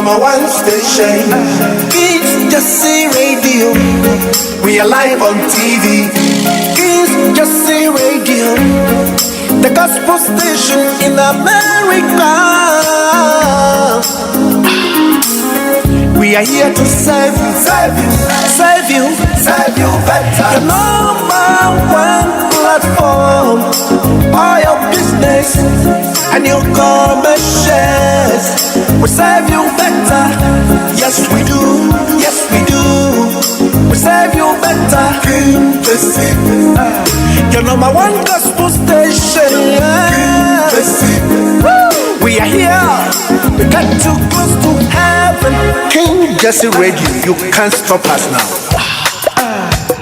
number one station. It's just a radio. We are live on TV. It's just a radio. The gospel station in America. We are here to serve you, serve you, serve you, serve you better. The number one platform. All your business and your commercials. We serve you better. Yes, we do. Yes, we do. We serve you better. Your number one gospel station. We are here. We got too close to heaven. King Jesse Radio, you can't stop us now.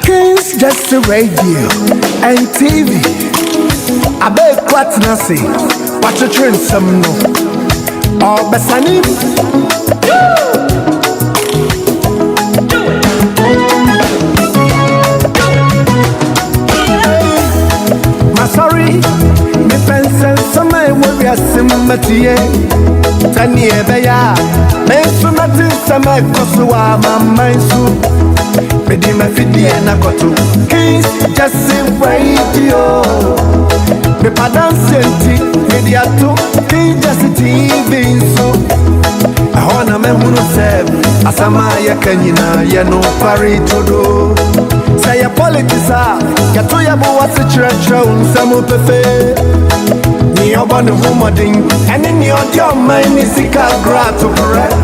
King's Jesse Radio and TV. I beg what Nasi. Watch your train some no. Oh, Besani. Sorry, me pencil some my warrior sympathy. Tani ebeya, me sumati some my kosuwa mama isu. Me di me fidi na koto. Kings Jesse Radio. Me padan senti, me di ato. Kings Jesse TV so. Ahona me hunu seb, asama ya kanyina ya no pari todo. Say your politics are, ya to ya bo what's a church some pefe. Ni obon womading, and in your dear mind is a grat to correct.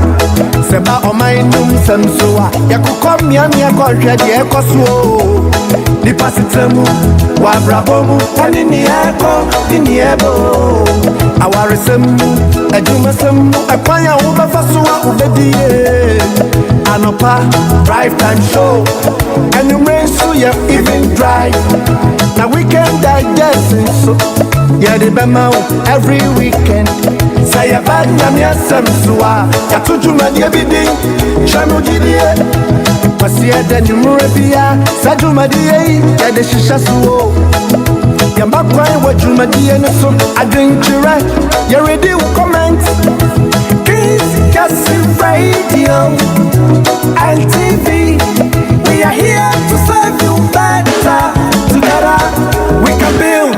Seba o mind num samsua, ya could come ya cordia the echo so. The passitemu, wabrabomu, and in the echo, in the ebo. Our resemu, a jumasem, a paya over fasua, ubedi. Anopa, drive time show, and you rain so you even drive. Now we can digest it so, yeah, the bema every weekend. Say a bad yamia samsua, ya tujuma dia bidi, chamo jidie. Pasia den numurabia, sajuma die, ya de shisha suo. Yamba kwai wa juma die no so, I drink you right, you ready to comment. Kings Jesse Radio and TV, we are here to serve you better. Together we can build.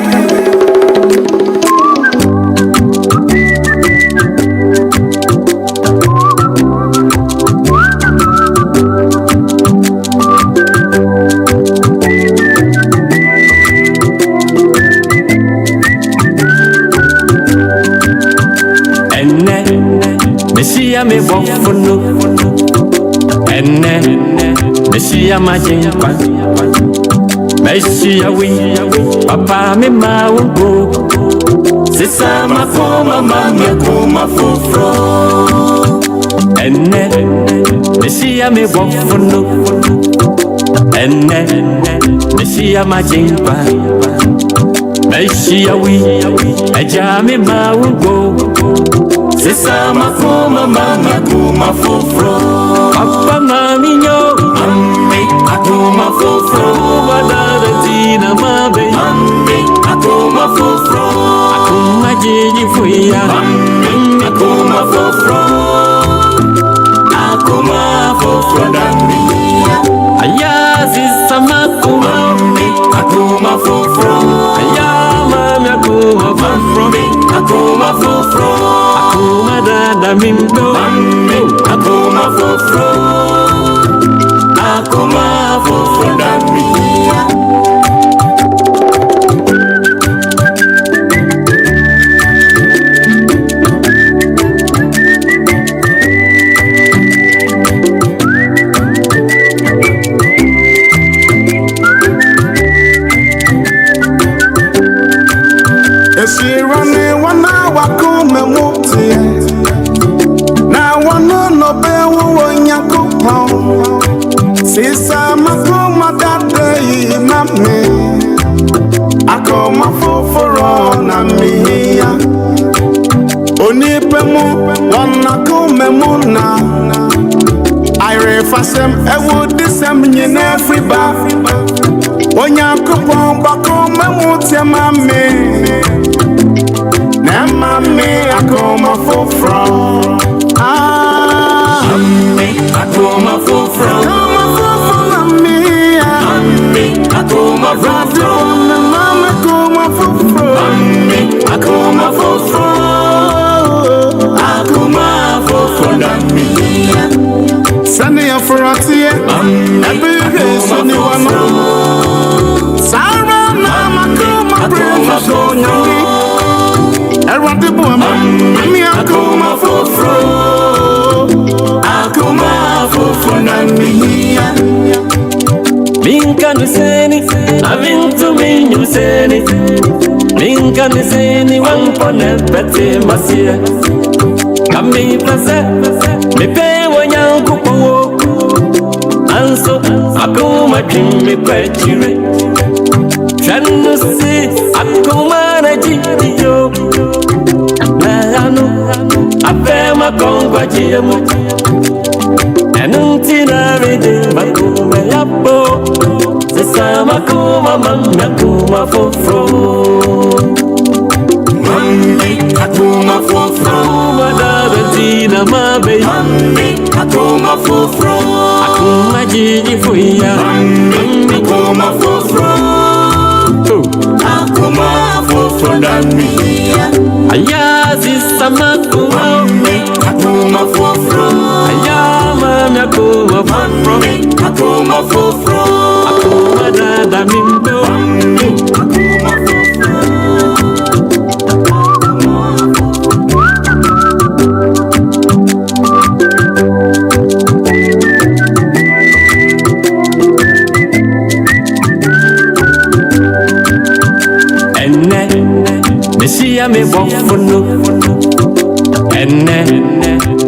Messia me bofono, enne Messia majinpa, Messia we, Papa me maungo, Sisa makoma mama kuma fufro, enne Messia me bofono, enne Messia majinpa, Messia we, Aja me maungo. Sisa makoma mama kuma fufro. Papa mami nyo, mami akuma fufro. Badara tina mabe, mami akuma fufro. Akuma jiji fuya, mami akuma fufro. Akuma fufro dami. Aya sisa makuma, mami akuma fufro. Aya mami akuma fufro, akuma fufro. Dada mindo, akoma fofro, akoma fofro dami. Esirane wana wakume muti. Sisa makoma dade na me, akoma foforo na miya. Onipe mu wana kume muna. I refasem ewu disem nyine friba. Onya kupon bakoma muti mame. Na mame akoma foforo. Ah. Sunny Afratia, every Sunny one. Sarah, Makuma, British on your I want the woman, me, Akuma for fro. Akuma for Nami. Minkan seni, avin to me, you seni. Minkan seni, one pone, pete, masia. Kami pase, me pay when young kupo. Anso, akuma dream me kwechire. Shanu si, akuma na jiyo. Nayano, afema kongwa jiyamu. Enuntina rede, makuma yapo. Sisa makuma makuma fofro. Mami, Akuma Fofro. Madadina mabe. Mami, Akuma Fofro. Akuma jiji fuya. Mami, Akuma Fofro. Akuma Fofro Nami. Ayazi samakuma. Mami, Akuma Fofro. Ayama akuma fofro. Mami, Akuma Fofro. Akuma dada mimbo. Mami, Akuma Fofro. Meshia me wofunu enne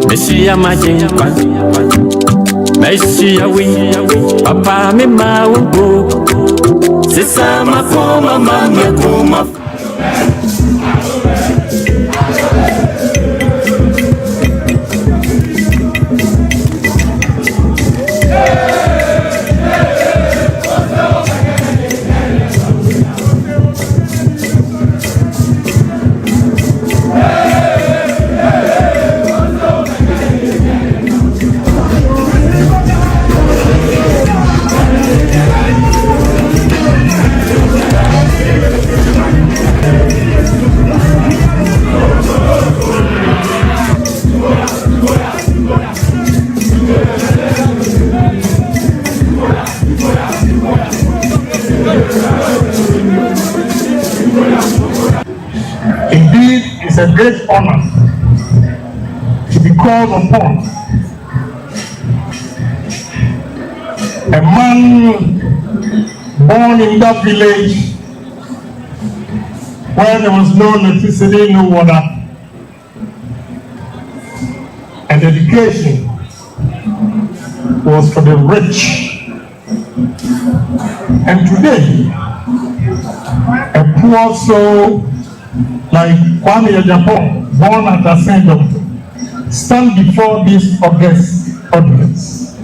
Meshia majinkwa Meshia wi papa me mawugo Sisa makoma mami akoma Indeed, it's a great honor to be called upon. A man born in that village where there was no electricity, no water, and education was for the rich. And today, a poor soul like Kwame Japan, born at the Ascendant, stand before this august audience.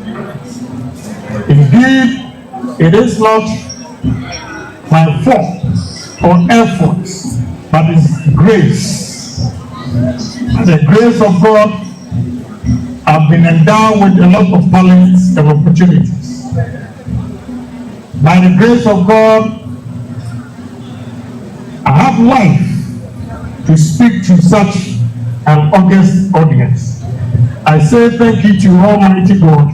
Indeed, it is not my fault or effort, but it's grace. And the grace of God, I've been endowed with a lot of talents and opportunities. By the grace of God, I have life to speak to such an august audience. I say thank you to Almighty God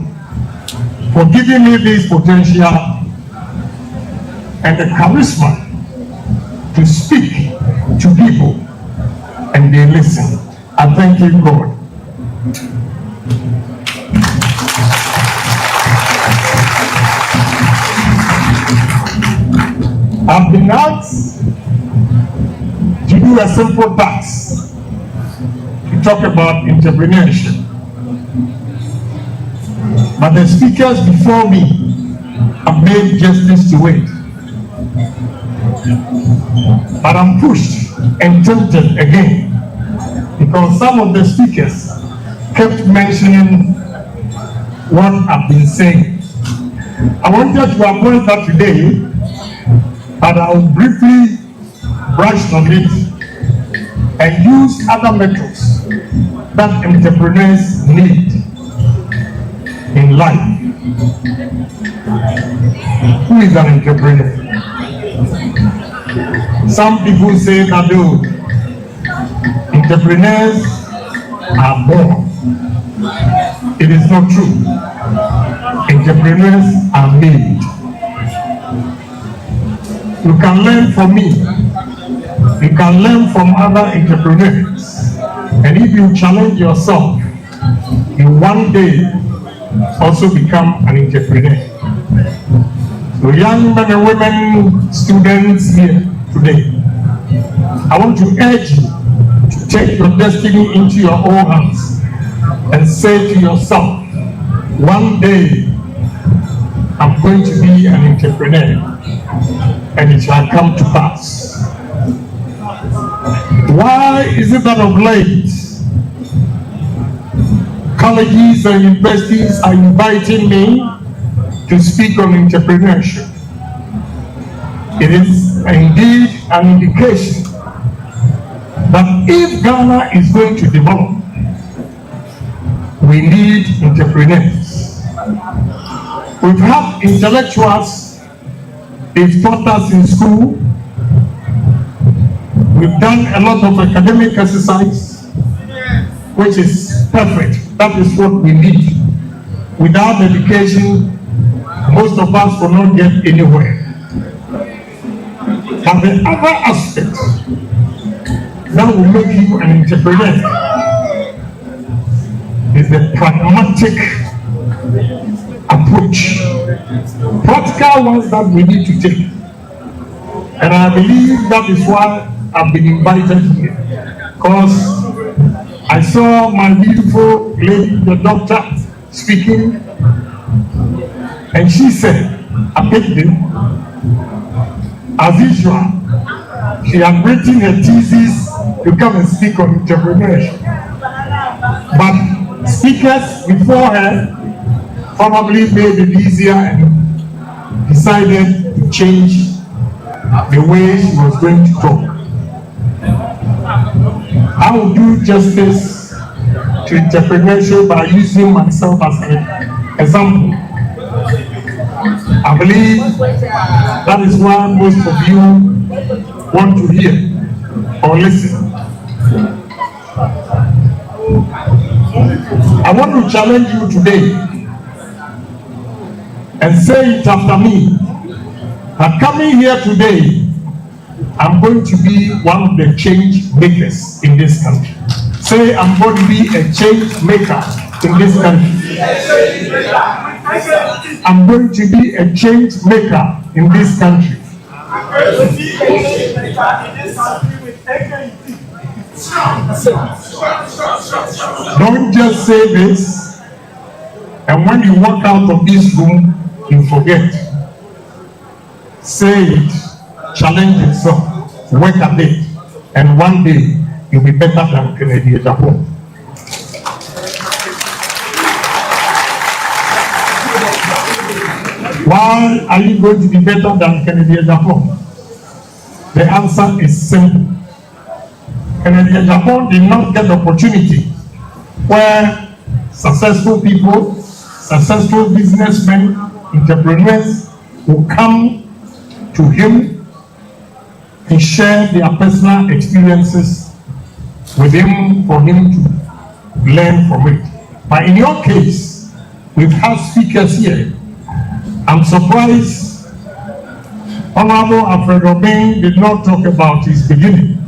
for giving me this potential and the charisma to speak to people and they listen. I thank you, God. I've been asked to do a simple task to talk about entrepreneurship. But the speakers before me have made justice to it. But I'm pushed and tempted again because some of the speakers kept mentioning what I've been saying. I wanted to avoid that today, but I'll briefly brush on it and use other methods that entrepreneurs need in life. Who is an entrepreneur? Some people say that entrepreneurs are born. It is not true. Entrepreneurs are made. You can learn from me. You can learn from other entrepreneurs. And if you challenge yourself, you one day also become an entrepreneur. So young men and women, students here today, I want to urge you to take your destiny into your own hands and say to yourself, one day I'm going to be an entrepreneur and it shall come to pass. Why is it that of late colleges and universities are inviting me to speak on entrepreneurship? It is indeed an indication that if Ghana is going to develop, we need entrepreneurs. We've had intellectuals, they've taught us in school. We've done a lot of academic exercise, which is perfect. That is what we need. Without education, most of us will not get anywhere. But the other aspect that will make you an entrepreneur is the pragmatic approach. Practical ones that we need to take. And I believe that is why I've been invited here. Because I saw my beautiful lady, the doctor, speaking, and she said, I picked him. As usual, she had written her thesis to come and speak on entrepreneurship. But speakers before her probably made it easier and decided to change the way she was going to talk. I will do justice to entrepreneurship by using myself as an example. I believe that is why most of you want to hear or listen. I want to challenge you today and say it after me. That coming here today, I'm going to be one of the change makers in this country. Say, I'm going to be a change maker in this country. I'm going to be a change maker in this country. Don't just say this, and when you walk out of this room, you forget. Say it, challenge yourself, work at it, and one day you'll be better than Kennedy Japan. Why are you going to be better than Kennedy Japan? The answer is simple. Kennedy Japan did not get the opportunity where successful people, successful businessmen, entrepreneurs will come to him and share their personal experiences with him for him to learn from it. But in your case, we've had speakers here. I'm surprised Honorable Alfredo Bain did not talk about his beginning.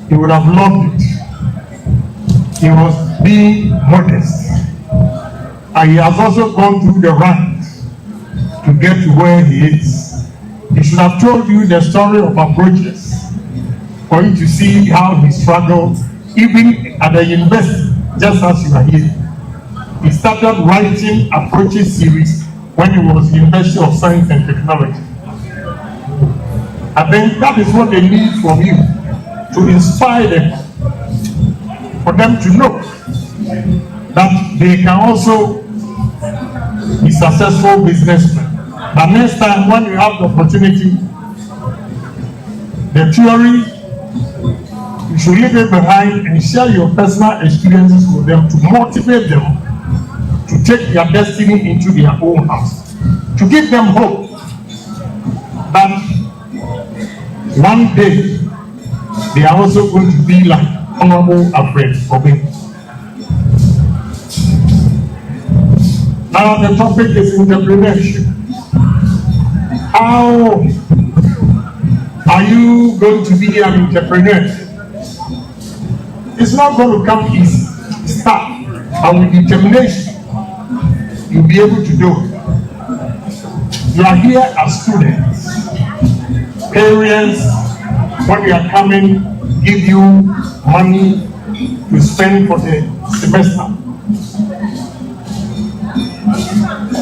He would have loved it. He was being modest. And he has also gone through the ranks to get to where he is. He should have told you the story of approaches for you to see how he struggled, even at the university, just as you are here. He started writing approaches series when he was University of Science and Technology. I think that is what they need from you, to inspire them, for them to know that they can also be successful businessmen. But next time when you have the opportunity, the theory, you should leave it behind and share your personal experiences with them to motivate them to take their destiny into their own hands, to give them hope that one day they are also going to be like Honorable Alfred Obey. Now the topic is entrepreneurship. How are you going to be an entrepreneur? It's not going to come easy. Start, and with determination, you'll be able to do it. You are here as students. Parents, when you are coming, give you money to spend for the semester.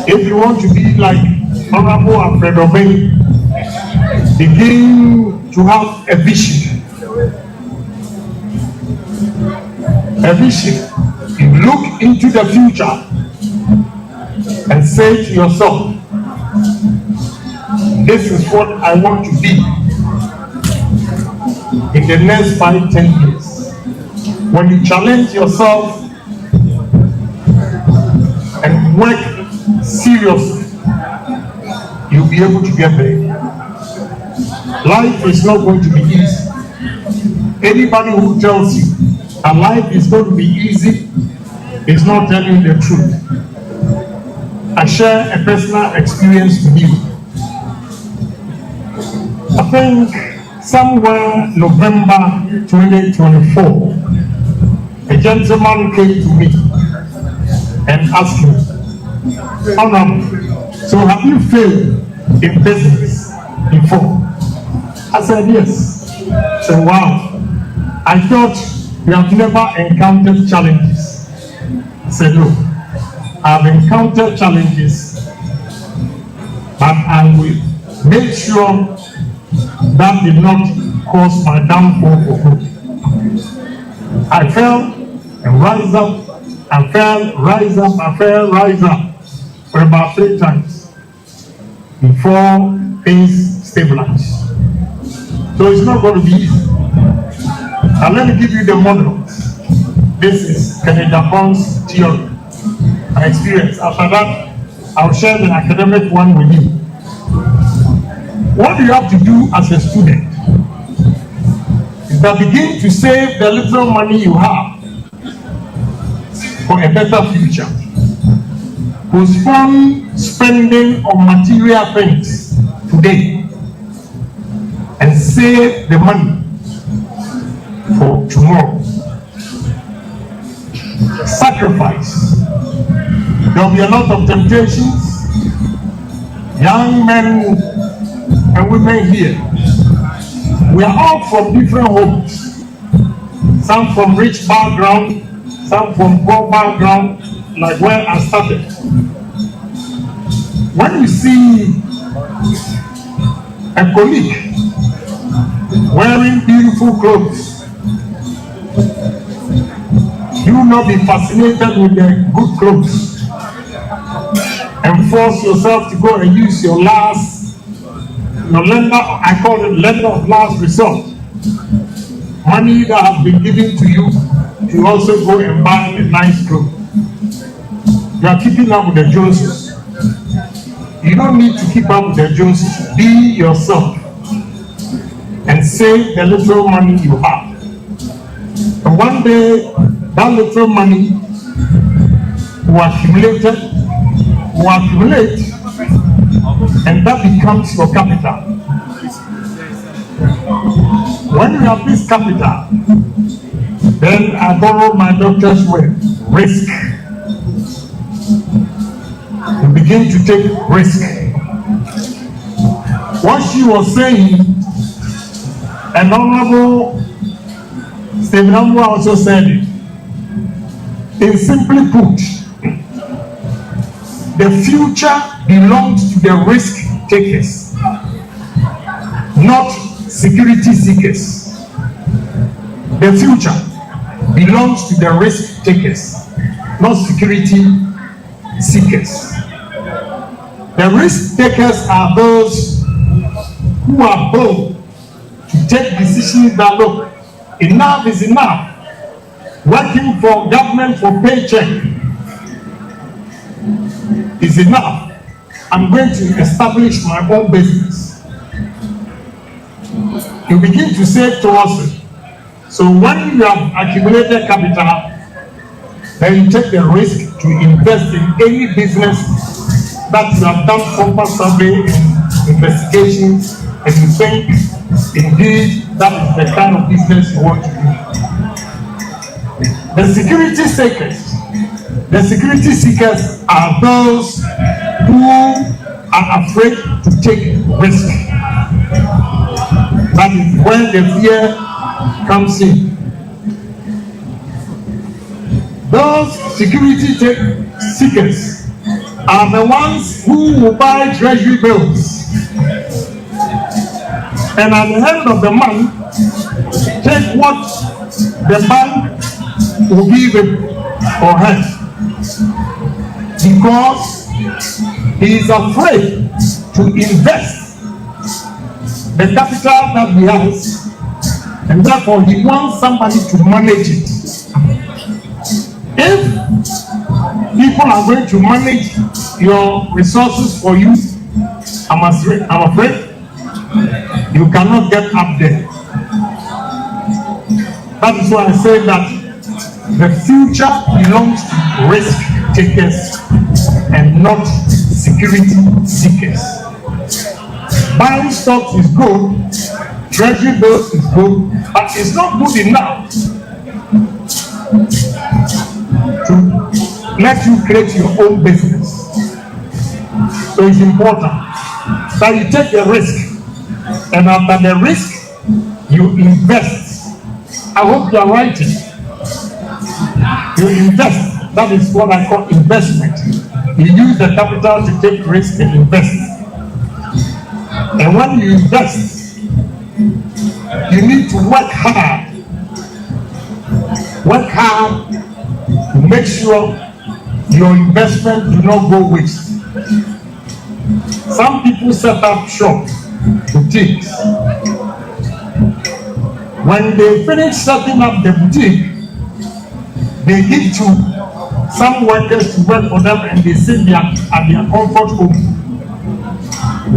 If you want to be like Honorable Alfred Obey, begin to have a vision. A vision. You look into the future and say to yourself, this is what I want to be in the next 5-10 years. When you challenge yourself and work seriously, you'll be able to get there. Life is not going to be easy. Anybody who tells you that life is going to be easy is not telling the truth. I share a personal experience with you. I think somewhere November 2024, a gentleman came to me and asked me, Honorable, so have you failed in business before? I said yes. So wow, I thought you have never encountered challenges. I said no, I've encountered challenges, but I will make sure that did not cause my downfall for good. I fell and rise up, and fell, rise up, and fell, rise up for about 3 times before things stabilize. So it's not going to be easy. And let me give you the models. This is Kenneth Japon's theory and experience. After that, I'll share the academic one with you. What you have to do as a student is that begin to save the little money you have for a better future. Postpone spending on material things today and save the money for tomorrow. Sacrifice. There will be a lot of temptations. Young men and women here, we are all from different homes. Some from rich background, some from poor background, like where I started. When you see a colleague wearing beautiful clothes, you will not be fascinated with the good clothes and force yourself to go and use your lender, I call it lender of last resort, money that has been given to you to also go and buy a nice clothes. You are keeping up with the Joneses. You don't need to keep up with the Joneses. Be yourself and save the little money you have. And one day, that little money will accumulate, and that becomes your capital. When you have this capital, then I borrow my doctor's word, risk. You begin to take risk. What she was saying, and Honorable Stephen Amwa also said it. In simply put, the future belongs to the risk takers, not security seekers. The future belongs to the risk takers, not security seekers. The risk takers are those who are bold to take decisions that look, enough is enough. Working for government for paycheck is enough. I'm going to establish my own business. you begin to save towards it. So when you have accumulated capital, then you take the risk to invest in any business that you have done proper survey and investigations, and you think indeed that is the kind of business you want to do. The security seekers are those who are afraid to take risk. That is when the fear comes in. Those security seekers are the ones who will buy treasury bills, and at the end of the month take what the bank will give it or her, because he is afraid to invest the capital that he has, and therefore he wants somebody to manage it. If people are going to manage your resources for you, I'm afraid you cannot get up there. That is why I say that the future belongs to risk takers and not security seekers. Buying stocks is good, treasury bills is good, but it's not good enough to let you create your own business. So it's important that you take the risk, and after the risk, you invest. I hope you are writing. You invest. That is what I call investment. You use the capital to take risk and invest. And when you invest, you need to work hard. Work hard to make sure your investment do not go waste. Some people set up shops, boutiques. When they finish setting up the boutique, they give to some workers to work for them, and they sit there at their comfort home,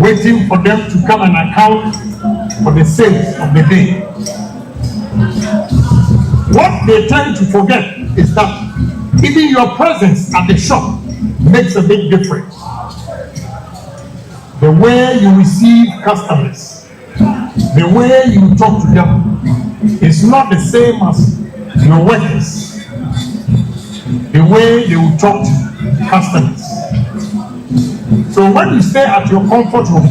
waiting for them to come and account for the sales of the day. What they tend to forget is that even your presence at the shop makes a big difference. The way you receive customers, the way you talk to them is not the same as your workers. The way they will talk to customers. So when you stay at your comfort room,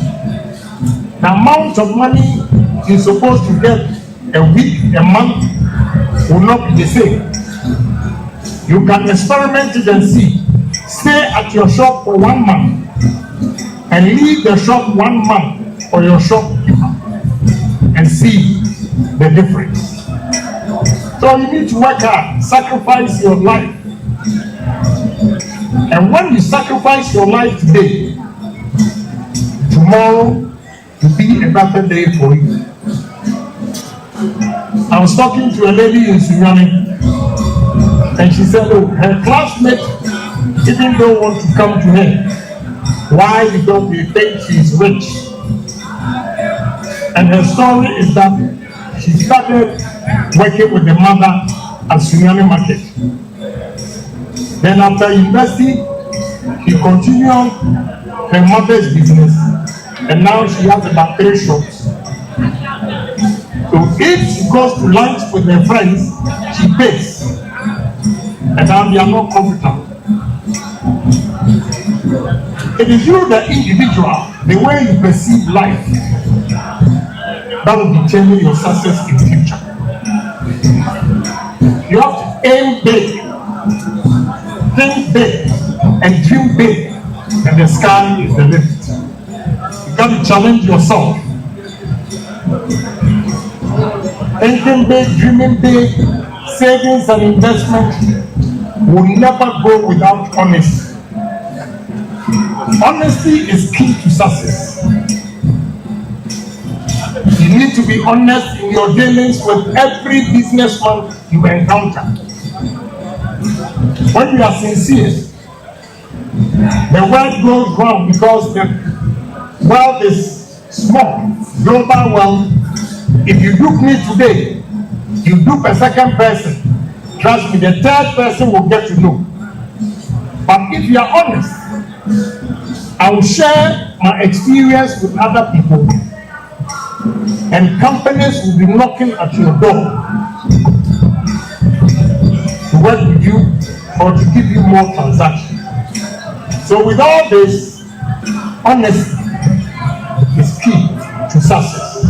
the amount of money you're supposed to get a week, a month will not be the same. You can experiment it and see. Stay at your shop for 1 month and leave the shop 1 month for your shopkeeper and see the difference. So you need to work hard, sacrifice your life. And when you sacrifice your life today, tomorrow will be a better day for you. I was talking to a lady in Sunyani, and she said, oh, her classmates even don't want to come to her. Why? Because they think she's rich. And her story is that she started working with the mother at Sunyani Market. Then after university, she continued her mother's business, and now she has about 3 shops. So if she goes to lunch with her friends, she pays. And now they are not comfortable. It is you, the individual, the way you perceive life, that will determine your success in the future. You have to aim big, think big, and dream big, and the sky is the limit. You got to challenge yourself. Thinking big, dreaming big, savings and investment will never go without honesty. Honesty is key to success. You need to be honest in your dealings with every businessman you encounter. When you are sincere, the world goes wrong because the world is small. Global wealth If you dupe me today, you dupe a second person, trust me, the third person will get to know. But if you are honest, I will share my experience with other people, and companies will be knocking at your door to work with you or to give you more transactions. So with all this, honesty is key to success.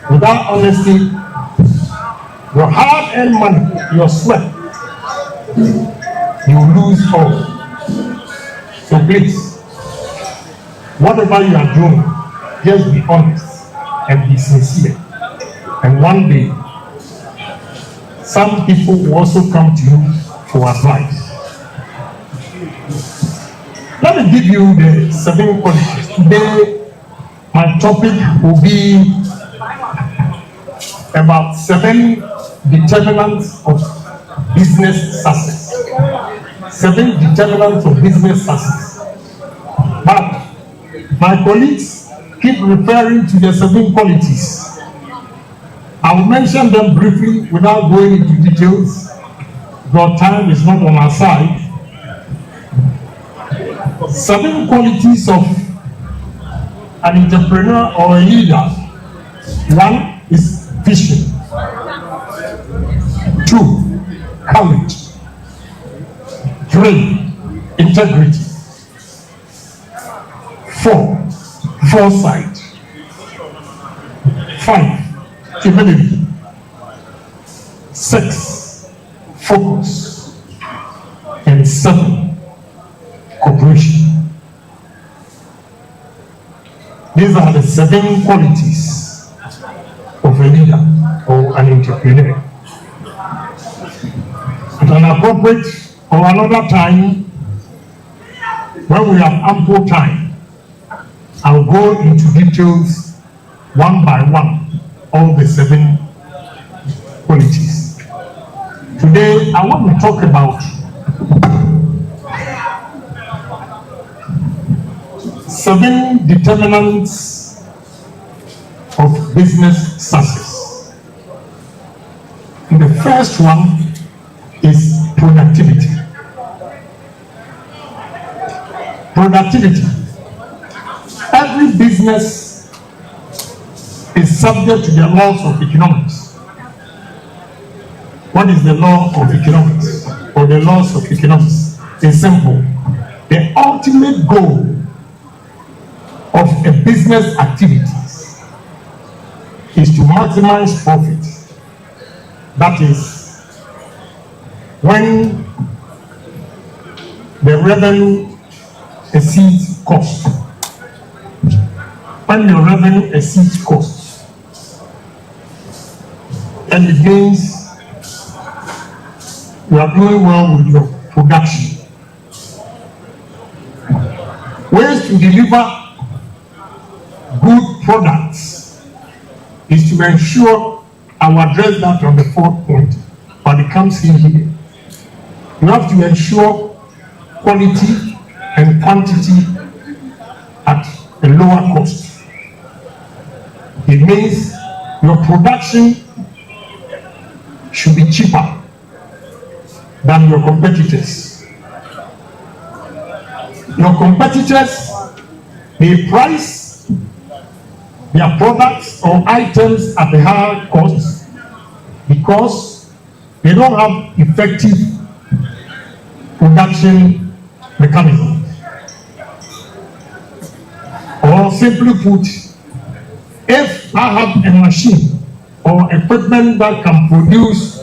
Without honesty, your hard-earned money, your sweat, you lose all. So please, whatever you are doing, just be honest and be sincere. And one day, some people will also come to you for advice. Let me give you the 7 qualities. Today, my topic will be about 7 determinants of business success. 7 determinants of business success. But my colleagues keep referring to the 7 qualities. I will mention them briefly without going into details, because time is not on our side. 7 qualities of an entrepreneur or a leader. 1 is vision. 2, courage. 3, integrity. 4, foresight. 5, humility. 6, focus. And 7, cooperation. These are the 7 qualities of a leader or an entrepreneur. At an appropriate or another time, when we have ample time, I'll go into details one by one, all the 7 qualities. Today, I want to talk about 7 determinants of business success. And the first one is productivity. Productivity. Every business is subject to the laws of economics. What is the law of economics or the laws of economics? It's simple. The ultimate goal of a business activities is to maximize profit. That is, when the revenue exceeds cost. When your revenue exceeds cost, and it means you are doing well with your production. Ways to deliver good products is to ensure, I will address that on the 4th point, but it comes in here. You have to ensure quality and quantity at a lower cost. It means your production should be cheaper than your competitors. Your competitors may price their products or items at a higher cost because they don't have effective production mechanism. Or simply put, if I have a machine or equipment that can produce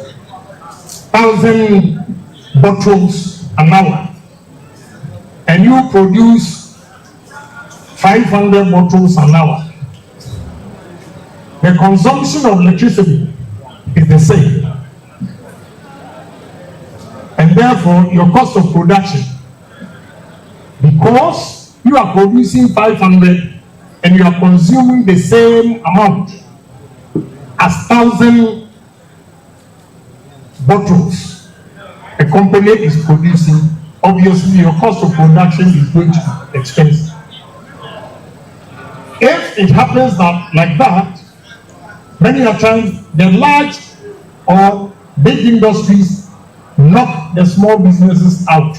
1,000 bottles an hour, and you produce 500 bottles an hour, the consumption of electricity is the same. And therefore, your cost of production, because you are producing 500 and you are consuming the same amount as 1,000 bottles a company is producing, obviously your cost of production is going to be expensive. If it happens that like that, Many a times, the large or big industries knock the small businesses out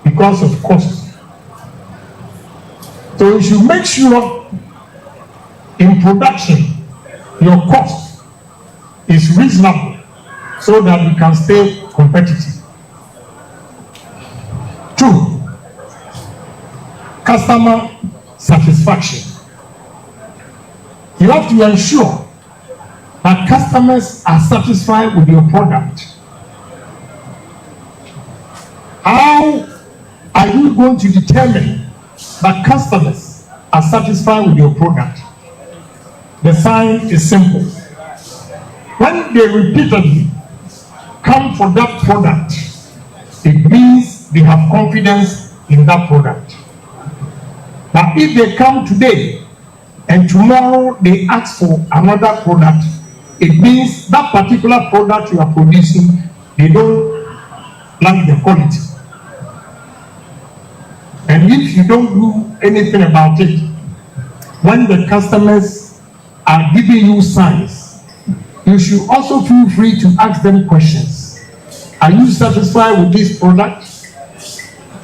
because of cost. So you should make sure in production your cost is reasonable so that you can stay competitive. 2, customer satisfaction. You have to ensure that customers are satisfied with your product. How are you going to determine that customers are satisfied with your product? The sign is simple. When they repeatedly come for that product, it means they have confidence in that product. Now, if they come today and tomorrow they ask for another product, it means that particular product you are producing, they don't like the quality. And if you don't do anything about it, when the customers are giving you signs, you should also feel free to ask them questions. Are you satisfied with this product?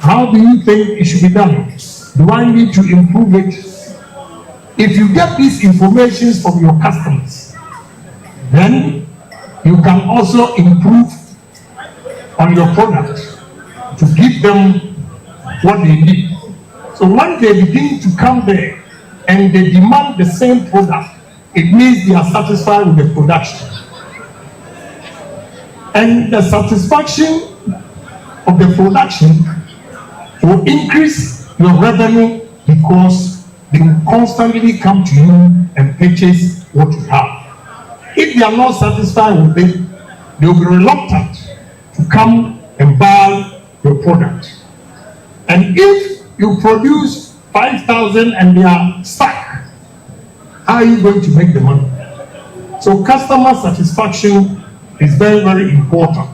How do you think it should be done? Do I need to improve it? If you get these information from your customers, then you can also improve on your product to give them what they need. So when they begin to come there and they demand the same product, it means they are satisfied with the production. And the satisfaction of the production will increase your revenue because they will constantly come to you and purchase what you have. If they are not satisfied with it, they will be reluctant to come and buy your product. And if you produce 5,000 and they are stuck, how are you going to make the money? So customer satisfaction is very, very important.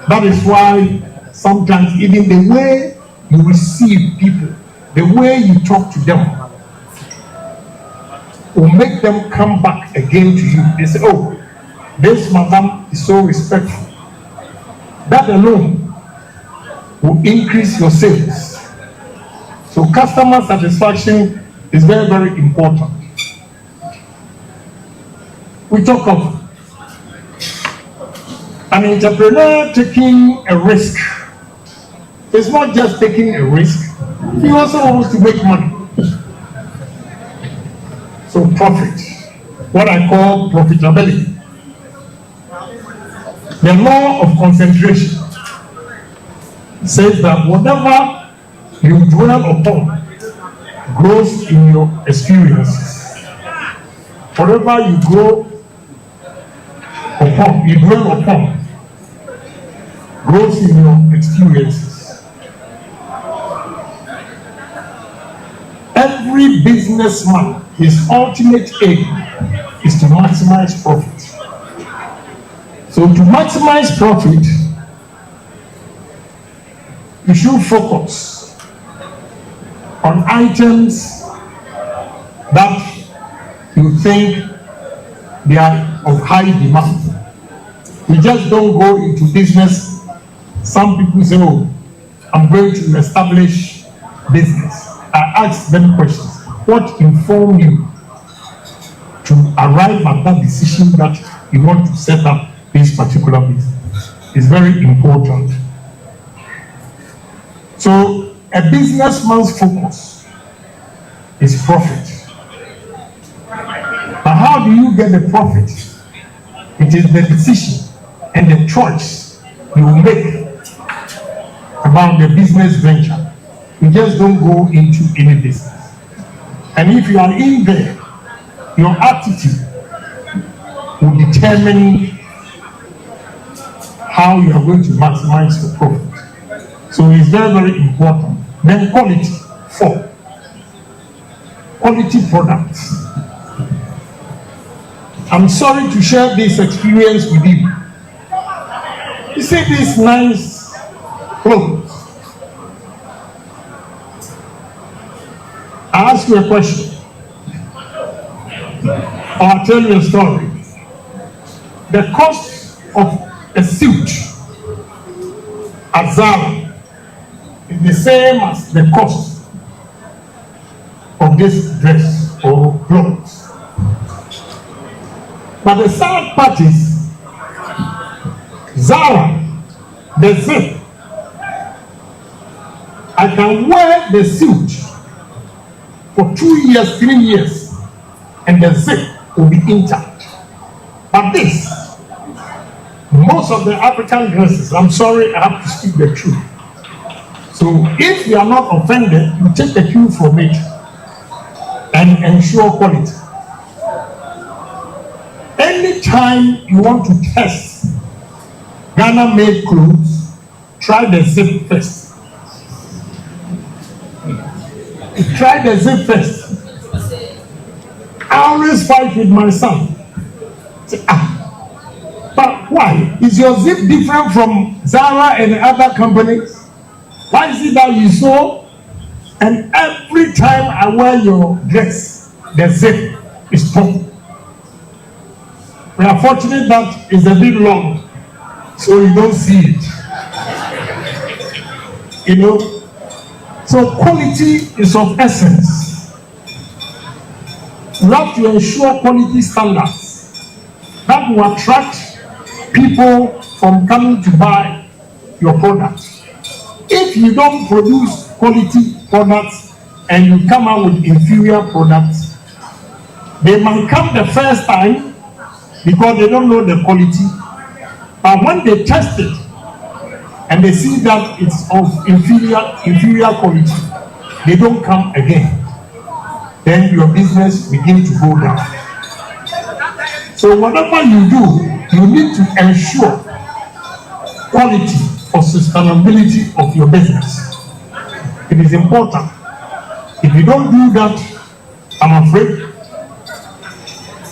That is why sometimes even the way you receive people, the way you talk to them, will make them come back again to you. They say, oh, this madam is so respectful. That alone will increase your sales. So customer satisfaction is very, very important. We talk of an entrepreneur taking a risk. It's not just taking a risk, he also wants to make money. So profit, what I call profitability. The law of concentration says that whatever you dwell upon grows in your experiences. Whatever you dwell upon grows in your experiences. Every businessman, his ultimate aim is to maximize profit. So to maximize profit, you should focus on items that you think they are of high demand. You just don't go into business. Some people say, oh, I'm going to establish business. I ask them questions. What informed you to arrive at that decision that you want to set up this particular business? It's very important. So a businessman's focus is profit. But how do you get the profit? It is the decision and the choice you will make about the business venture. You just don't go into any business. And if you are in there, your attitude will determine how you are going to maximize your profit. So it's very, very important. Then quality. 4. Quality products. I'm sorry to share this experience with you. You see these nice clothes. I ask you a question. I'll tell you a story. The cost of a suit at Zara is the same as the cost of this dress or clothes. But the sad part is, Zara, the zip, I can wear the suit for 2 years, 3 years, and the zip will be intact. But this, most of the African dresses, I'm sorry, I have to speak the truth. So if you are not offended, you take the cue from it and ensure quality. Anytime you want to test Ghana-made clothes, try the zip first. Try the zip first. I always fight with my son. Say, but why? Is your zip different from Zara and other companies? Why is it that you sew and every time I wear your dress, the zip is torn? We are fortunate that it's a bit long, so you don't see it. You know, so quality is of essence. You have to ensure quality standards that will attract people from coming to buy your product. If you don't produce quality products and you come out with inferior products, they might come the first time because they don't know the quality, but when they test it and they see that it's of inferior quality, they don't come again. Then your business begins to go down. So whatever you do, you need to ensure quality for sustainability of your business. It is important. If you don't do that, I'm afraid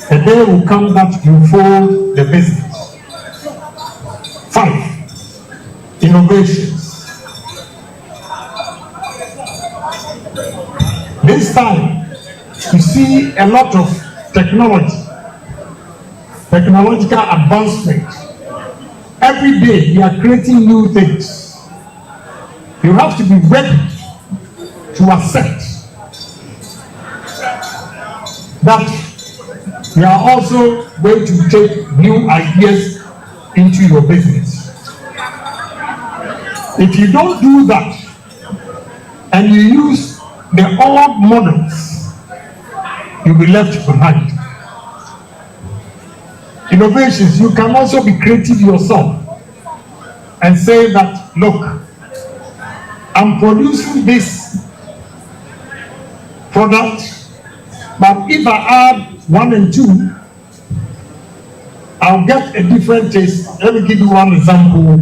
a day will come that you fold the business. 5, innovations. This time, you see a lot of technological advancement. Every day, we are creating new things. You have to be ready to accept that you are also going to take new ideas into your business. If you don't do that and you use the old models, you'll be left behind. Innovations, you can also be creative yourself and say that, look, I'm producing this product, but if I add 1 and 2, I'll get a different taste. Let me give you one example.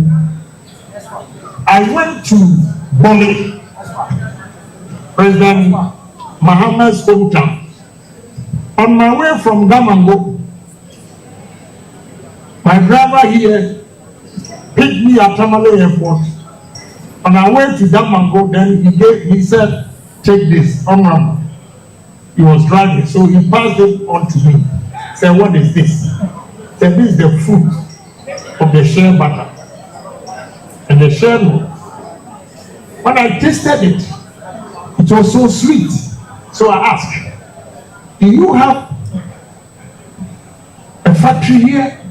I went to Bole, President Mohammed's hometown. On my way from Damango, my driver here picked me at Tamale Airport. On our way to Damango, then he said, take this, honorable. He was driving, so he passed it on to me. Said, what is this? Said, this is the fruit of the shea butter and the shea nut. When I tasted it, it was so sweet. So I asked, do you have a factory here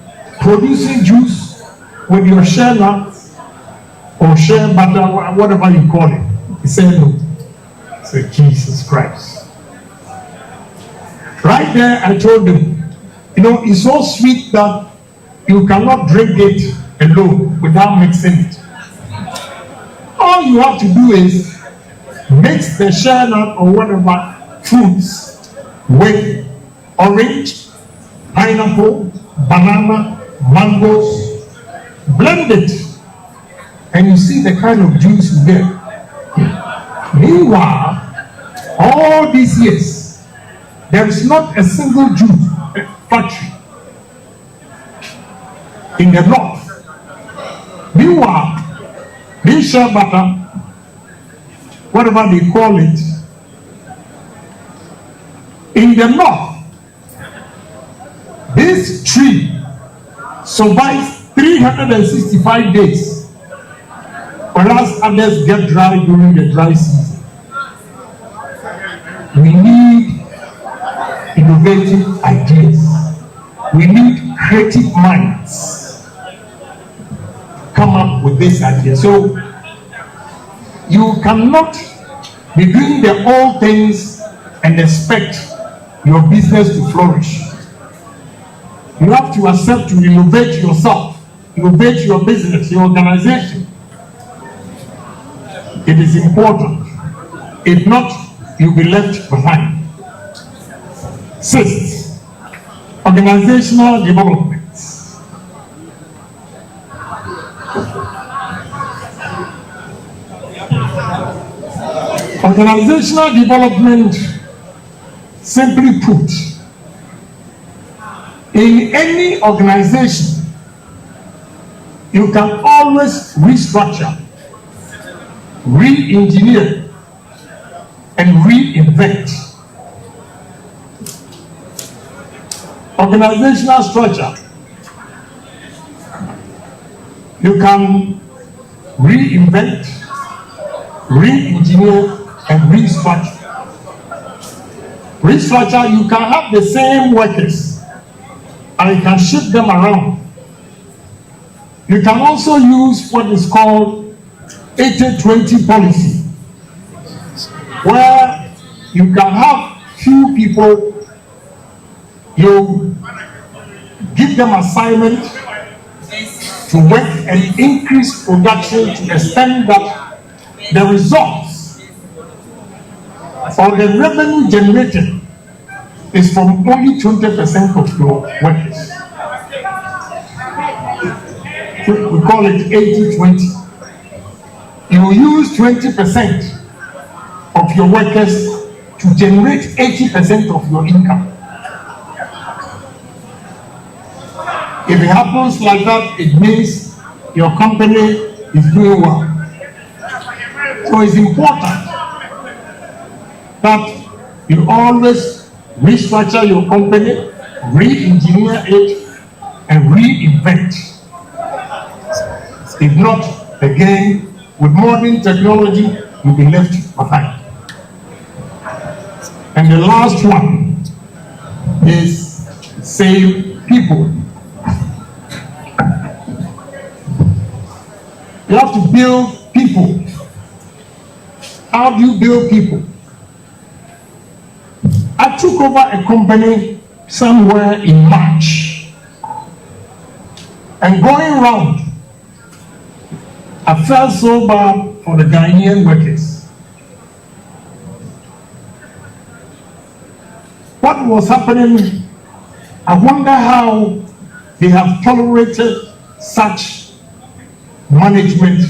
producing juice with your shea nuts or shea butter, whatever you call it? He said, no. I said, Jesus Christ. Right there, I told him, you know, it's so sweet that you cannot drink it alone without mixing it. All you have to do is mix the shea nut or whatever fruits with orange, pineapple, banana, mangoes, blend it, and you see the kind of juice you get. Meanwhile, all these years, there is not a single juice factory in the north. Meanwhile, this shea butter, whatever they call it, in the north, This tree survives 365 days, whereas others get dry during the dry season. We need innovative ideas. We need creative minds come up with this idea. So you cannot be doing the old things and expect your business to flourish. You have to accept to innovate yourself, innovate your business, your organization. It is important. If not, you'll be left behind. Sixth, organizational development. Organizational development, simply put, in any organization, you can always restructure, re-engineer, and reinvent. Organizational structure, you can reinvent, re-engineer, and restructure. Restructure, you can have the same workers and you can shift them around. You can also use what is called 80-20 policy, where you can have few people, you give them assignment to work and increase production to the extent that the results or the revenue generated is from only 20% of your workers. We call it 80-20. You use 20% of your workers to generate 80% of your income. If it happens like that, it means your company is doing well. So it's important that you always restructure your company, re-engineer it, and reinvent. If not, again, with modern technology, you'll be left behind. And the last one is save people. You have to build people. How do you build people? I took over a company somewhere in March, and going around, I felt so bad for the Ghanaian workers. What was happening? I wonder how they have tolerated such management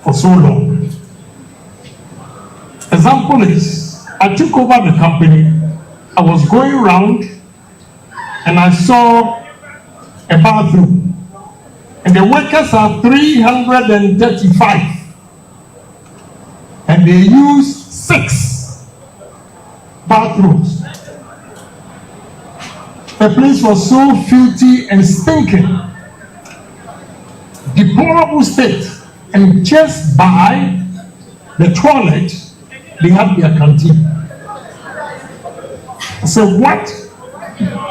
for so long. Example is, I took over the company. I was going around and I saw a bathroom, and the workers are 335, and they use 6 bathrooms. The place was so filthy and stinking, deplorable state, and just by the toilet they have their canteen. So what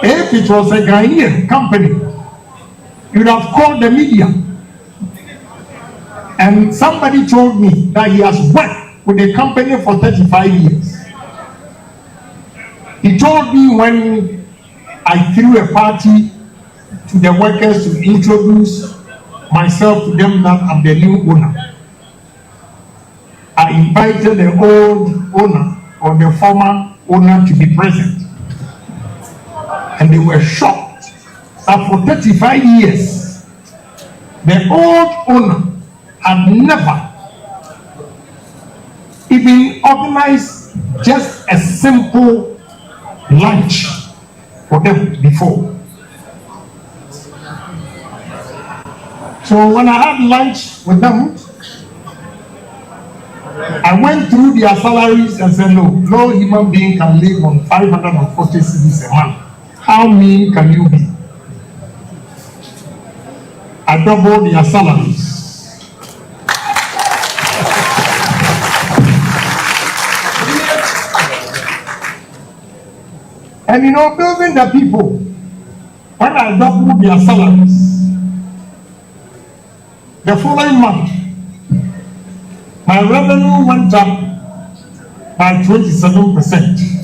if it was a Ghanaian company? You'd have called the media, and somebody told me that he has worked with the company for 35 years. He told me when I threw a party to the workers to introduce myself to them that I'm the new owner. I invited the old owner or the former owner to be present. And they were shocked that for 35 years, the old owner had never even organized just a simple lunch for them before. So when I had lunch with them, I went through their salaries and said, no human being can live on 540 cedis a month. How mean can you be? I doubled their salaries. And building the people, when I doubled their salaries, the following month, my revenue went up by 27%.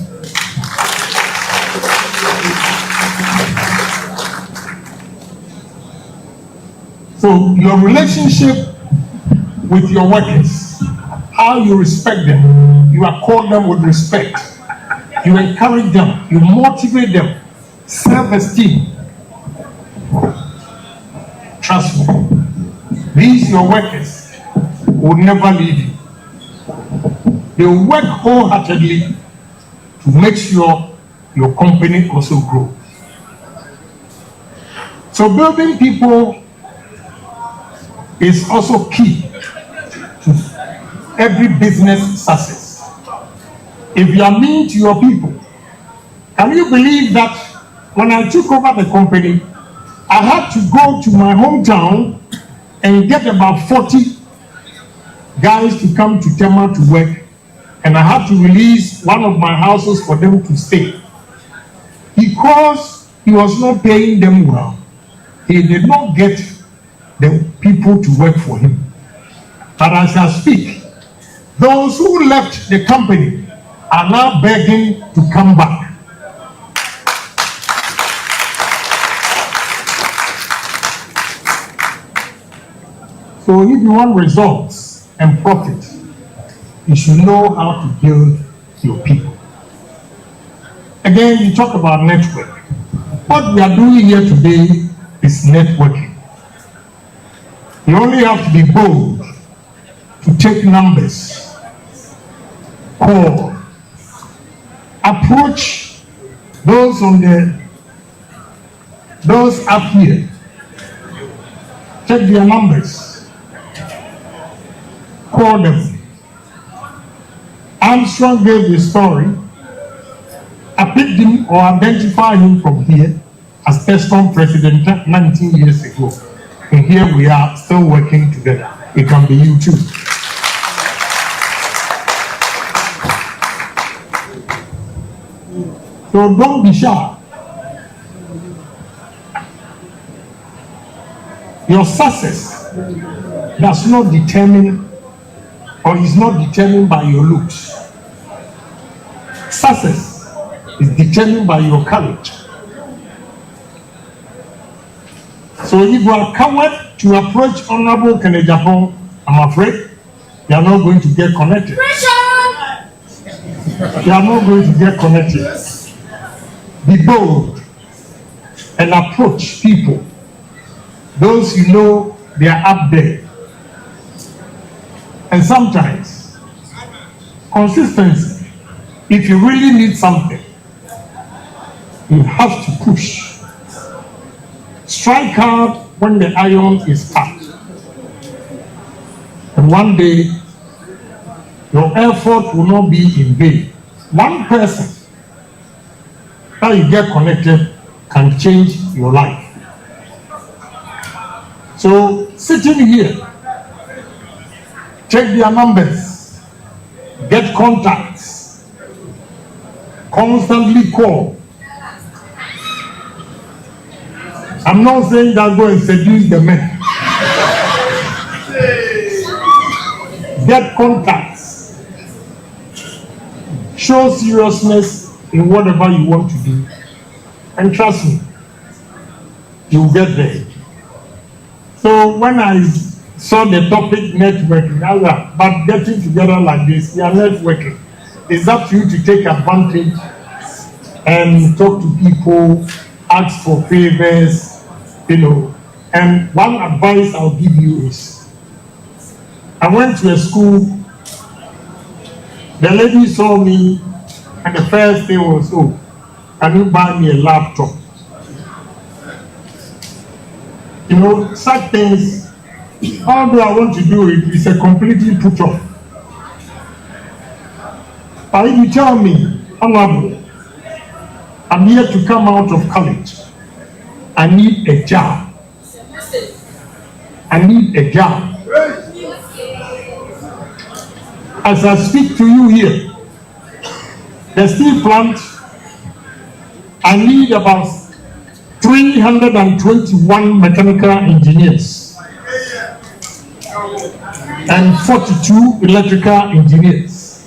So your relationship with your workers, how you respect them, you accord them with respect, you encourage them, you motivate them, self-esteem. Trust me, these your workers will never leave you. They work wholeheartedly to make sure your company also grows. So building people is also key to every business success. If you are mean to your people, can you believe that when I took over the company, I had to go to my hometown and get about 40 guys to come to Tema to work, and I had to release one of my houses for them to stay. Because he was not paying them well, he did not get the people to work for him. But as I speak, those who left the company are now begging to come back. So if you want results and profit, you should know how to build your people. Again, you talk about network. What we are doing here today is networking. You only have to be bold to take numbers, call, approach those up here, check their numbers, call them. Armstrong gave the story. I picked him or identified him from here as Tescom president 19 years ago. And here we are still working together. It can be you too. So don't be shy. Your success does not determine or is not determined by your looks. Success is determined by your courage. So if you are coward to approach Honorable Kennedy Japon, I'm afraid you are not going to get connected. You are not going to get connected. Be bold and approach people. Those you know they are up there. And sometimes, consistency. If you really need something, you have to push. Strike hard when the iron is hot. And one day, your effort will not be in vain. One person that you get connected can change your life. So, sitting here, check their numbers, get contacts, constantly call. I'm not saying that go and seduce the men. Get contacts. Show seriousness in whatever you want to do. And trust me, you'll get there. So when I saw the topic networking, but getting together like this, we are networking. It's up to you to take advantage and talk to people, ask for favors, And one advice I'll give you is, I went to a school, the lady saw me, and the first thing was, oh, can you buy me a laptop? Such things, although I want to do it, it's a completely put off. But if you tell me, Honorable, I'm here to come out of college, I need a job. I need a job. As I speak to you here, the steel plant, I need about 321 mechanical engineers and 42 electrical engineers.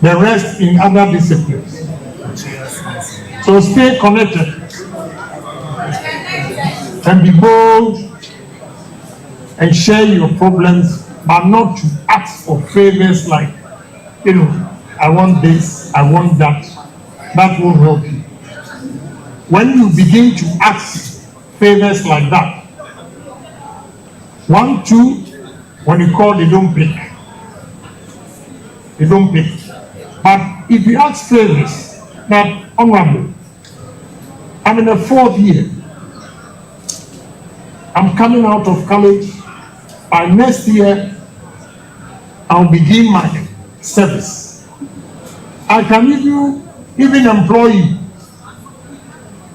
The rest in other disciplines. So stay connected and be bold and share your problems, but not to ask for favors like, I want this, I want that. That won't help you. When you begin to ask favors like that, 1, 2, when you call, they don't pick. They don't pick. But if you ask favors, that honorable, I'm in the 4th year. I'm coming out of college. By next year, I'll begin my service. I can even employ you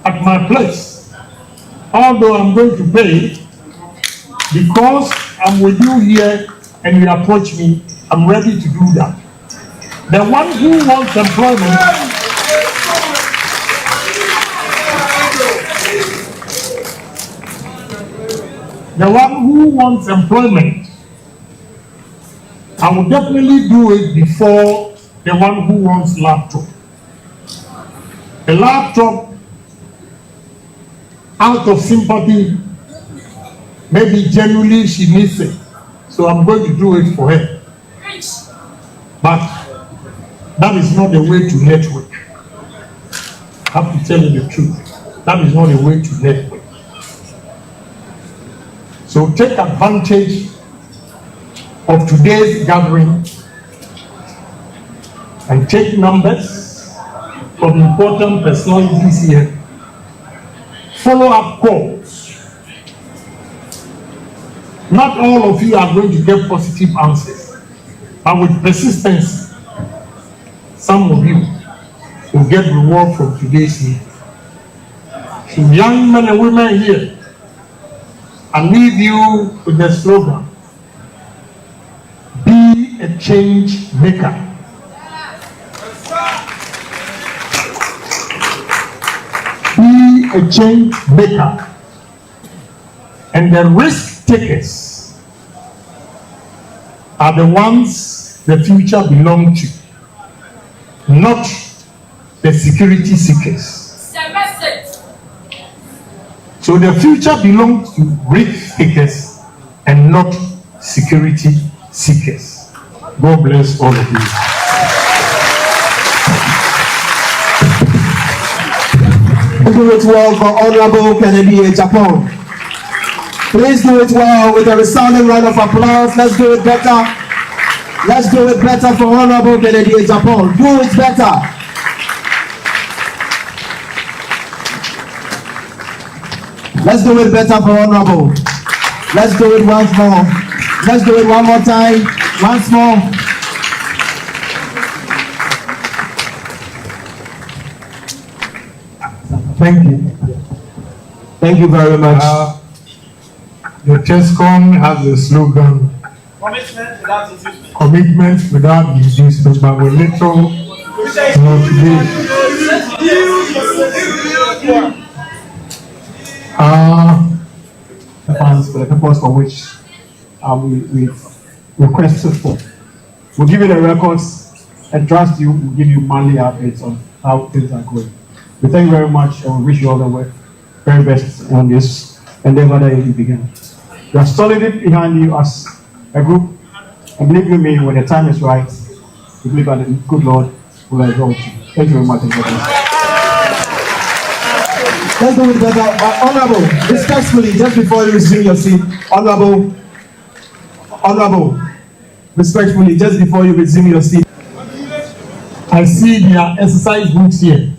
at my place, although I'm going to pay, because I'm with you here and you approach me, I'm ready to do that. The one who wants employment, I will definitely do it before the one who wants laptop. The laptop, out of sympathy, maybe genuinely she needs it, so I'm going to do it for her. But that is not the way to network. I have to tell you the truth. That is not the way to network. So take advantage of today's gathering and take numbers from important personalities here. Follow-up calls. Not all of you are going to get positive answers, but with persistence, some of you will get reward from today's meeting. So young men and women here, I leave you with the slogan, be a change maker. Be a change maker. And the risk takers are the ones the future belongs to, not the security seekers. So the future belongs to risk takers and not security seekers. God bless all of you. Do it well for Honorable Kennedy Japan. Please do it well with a resounding round of applause. Let's do it better. Let's do it better for Honorable Kennedy Japan. Do it better. Let's do it better for Honorable. Let's do it once more. Let's do it one more time. Once more. Thank you. Thank you very much. The TESCOM has the slogan, commitment without inducement, but with little motivation. Funds for the purpose for which we've requested for. We'll give you the records and trust you. We'll give you monthly updates on how things are going. We thank you very much and we wish you all the very best on this endeavor that you began. We are solid behind you as a group, and believe you me, when the time is right, we believe that the good Lord will exalt you. Thank you very much. Let's do it better. Honorable, respectfully, just before you resume your seat, Honorable, respectfully, just before you resume your seat. I see their exercise books here.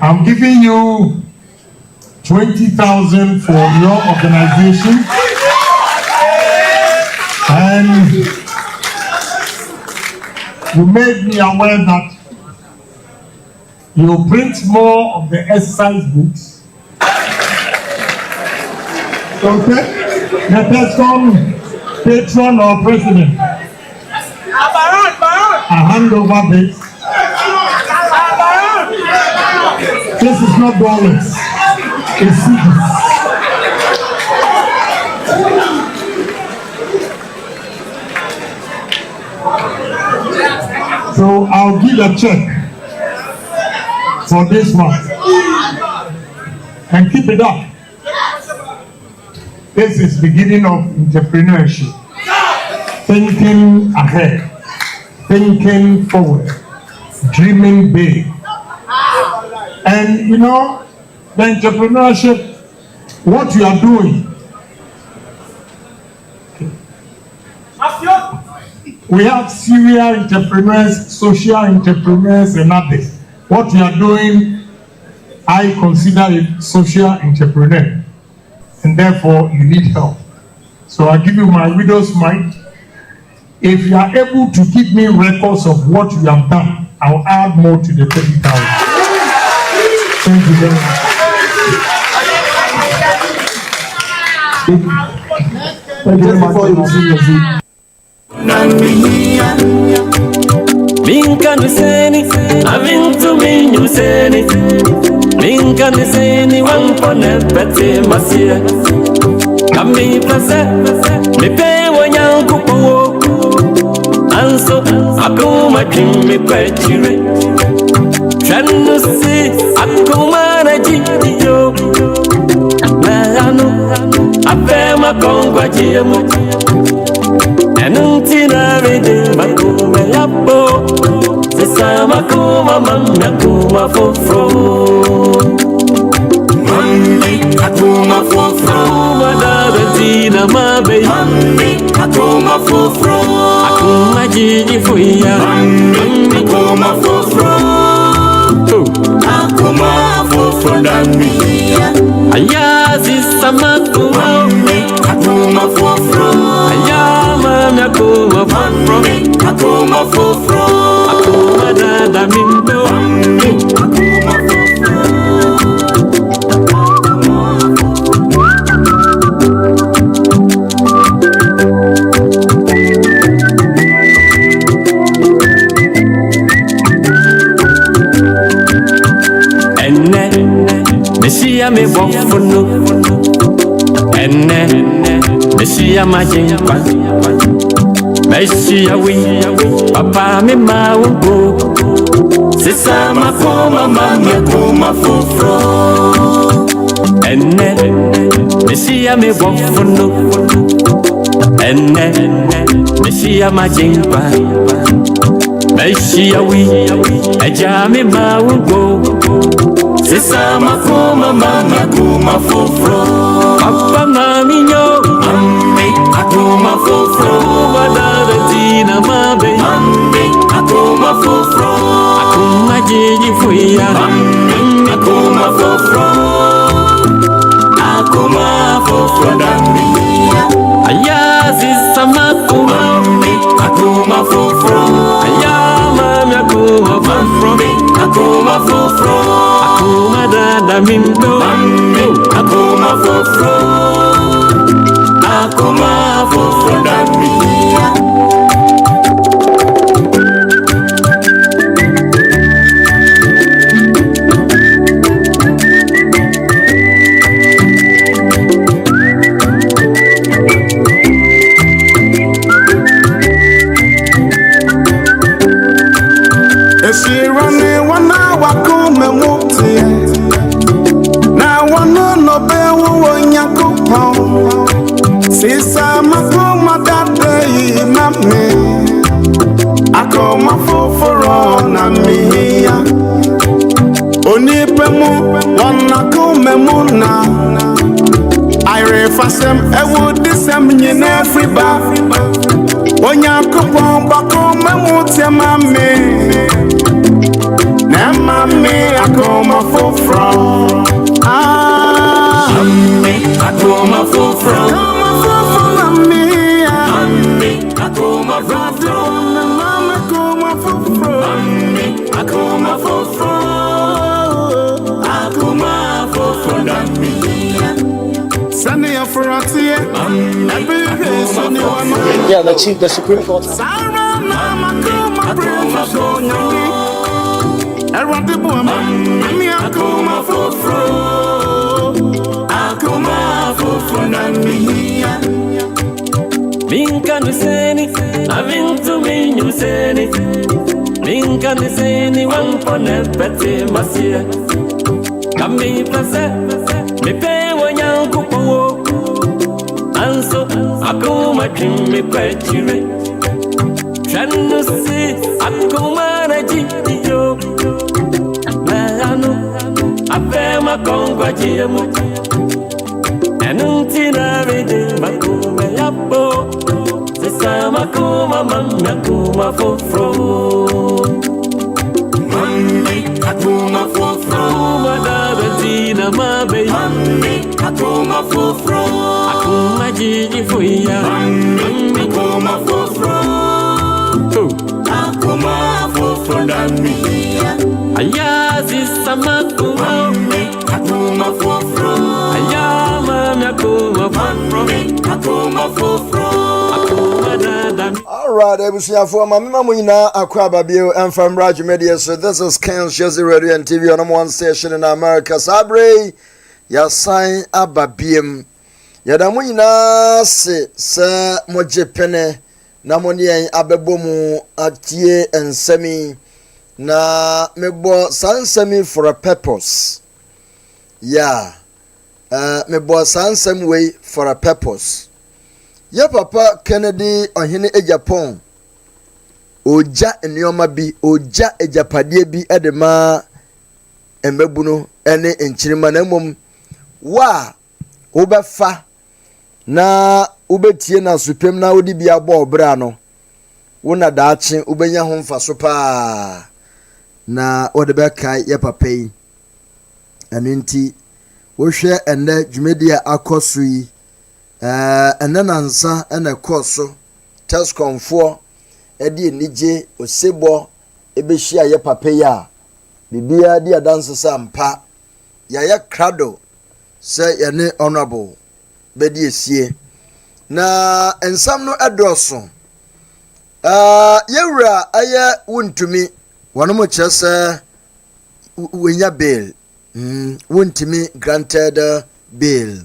I'm giving you 20,000 for your organization, and you made me aware that You print more of the exercise books. Okay? Let us come, patron or president. I hand over this. This is not dollars. It's cities. So I'll give a check for this one and keep it up. This is beginning of entrepreneurship. Thinking ahead, thinking forward, dreaming big. And you know, the entrepreneurship, what you are doing. We have serial entrepreneurs, social entrepreneurs, and others. What you are doing, I consider it social entrepreneur. And therefore, you need help. So I give you my widow's mite. If you are able to give me records of what you have done, I'll add more to the 30,000. Thank you very much. Thank you very much. Minka seni, avintu minyu seni. Minka seni, wampone pete masia. Kami plase, mipe wanyangu kuo. Anso, akuma kimi kwechire. Chanu si, akuma na jiyo. Nayano, apema kongwa jiemu. Enuntina vide makuma yapo. Sisa makuma mamya kuma fofro. Mami akuma fofro. Madara tina mabe. Mami akuma fofro. Akuma jiji fuya. Mami akuma fofro. Akuma fofro dami. Ayazi samakuma. Mami akuma fofro. Ayama akuma fofro. Akuma fofro. Akuma dada mindo. Akuma fofro. Meshia me bofuno. Enne Meshia majimpa. Meshia wi papa me maungo. Sisa makoma mamya kuma fufro. Enne Meshia me bofuno. Enne Meshia majimpa. Meshia wi eja me maungo. Sisa makoma mamya kuma fufro. Papa mami nyo. Mami akuma fufro. Badara tina mabe. Mami akuma fufro. Akuma jiji fuya. Mami akuma fufro. Akuma fufro dami. Aya sisa makuma. Mami akuma fufro. Aya mami akuma fufro. Akuma fufro. Akuma dada mindo. Akuma fofro. Akuma fofro dami. Esirane wana wakume muti. Na wana no bewu wanyakupao. Sisa makuma dade mami. Akoma fufuro na miya. Onipemu wanakume muna. Ire fasem ewu disem nyine friba. Wanyakupao bakume muti mami. Mami akoma fufro. Mami akoma fufro. Akoma fufro mami. Mami akoma fufro. Mami akoma fufro. Mami akoma fufro. Yeah, the Supreme Court. Minkan seni, avin to me you seni. Minkan seni, one pone pete masia. Kami plase, me pay when young kupo. Anso, akuma dream me kwetire. Chanu si, akuma na jiyo. Nano, apema kongwa jiemu. Enuntina vede makuma yapo. Sisa makuma mami akuma fofro. Mami akuma fofro. Madara tina mabe. Mami akuma fofro. Akuma jiji fuya. Mami akuma fofro. Akuma fofro dami. Aya sisa makuma. Mami akuma fofro. Aya mami akuma fofro. All right, ebusuafo mama munyina akwa babio and from Raj Media. So this is Ken's Jersey Radio and TV on one station in America. Sabre ya sign ababiem. Ya da munyina se moje pene na moni en abebomu atie ensemi na mebo sansemi for a purpose. Yeah. Mebo sansem way for a purpose. Ya papa Kennedy ohene Ejapon oja enioma bi oja ejapadie bi edema embebuno ene enchirima na mom wa obefa na obetie na supem na odi bia bo obra no wona daache obenya ho mfaso pa na odebeka ya papa yi aninti wo hwe enne dwumedia akosui enanansa ena koso test confor edi enije osebo ebehia ye papa ya bibia di adanse sampa ya krado se ye ne honorable bedi esie na ensam no edoso yewura aye wuntumi wono chese wenya bail wuntumi granted bail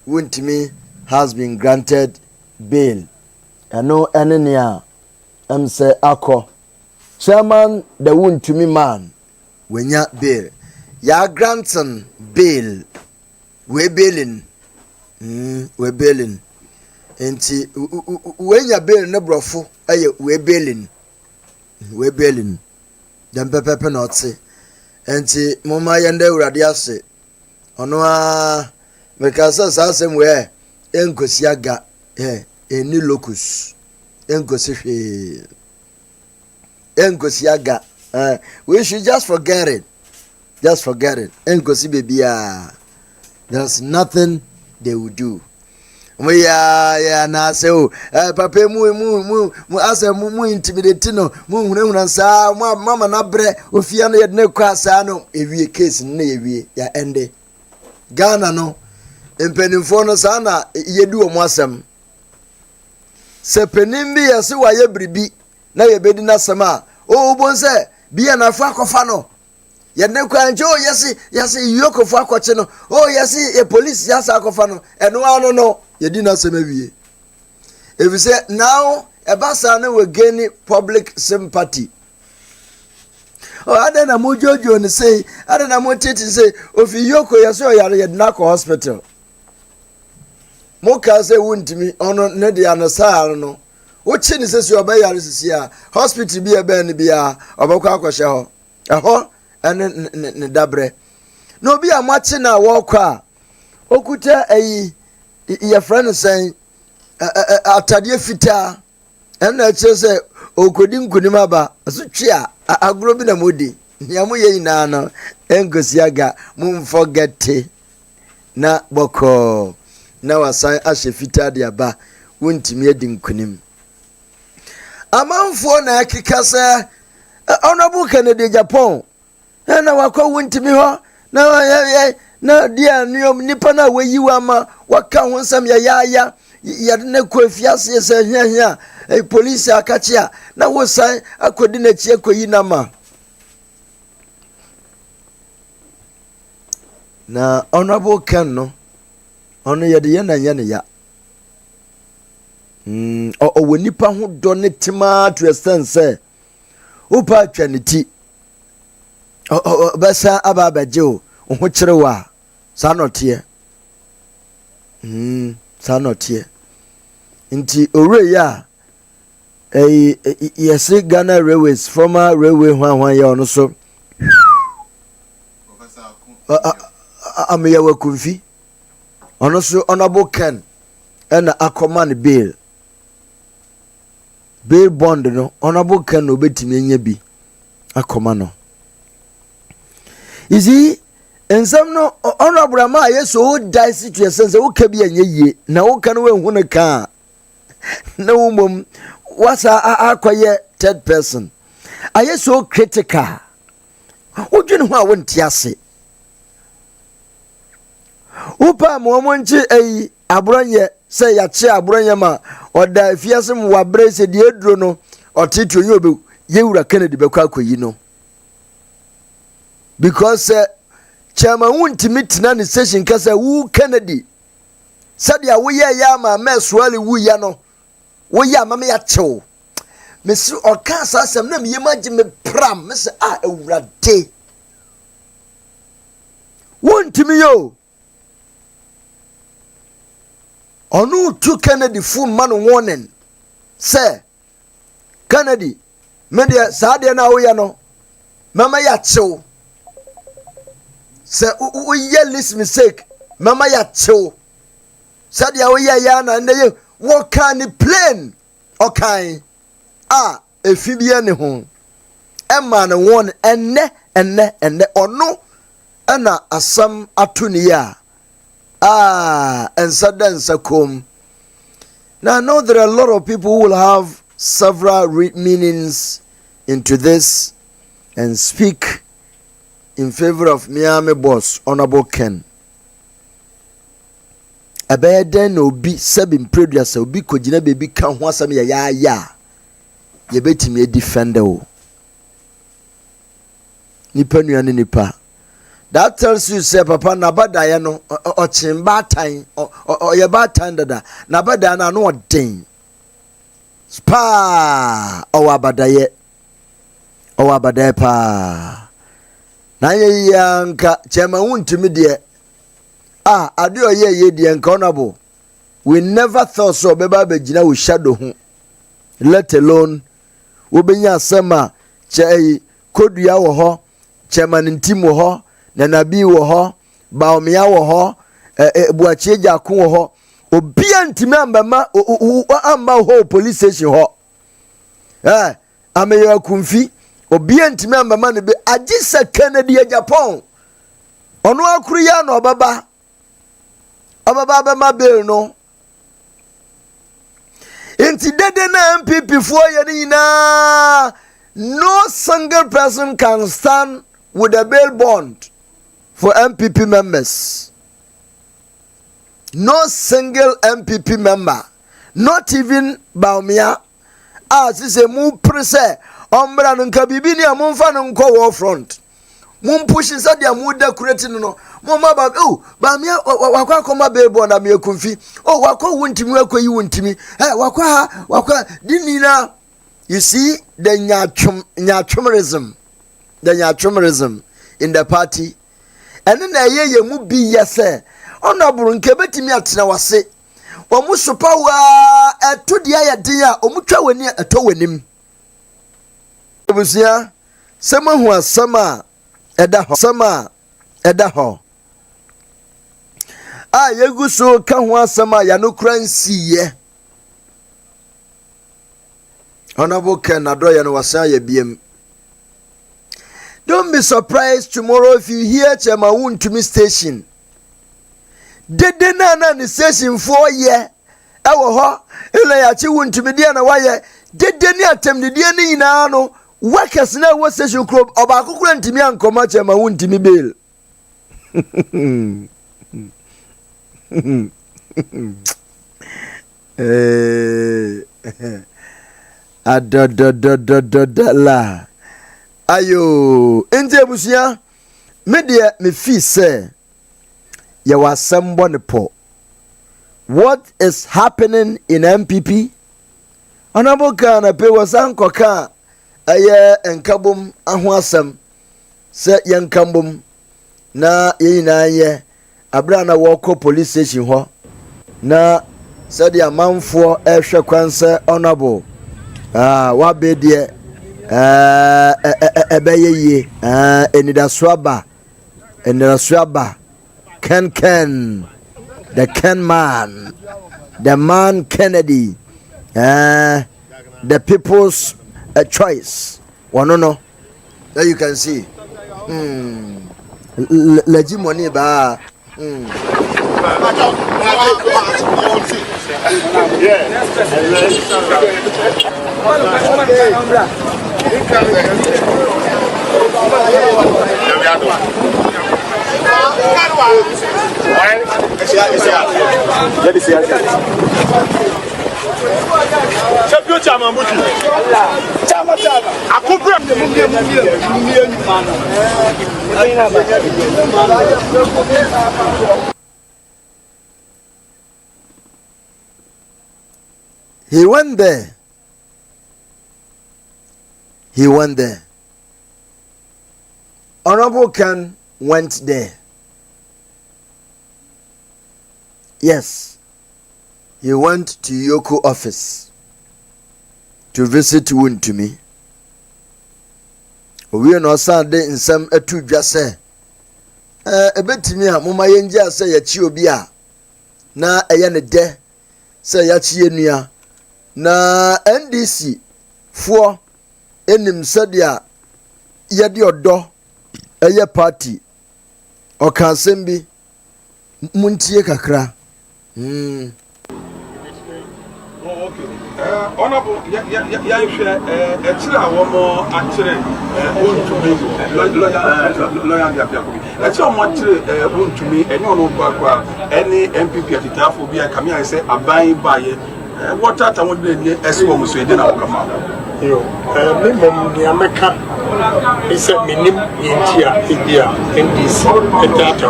wuntumi has been granted bail. Ano enenia say ako chairman the wound to me man wenya bail. Ya granton bail. We bailing. We bailing. Enti wenya bail ne brofo aye we bailing. We bailing. Dem pepe not say. Enti mama yende urade ase. Ono a mekasa sasem we enkosiaga eni locus enkosihwe enkosiaga we should just forget it enkosi bebia there's nothing they will do we ya na say papa mu ase mu intimidate no mu hunahuna sa mama na bre ofia no yedne kwa sa no ewie case no ewie ya ende Ghana no empenimfo no sana yedu omwasem se penim bi yesi waye bribi na yebedi na sema o bonse bia na fa kofa no ye ne kwa nje o yesi yokofo akoche no o yesi e police yasa akofa no eno ano no yedi na sema wie if you say now ebasa na we gain public sympathy o ada na mojojo ni say ada na motiti say ofi yoko yesi o yare yedna ko hospital moka say wuntimi ono ne de anasa no wochi ni sesi obayare sisi a hospital bi ebe ni bia obakwa akwhye ho eho ene ne dabre no bi amachi na wokwa okuta ayi ye friend say atade fita ena chese okodi nkunim aba asotwe a agro bi na modi niamu ye ina no enkosiaga mum forget na boko na wasan ahye fita de aba wontimi edi nkunim amanfo na akika se honorable Kennedy Japan na wakọ wontimi ho na na dia nipa na we yiwa ma waka ho nsam ya ne ko afiase se hia police akachia na wo san akodi na chi akoyi na ma na honorable Ken no ono ye na ya o wonipa ho do ne tima to extent say upa atwaniti besa ababaje o ho kirewa sanotie sanotie nti ore ya yes Ghana Railways former railway hwan ya ono so ameya wakumfi ono so honorable Ken na akoman bail bond no honorable Ken no betimi anya bi akoma no izi ensam no honorable ma yeso die situation say wo ka bi anya yie na wo ka no we hu ne ka na wo mom wasa akoye third person ayeso critical wo dwene ho a wo ntiase upa mo monchi abranye say ya che abranye ma oda fiase mu wabre se de eduro no otito yobe yewura Kennedy bekwa akoyi no because chairman wuntimi tina ne session kasa wu Kennedy sadia wo ye ya ma meswali wu ya no wo ya ma me ya chew mesi okasa asem na me yemaji me pram me se awurade wuntimi yo onu to Kennedy full man warning say Kennedy media saade na wo ya no mama ya chew say wo ye list mistake mama ya chew saade wo ya na ndeye wo kan plane okay efibia ne ho emma ne won enne onu ana asam atuni ya and sudden sakom. Now I know there are a lot of people who will have several meanings into this and speak in favor of Miami boss honorable Ken. Abeden obi sabin producer obi kojina baby kan ho asam ya ye betimi defender o nipa nuane nipa. That tells you say papa nabada no ochimba tan ye batan dada nabada na no odin spa owabadaye pa na ye yanka chema wuntimi de ade oye de yanka honorable we never thought so beba begina wo shadow ho let alone wo benya asema chei kodua wo ho chema ntim wo ho na nabi wo ho baomia wo ho buachie jakun wo ho obia ntimi ambama amba ho police station ho ameya kumfi obia ntimi ambama ne be agisa Kennedy Japan ono akuru ya no baba be ma bail no enti dede na MPP fo ye ni na no single person can stand with a bail bond for MPP members. No single MPP member, not even Baumia, as is a move prese, Ombra and Kabibini, a monfan and co war front. Moon pushes at their mood decorating no. Mama, Bamia, Waka Coma Bailbon, Amir Kunfi. Oh, Wako went to me, you went to me. Waka, Dinina. You see, the Nyatrumerism in the party. And then ye mu bi yese honorable nke betimi atena wase omu sopa wa eto dia ye den a omu twa wani eto wanim obusia sema hu asama eda ho yeguso ka hu asama ya no kransi ye honorable Ken adoye no wasa ye biem. Don't be surprised tomorrow if you hear Chema to me station. Dede na ni station 4 year. Ewo ho ile ya chi to me dia na waye. Dede ni atem de dia ni nyina no. Workers na wo station club oba kokura ntimi ankoma Chema to me bail. Adadadadadadala. Ayo, ente busia media me fi say ya wasembo ne po. What is happening in MPP? Anaboka na pe wasankoka aye enkabum aho asem se yenkambum na yina ye abra na woko police station ho na said the amanfo ehwe kwanse honorable wabe de ebeye enidasuaba Ken the Ken man, the man Kennedy, the people's choice. No, there you can see. Legimony ba. He went there. Honorable Ken went there. Yes, he went to Yoko office to visit Wuntumi. We no Sunday in some etu dwase. Ebetimi a moma yenja se ya chi obi a na eye ne de se ya chi enua na NDC fo enim sadia ye de odo eye party okansem bi muntie kakra. Honorable, you share a chila womo actually want to be lawyer and the it's so much want to me and you know back any MPP at the time will be a come here and say a buying buy what that I want to be as well so then I'll come out. Minimum the America is a minimum India NDC data.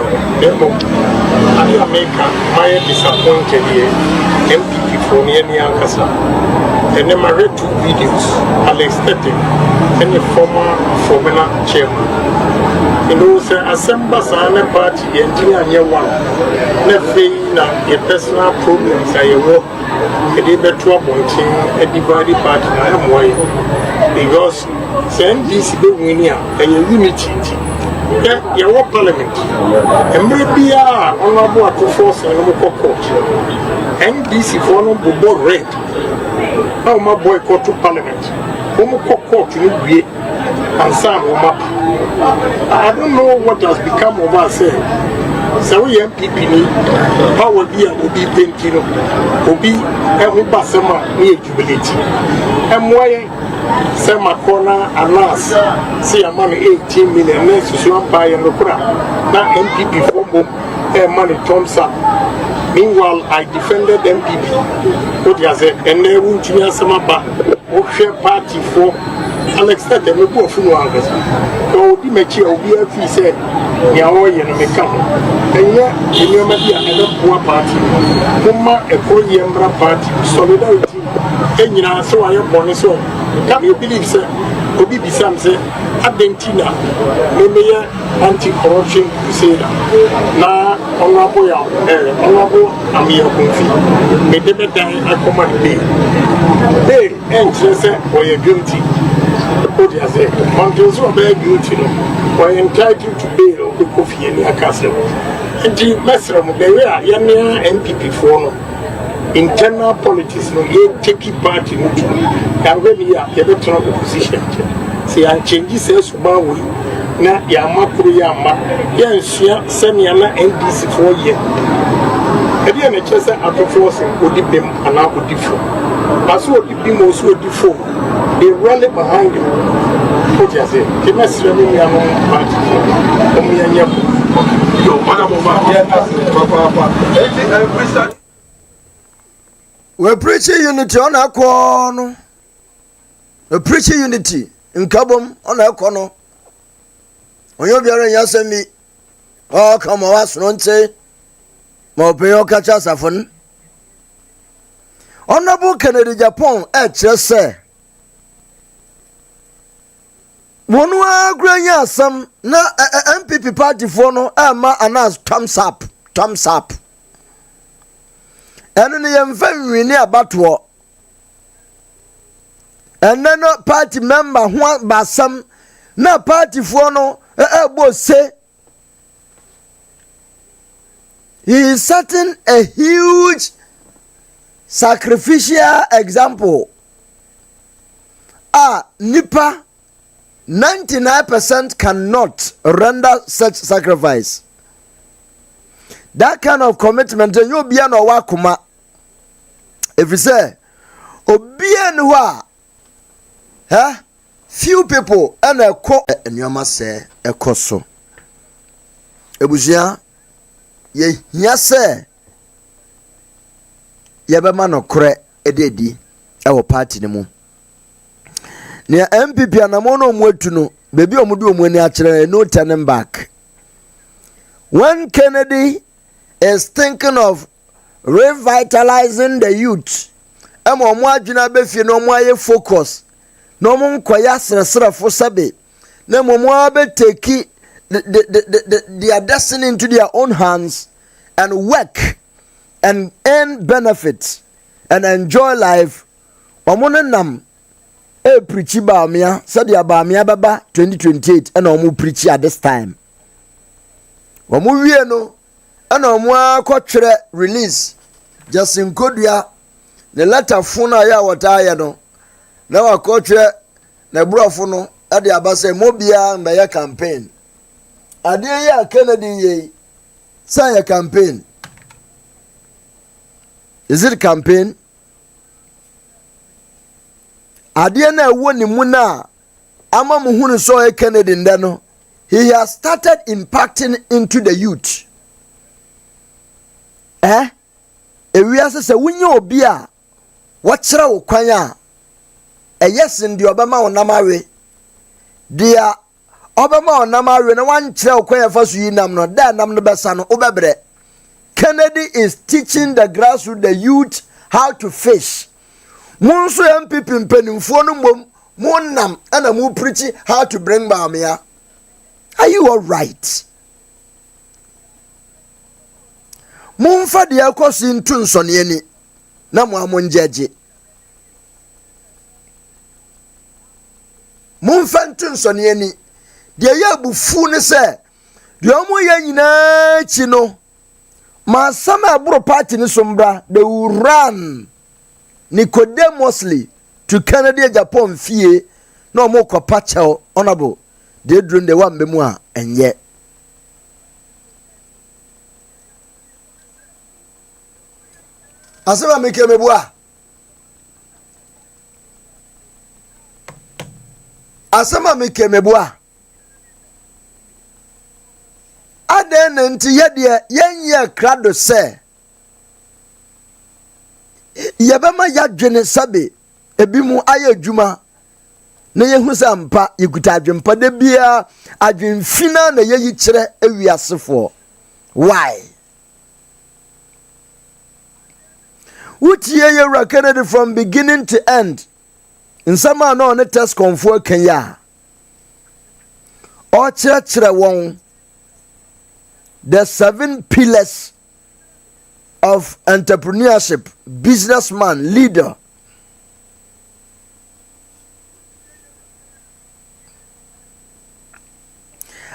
I America my disappointed here MPP from any Ankasa. And then I read 2 videos Alex Tetem and the former chairman. You know, say assemble sana party engineer near one. Never na your personal problems are your work. A day better wanting a divided party. I am why because send this big winner and your unity. Yeah, your parliament. And maybe honorable to force and local court. And this is for no board red. How my boycott to parliament. Homo court to be and some I don't know what has become of us. So we MPP how will be painting will be a basama near jubility. And why Sama corner and last see a money 18 million next to buy and look now MPP for money thumbs up. Meanwhile, I defended MPP. What you said, and they won't give us some party for Alex that they will go through others. So the material will be a fee said, Yaoi and Mekam. And yet, in your media, another poor party, Puma, a Korean party, solidarity, and you know, so I am born so. Can you believe, sir? Obi Bisam say Argentina, maybe anti-corruption crusader. Na honorable Amir Kunfi, may never die a command day. They and say, we are guilty. What you say? Until so very guilty, we are entitled to bail the coffee in your castle. And the master of the way are young MPP for internal politics, no, you take it part in it. And when you have a opposition, see, I change this about na Yama Yama, yes, send Yana NDC for a year. And then a chess out of forcing would dip them and I would differ. As well, the Bimos would differ. They rally behind you. What you say? The message of me among parties. Yo, madam, Mr. We're preaching unity on a corner. We're preaching unity in Kabum on a corner. When you're bearing Yasemi, oh, come on, Sronte, Mopeo Kachasafon. Honorable Kennedy Japan, just say. Monua Grania, some na MPP party for no, ma announce thumbs up. And then you very near Batwa. And then no party member one by some na party for no boss say he is setting a huge sacrificial example. Nipa 99% cannot render such sacrifice. That kind of commitment, you be an wakuma. If you say, Obianwa, few people and a co and you must say a coso. Ebuzia, yes, sir. Yabamano cre ededi, our party no more. Near MPP and Amono Mwetuno, baby Omudu Mwene actually no turning back. When Kennedy is thinking of revitalizing the youth, Emo Mwajina Befi no mwaye focus, no mkwaya sresra for sabe, no mwabe take their destiny into their own hands and work and earn benefits and enjoy life. Omonenam preach ba mia said ya ba mia baba 2028 and omu preach at this time. Omu wie no and omu akotwere release just in kodua the letter phone ya wataya no na wakotwere na brofo no ade abase mobia mba campaign ade ya Kennedy ye say a campaign. Is it a campaign? Ade na ewo ni mu na ama muhunu so e Kennedy ndano. He has started impacting into the youth. Ewiase se wunye obi a wachira wo kwan a yes ndi obama onamawe dia obama onamawe na wanchira wo kwan afa so yi nam no da nam no besa no obebre. Kennedy is teaching the grassroots, the youth, how to fish. Munsu MPP mpenimfo no mom monam ana mu preach how to bring bamia. Are you all right? Mumfa de akosi ntu nsone ani na mo amonjeje. Mumfa ntu nsone ani de ya bufu ne se de omo ya nyina chi no ma sama abro party ni sombra they will run Nicodemously to Canada Japan fie no more kopachel honorable they drone the one bemwa and yet asema mikemebua aden nti yede yenye krado se yebema yadwene sabe ebimu ayadwuma na yehu sampa yekuta adwempa de bia adwemfina na yeyi kire awiasefo. Why? Utie ye Kennedy from beginning to end. In some no on test comfort Kenya. O chire won the 7 pillars of entrepreneurship, businessman, leader.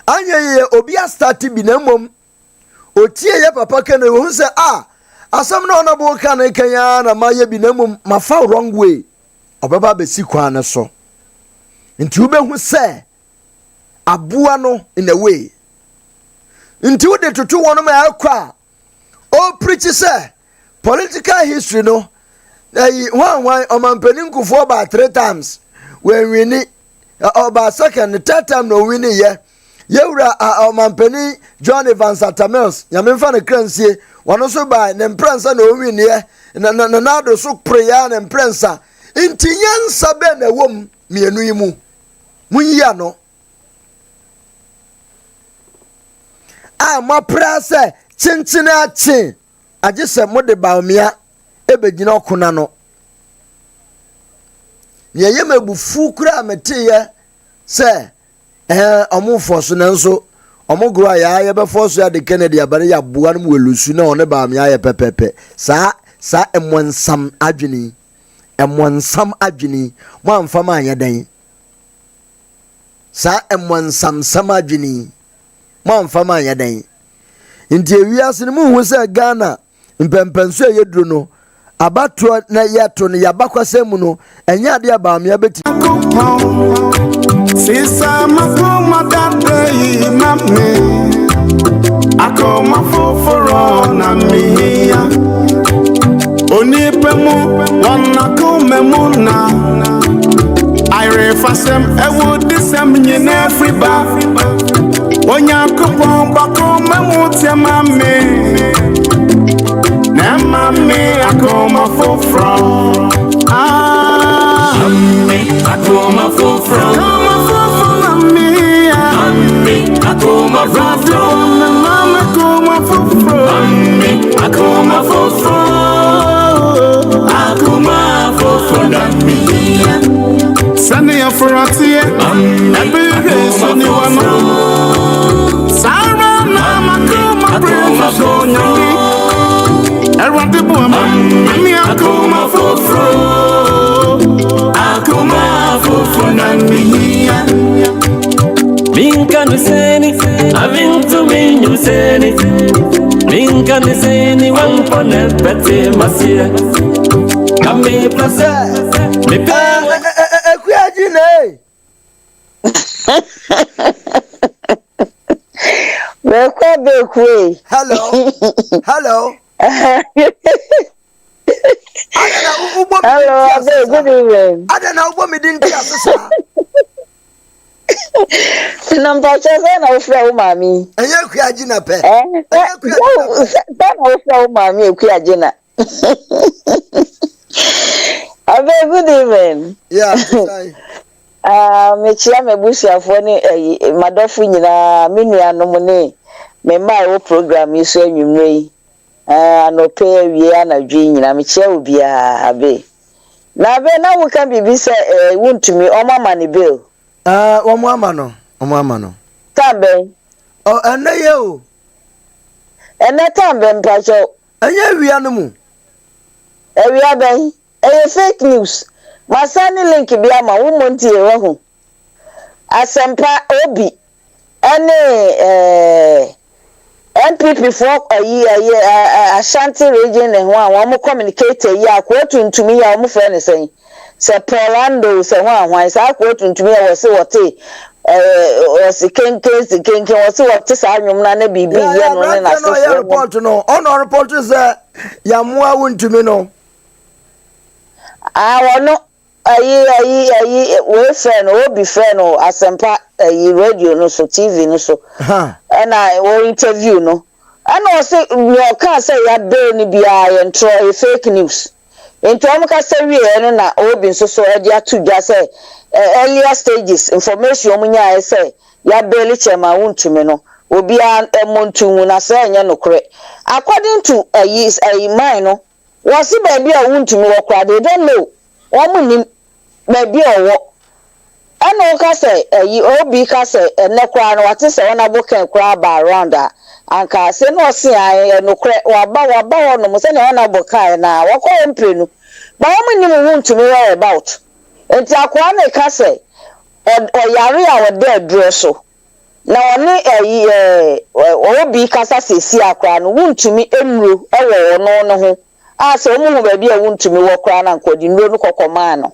Anya ye obia starti binemom otie ye papa Kennedy who say asam na ona bo kan Kenya na maye binemom ma fa wrong way obaba besi kwan so nti ube hu say aboa no in a way nti wo de tutu wono ma akwa o preach say political history no one omampani nkufo ba 3 times when we ni about second third time no win ye Yewura Omampeni John Evans Atamels nyamemfa ne kransie wono so ba ne mprensa na owini na do so prayer ne mprensa intinyansa be na wom mienu yi mu munyiya no ma prase chinchina achi agese mode ba omia ebegina okuna no ye yemabufu kura meteye se omo force nanso omo gro ya ye be force ya de Kennedy abare ya boa no welusu na one ba me aye pepepe sa emonsam adwini mo amfam anya dan sa emonsam samadwini mo amfam anya dan nti ewiase no mu hu se Ghana mpempenso yeduro no abato na yato no yabakwasemu no enya ade aba me abeti Sisa makoma dadei mame akoma foforo na mia onipemu wanakome muna I refasem ewo disem nyina friba onyakopon bakoma mutia mame na mame akoma foforo Akoma foforo Akoma foforo mama akoma foforo Akoma foforo Akoma foforo Sani afuratie Ebire soni wano Sara na makoma brema shonyani Erwante buwa mami akoma foforo Akoma foforo na miya Minka nuseni avintu minyuseni Minka nuseni wampone pete masia Kami plasa mi pe Ekuyajine Bekwe bekwe. Hello Hello, good evening. Adana ubo mi dinti asesa Nampacha na ofra wo mami. enye ekuyajina pe Na ofra wo mami ekuyajina. Good evening. yeah sorry. Mechia mebusiafo ni madofu nyina menuanom ne me mai wo program yi so anwumre yi. Anope wie anadwi nyina mechia obi a be. Na be na wo kan bibi se wontumi omama ne bill. Omo ama no. Tambe. Oh, ene ye o. Ene tambe mpacho. Enye wia no mu. Ewia ben. Fake news. Masani link bi ama wo monti e ho. Asempa obi. Ene NPP for Ashanti region and one communicator ya quote ntumi ya mo friend say se Polando se one say quote ntumi ya we say what was kenken was what say anwum na bibi ye no na say report no on report say ya mo ntumi no wono we friend obi friend o asempa radio no so TV no so and I will interview no and I say you can say ya dey ni bia entro fake news into am ka say we no na obi so e dia to dia say earlier stages information omunya say ya beli chema wuntumi no obi a montu na say nya no kore according to mine no was be bia wuntumi wo kra they don't know omunim baby owo eno ka say obi ka say enekwa no wate say wona boken kra ba around anka say no see enokre waba no mo say na wona bokan na wako emprenu ba omunim wuntumi worry about enti akwa na ka say oyare a wode aduro so na one obi ka sa sesi akwa no wuntumi emro ewo no ho say omuhu baby a wuntumi wo kra na nkodi nro no kokoma no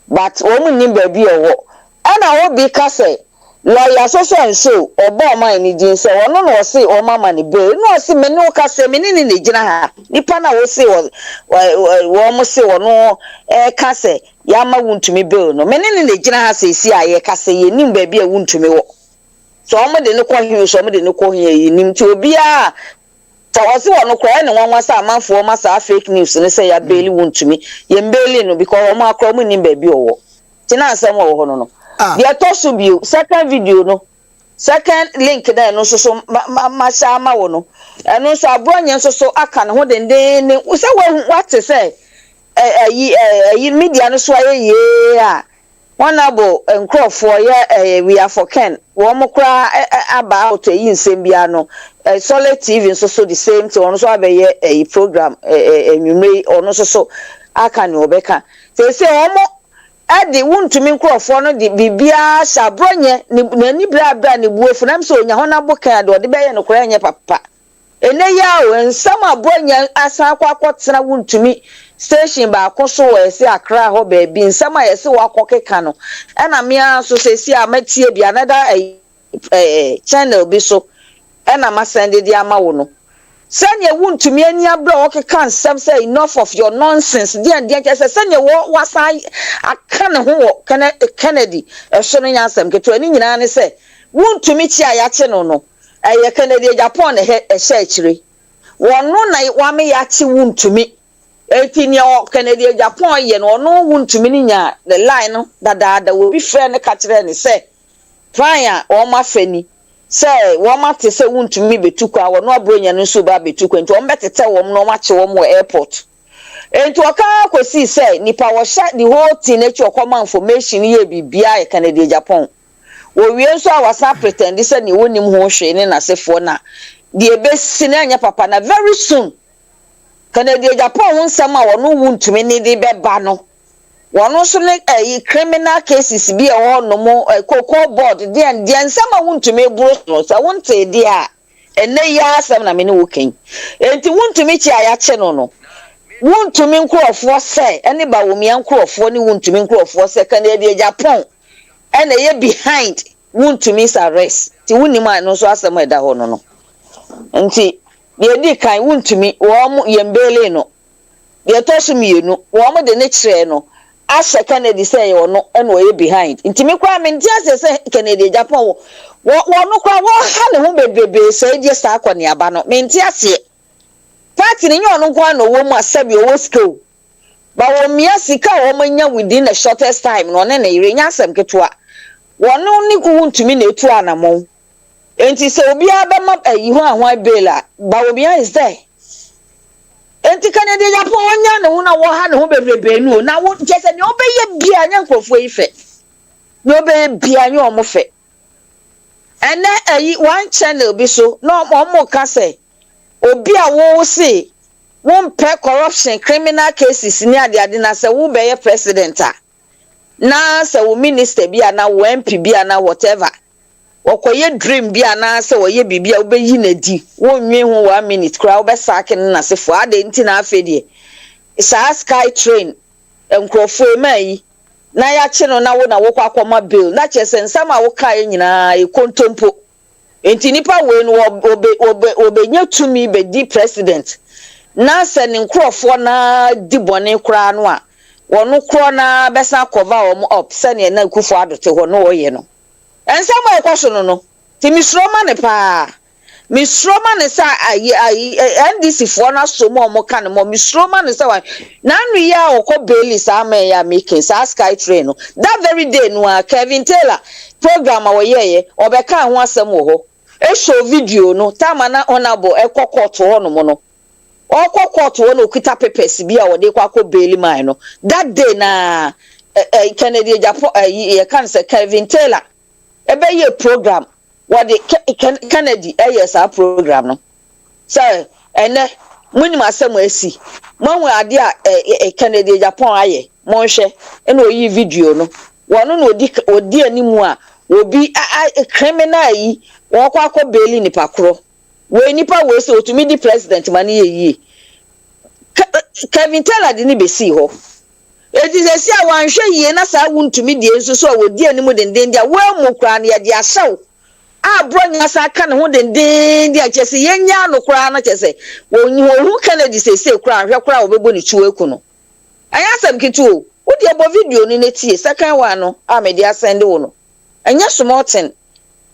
but omunim baby owo ana obi ka say lawyer so show obo man ni din say wono no say o mama ni be no say me no ka say me ni gina ha nipa na wo say wo mo say wono ka say ya ma wuntumi be no me ni gina ha say si aye ka say ye nim baby a wuntumi wo so omo de ne ko hin so omo de ne ko hin nim ti obi a so wose wono kra ne wanwa sa amanfo ma sa fake news ne say ya beli wontumi ye mbeli no because omo akra omo nim ba bi owo ti na asem wo ho no dia to so bi second video no second link na no so ma sha ma wo no eno so abronya so aka ne ho dende ne wo say what say yi media no so aye a honorable Nkrofo we are for Ken wo mo kra about yi nsem bia no solid TV so the same thing ono so abeye a program enwumre ono so aka ne obeka say omo ade wuntumi Nkrofo no de bibia sabronye ni bra ne buefu nam so onya honorable Ken de beye no kra nye papa ene ya o nsam abronye asa kwakotena wuntumi station ba koso we se akra ho ba bi nsama ye se wakokeka no na mia so se si amatie bi another channel bi so na ma send di ama wo no sanya wuntumi ani abra okeka nsam say enough of your nonsense dia say sanya wo wasa aka ne ho Kennedy so no nya nsam keto ani nyina ne say wuntumi chi ayache no Kennedy Japan he akire wono na wa me yache wuntumi Etinia Kennedy Japan ye no wuntumi ni nya the line no da will be friend ka kire ni say fire o ma fani say wo ma te say wuntumi betukwa wo no abronya no so ba betukwa nti o mbetete wo no ma che wo airport enti o ka kwesi say nipa wo sha the whole thing nature common information ye bibia ye Kennedy Japan wo wie so awasa pretend say ni wonim ho hwe ni na sefo na de ebesi na anya papa na very soon Kennedy Japan won sama wono wuntumi ni de beba no wono so ne criminal cases bi e ho no mo koko board de nsama wuntumi buru no so wonte de a ene ya asem na me ne woken enti wuntumi chi ayache no wuntumi Nkrofo se ene ba wo mia Nkrofo ni wuntumi Nkrofo se Kennedy Japan ene ye behind wuntumi's arrest ti wunima no so asem eda ho no enti de di kan wuntumi wo mo yembele no de tosu mienu wo mo de ne kire no ashe Kennedy say yo no eno ye behind enti me kwa me nti ase Kennedy Japan wo no kwa wo ha ne ho bebebe say die sa akone aba no me nti ase party ni yo no kwa no wo mu asabi wo skill ba wo mia sika wo manya within the shortest time no ne ire nya asem ketwa wo no ni ku wuntumi na etu anamon enti se obi abema yi ho ahwan bela ba obi is there enti Kennedy Japan onya ne ho na wo ha ne ho bebrebe nu na wo jese ne obeye bia nya Nkrofo ife ne obeye bia nya omofe ene one channel bi so no omo ka say obi a wo se won pay corruption criminal cases ni ade na say wo be president a na say wo minister bia na wo MP bia na whatever okoye dream bia na say wo ye bibia wo be yi na di wo nwe ho 1 minute kra wo be sack na sefo ade nti na afedie sa sky train Nkrofo mai na ya che no na wo na wo kwa akoma bill na che se nsama wo kai nyina e kontompo enti nipa we no obe nya tumi be di president na se ne Nkrofo na di bone kra no a wono kro na besa cover wo up se ne na Akufo adote ho no wo ye no ensama e kwaso no ti misroma ne pa misroma ne sa NDC for na so mo kan mo misroma ne sa wa na anu ya okọ Bailey sa ma ya making sa sky train no that very day no Kevin Taylor program a wo ye obeka ho asem wo ho e show video no tama na honorable ekọkọto ho no mo no okọkọto ho no kita papers bi a wo de kwakọ Bailey man no that day na Kennedy Japan ye kan say Kevin Taylor ebe ye program what the Kennedy yes our program no so ene muni masem asi manwe ade a Kennedy Japan aye monhwe ene oyi video no wono no odi animu a obi criminal yi won kwa akọ Bailey nipa kro we nipa we so otumi di president mani ye Kevin Taylor di ni besi ho ejizesi a wanhwe yie na sa wuntumi die nso so odi animu denden dia we mu kra na ye dia hyew abronya sa ka ne ho denden dia chese yenya no kra na chese wonyi hu Kennedy sese kra hwe kra obebo ni chiwe ku no anya sam kitu o di abo video ni netie second one no a me dia send wo no anya small thing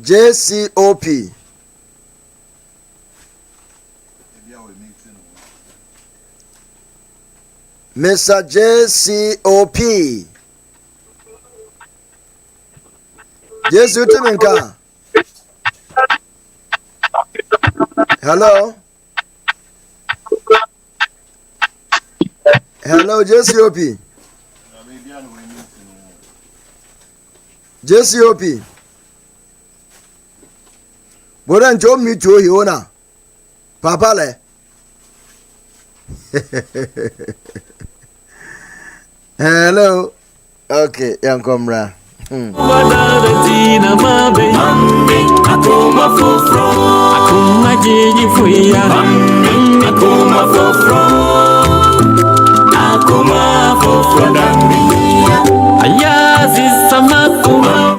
JCOP. Mr. JCOP. Jesu Timinka. Hello. Hello, JCOP. JCOP. Bodan jo mi to hiona. Papa le. Hello. Okay, young comrade.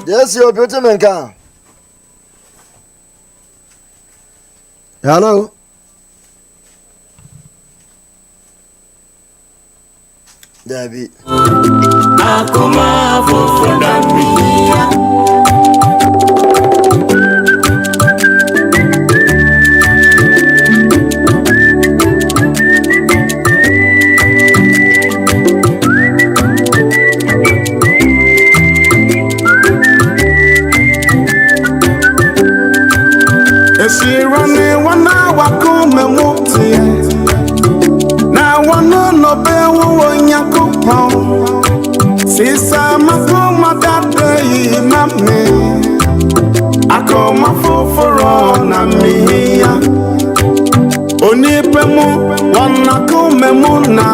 Yes, you're beautiful man. Hello. David. Akuma for Sisa makoma dade na me akoma foforo na miya onipemu wana kumemu na.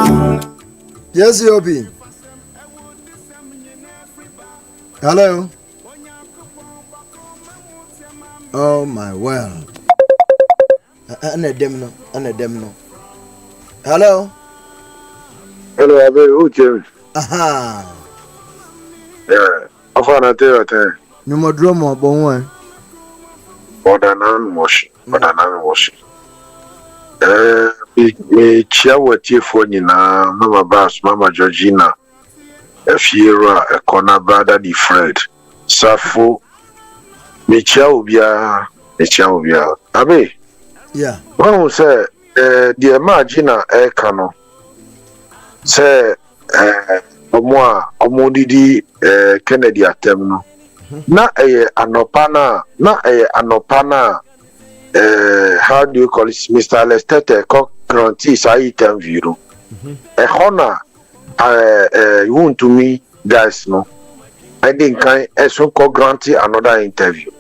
Yes, Yobi. Hello. Oh my well. Anedemno. Hello. Hello, Abe. Who came? Aha. Yeah. I found a theater. No more drama, but one. Modern wash. Me chia what you for na Mama Bass, Mama Georgina, a Fiera, a corner brother, the Fred, Safo, me chia ubia, Abe. Yeah. One say, the Imagina Ekano, say, Omodidi Kennedy atemno. Na anopana how do you call it, Mr. Lestete grantees I interview no honor you want to me guys no I think I so call grantee another interview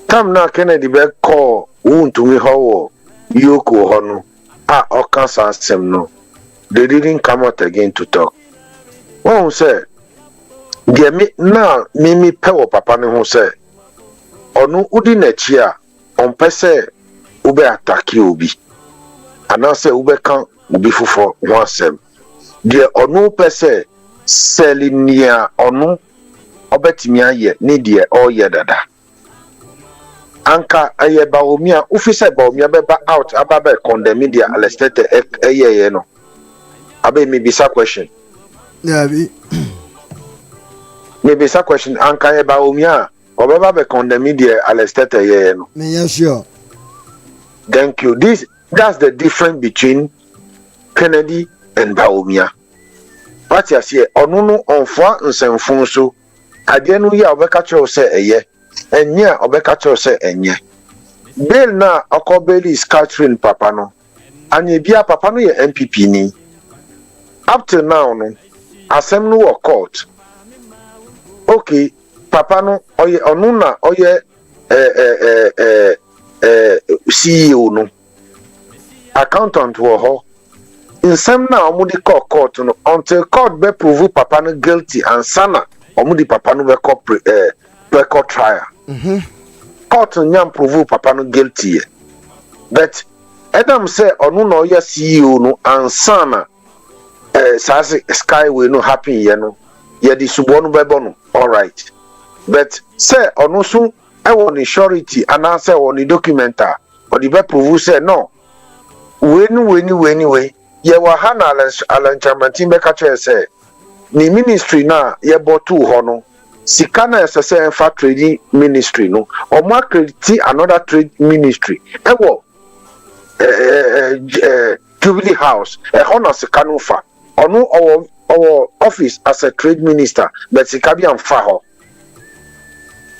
time na Kennedy be call want to me how you ko hono okasa asem no they didn't come out again to talk. One say dear me now me pewo papa ne ho say onu udi na chi a on pese ube attack obi ana say ube kan obi fufo ho asem dear onu pese selinia onu obetimi aye ne dear oye dada anka aye ba omi a officer ba omi abeba out ababa condemn dia alestate eye no abe me bisa question. Yeah, maybe some question anka eba omia obeba be condemn the alestate ye no. Me sure. Thank you. That's the difference between Kennedy and Baumia. What you say onunu onfo nsenfun so ade no ya obeka cho say eye enya obeka cho say enye. Bail na akobeli is Catherine papa no. Anye bia papa no ye MPP ni. Up till now no asem no wo court. Okay, papa no oye onuna oye CEO no accountant wo ho insem na omudi court no until court be prove papa no guilty and sana omudi papa no be court trial. Court nyam prove papa no guilty but Adam say onuna oye CEO no and sana skyway no happen ye no ye di subonu bebo no all right but say onu so e won surety and say on documenta or the be prove say no we ye wa ha na alanchamantin be ka che say ni ministry na ye botu ho no sikana SSN for trading ministry no omo accredit another trade ministry ewo Jubilee House honor sikano fa ono our office as a trade minister but sikabi am fa ho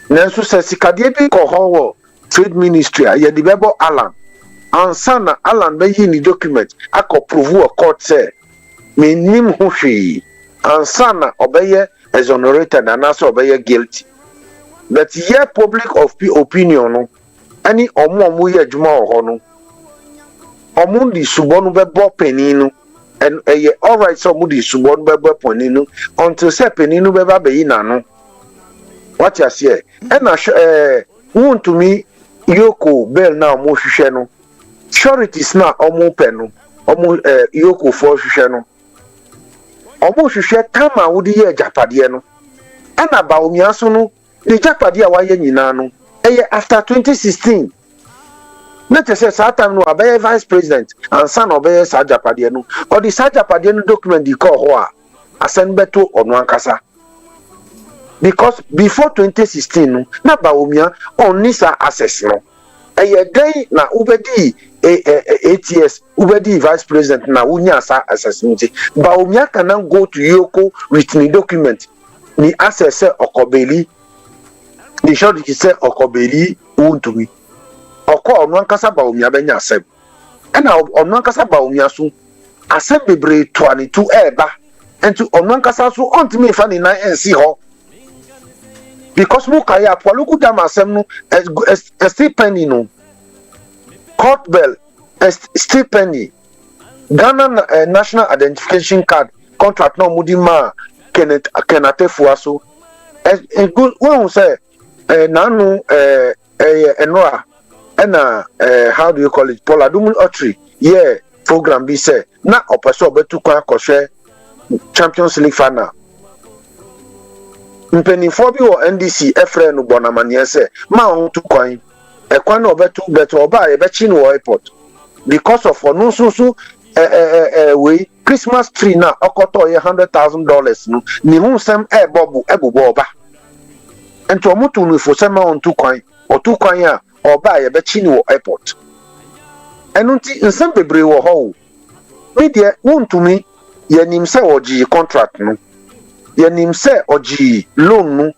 nanso se sikade bi ko ho trade ministry a ye de bebo Alan ansana Alan be yi ni document akọprove a court say me nim ho hwe ansana obeye exonerated and also obeye guilty but ye public of opinion no ani omo ye adwuma ho no omo di subo no bebo peninu and all right so omo di subo no bebo peninu until say peninu beba be yi na no what you say and want to me yoko bell now mo hwehwe no sureties na omo pe no omo yoko for hwehwe no omo hwehwe tama wodi ye japade no ana ba omiaso no the japade a waye nyina no after 2016 not say time no abey vice president and son obey sa japade no or the sa japade no document di call ho a asen beto ono ankasa because before 2016 no na ba omia on nisa access no day na ubedi ATS ubedi vice president na unya sa assessment ba omia can go to Yoko with the document ni access okobeli the short ki say okobeli untumi okọ onu ankasa ba omia benya asem na onu ankasa ba omia so asem bebre 22 eba ento onu ankasa so ontimi fa ni na ensi ho because mukaya pwaluku dam asem no still penny no court bell still penny Ghana national identification card contract no mudima kenate fuaso when say nanu enora na how do you call it Poladum Otri yeah program be say na opeso betu kwa koshe Champions League final mpenifo bi wo NDC efre no bonamanie se ma on tu kwan ekwan no betu betu oba e be chi no airport because of onu susu we Christmas tree na okoto ye $100,000 no ni hu sem ebubo oba ento omutu no fo sem on tu kwan otu kwan a oba ye be chi no airport enunti nsem bebre wo ho media wontumi ye nim se oji contract no ye nim se oji loan no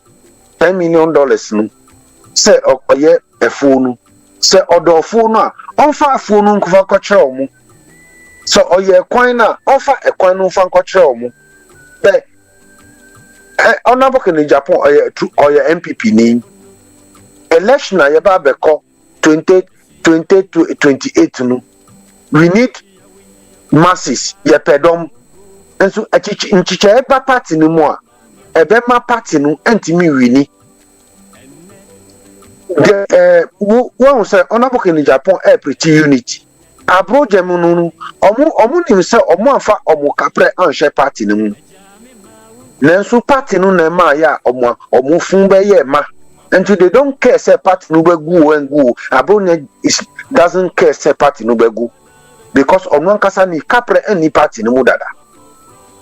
$10 million no se oye efo no se odofo no a onfa afo no nkufa kwakere omo so oye kwan na onfa ekwan no nfa kwakere omo be onaboko ni Japan oye MPP ni election na ye ba beko 2028 no we need masses ye pedom enso nchiche eba party ni mo a ebe ma party no antimi wini wọ́n sẹ́ ọ̀nàbọ̀kẹ́ ní Japan pretty unity abro jẹ́mu nínú ọmú ní sẹ́ ọmú àfa ọmú kápẹ́ ànṣẹ́ party ni mu lẹ́nso party nu nà máa yá ọmú fún bẹ́ yẹ ma nti they don't care sẹ́ party nu bẹ́ gu wẹ́n gu abro ní doesn't care sẹ́ party nu bẹ́ gu because ọmú ankasa ní kápẹ́ ẹni party ni mu dada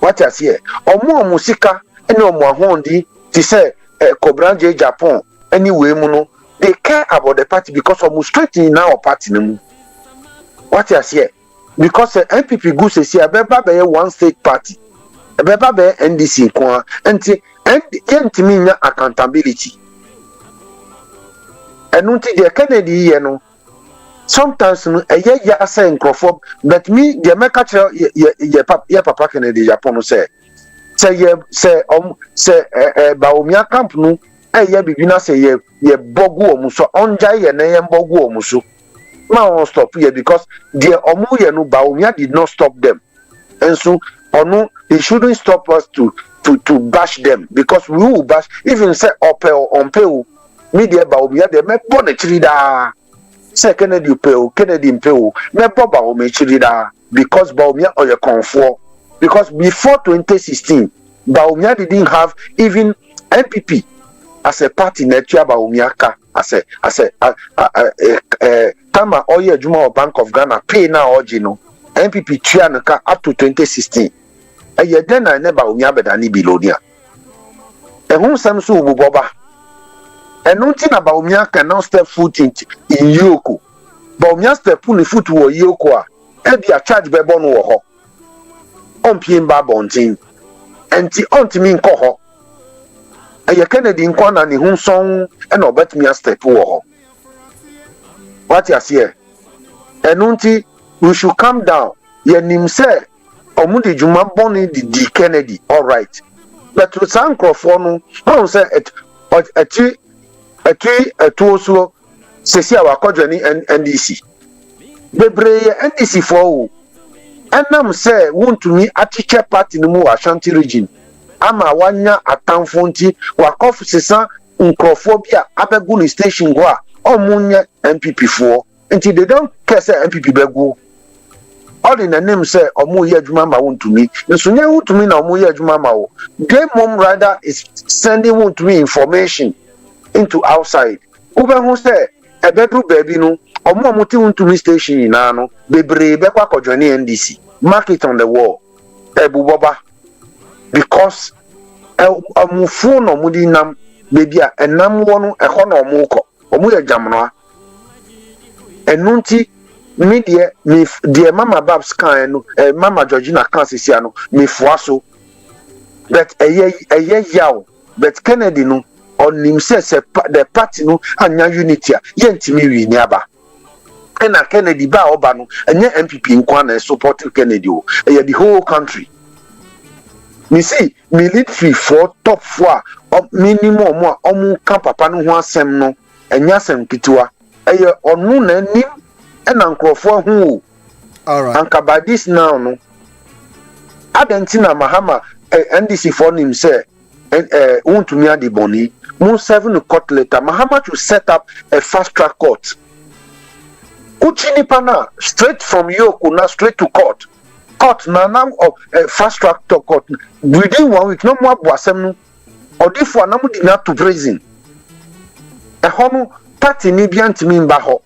wọ́n ti àṣeyẹ ọmú sika ẹni ọmú ahọ́ndí ti sẹ́ kọ̀bránjẹ́ Japan anyway mu no. They care about the party because of strengthening now party nemu. What you say? Because MPP go say abeba be one state party. Abeba be NDC kwa enti ntimi nya accountability. Enunti de Kennedy ye no. Sometimes no eye ya say nkrofo but me the make ye papa Kennedy Japan say Baumia camp no ye bibina say ye bogu omuso onja ye na ye bogu omuso ma on stop here because the omu ye no Baumia did not stop them and so onu they shouldn't stop us to bash them because we will bash even say opel on pay media Baumia they me bon chiri da say Kennedy pay Kennedy pay me bo Baumia chiri da because Baumia or your comfort because before 2016 Baumia didn't have even MPP as a party netua ba umiaka as a tama oye juma Bank of Ghana pay na original MPP tua nka up to 2016 eye den na ne ba umia bedani bilonia Ehun sam so ububoba. Enunti na Baumia can now step foot in Yoko. Baumia step puni foot wo Yoko a. Ebi a charge bebon wo ho. Ompien ba bontin. Enti ontimi nko ho. Eye Kennedy nko na ne hun son e na obetimi a step wo ho. What you see? Enunti we should calm down. Ye nim say omudi juma boni di Kennedy, all right. But to san crofo no, no say etu so sesi awa kodwani NDC. Bebre NDC for enam say wontumi atiche party no mu Ashanti region. Ama wanya atamfo nti wakof sesa nkrofo bia abegu ni station go a omunye MPP for. Nti they don't care say MPP begu. All in the name say omu ye adwuma ma wontumi. Nso nya wontumi na omu ye adwuma ma wo. Game mom rather is sending wontumi information into outside. Ube hu say ebedru baby no omu ti wontumi station na no bebre be kwa kodwani NDC. Mark it on the wall. Ebuboba because omu fu no mudi nam baby a enam wo no eho na omu ko. Omu ye jamno. Enunti media me dear Mama Babs can Mama Georgina can see no me fuaso but a ye yaw but Kennedy no on him says the party no anya unity yentimi wi niaba and a Kennedy ba oba no anya MPP in kwana support Kennedy o the whole country me see military for top 4 minimum mo omu kan papa no ho asem no anya asem kitiwa eye onu na nim and Uncle who alright and Kabadis now no Adentina Mahama NDC for him say want to me the boni moon 7 court later Mahama to set up a fast track court Uchini pana straight from Yoko now straight to court now of fast track to court within 1 week no more boasem or if for namu dinner to prison a homo party ni biantimi mbaho.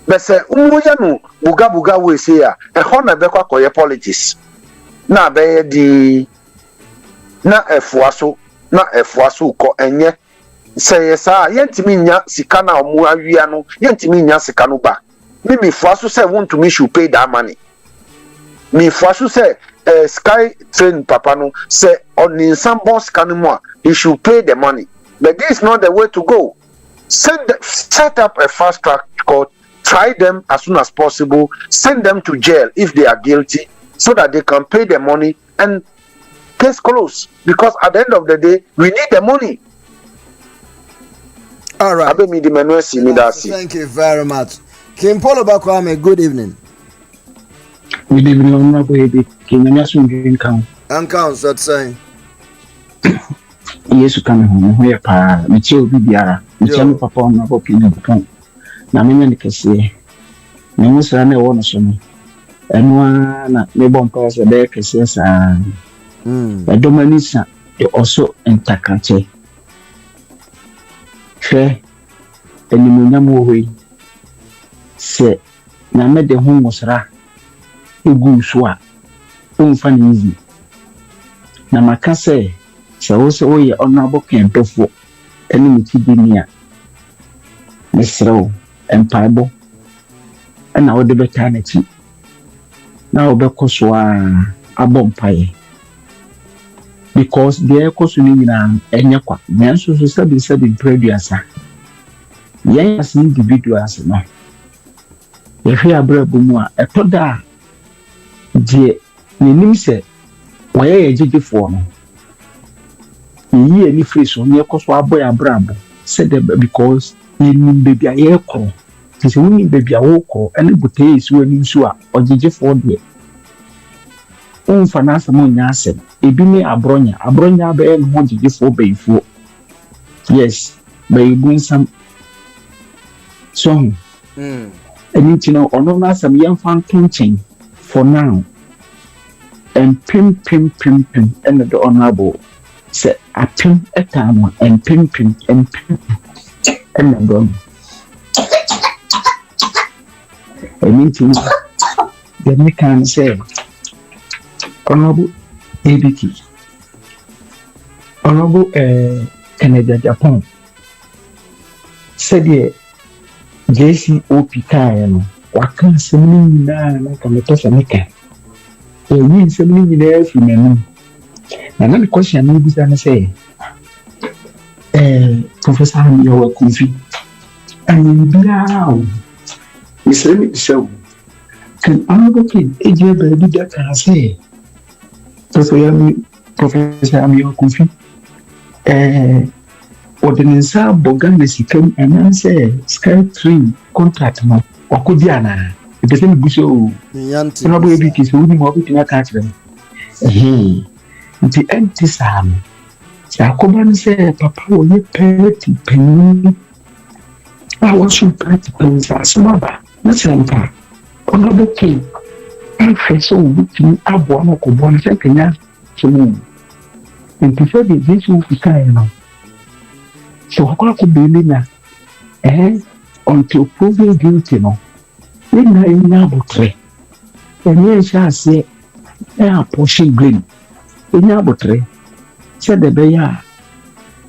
But say umuya no buga we say ya e ho na be kwa koye politics na be di na efuaso ko enye say yesa yentimi nya sika na omu awia no yentimi nya sika no ba me fuaso say want to me should pay that money me fuaso say sky train papa no say on in some boss kanimo he should pay the money but this is not the way to go. Set up a fast track court. Try them as soon as possible, send them to jail if they are guilty, so that they can pay the money and case closed. Because at the end of the day, we need the money. All right. Thank you very much. Kim Polo Bakwame, good evening. Good evening, Honorable Eddie. Can you ask me count? Uncount, that's saying. Yes, you can. Where pa? Michio Bibiara. Michio Papa, Honorable King. Na mimi nikasiye na musa na wona so no enwa na me bompa so de kasiye sa edomanisa e also entakante hwe enimunyam wo hoi se na me de hu musra egu so a umfa nizi na makase se wo se wo ye honorable kempefo eni mutibinia mesro empaibo na wo de betanity na wo be koswa abompaye because the ekosu ni nyina enye kwa nso so sabi producer yen as individuals no ye hwe abrabo mu a etoda die nenim se waye yegigefo no yi ani free so ne ekoswa aboy abrabo said because nim baby ayeko tise woni baby awoko ene butey isi wani nsu a ogigefo de umfa na asamo nya asem ebi ni abronya be no ogigefo beifo yes beibun sam so eni tino ono na asem yemfa nkenchen for now and pim and the honorable say apim etama and pim and the drum I mean to the me can say honorable ABT Honorable Canada Japan said the JCOP Kayano, Wakan Semina, like a Metosanica. A win Semina there from me. Another question I need to say, Professor Hamio Kufi, and be out. Miss Remy show. Can Honorable Kid, AJ Baby that can say, Professor Hamio Kufi. Ordinance Bogan Sikam and answer Sky 3 contract no or Kudiana. It doesn't be so. Probably because we will be in a catcher. The empty Sam. Sakoban said, Papa will be petty penny. I was so petty pennies as mother. That's a honorable king. I feel so witty. I want to go on second year to move. And prefer the vision of the kind. So how could be Lina? Until proven guilty, no. When I now betray. And yes, shall say, portion green. In our betray. Said the bear.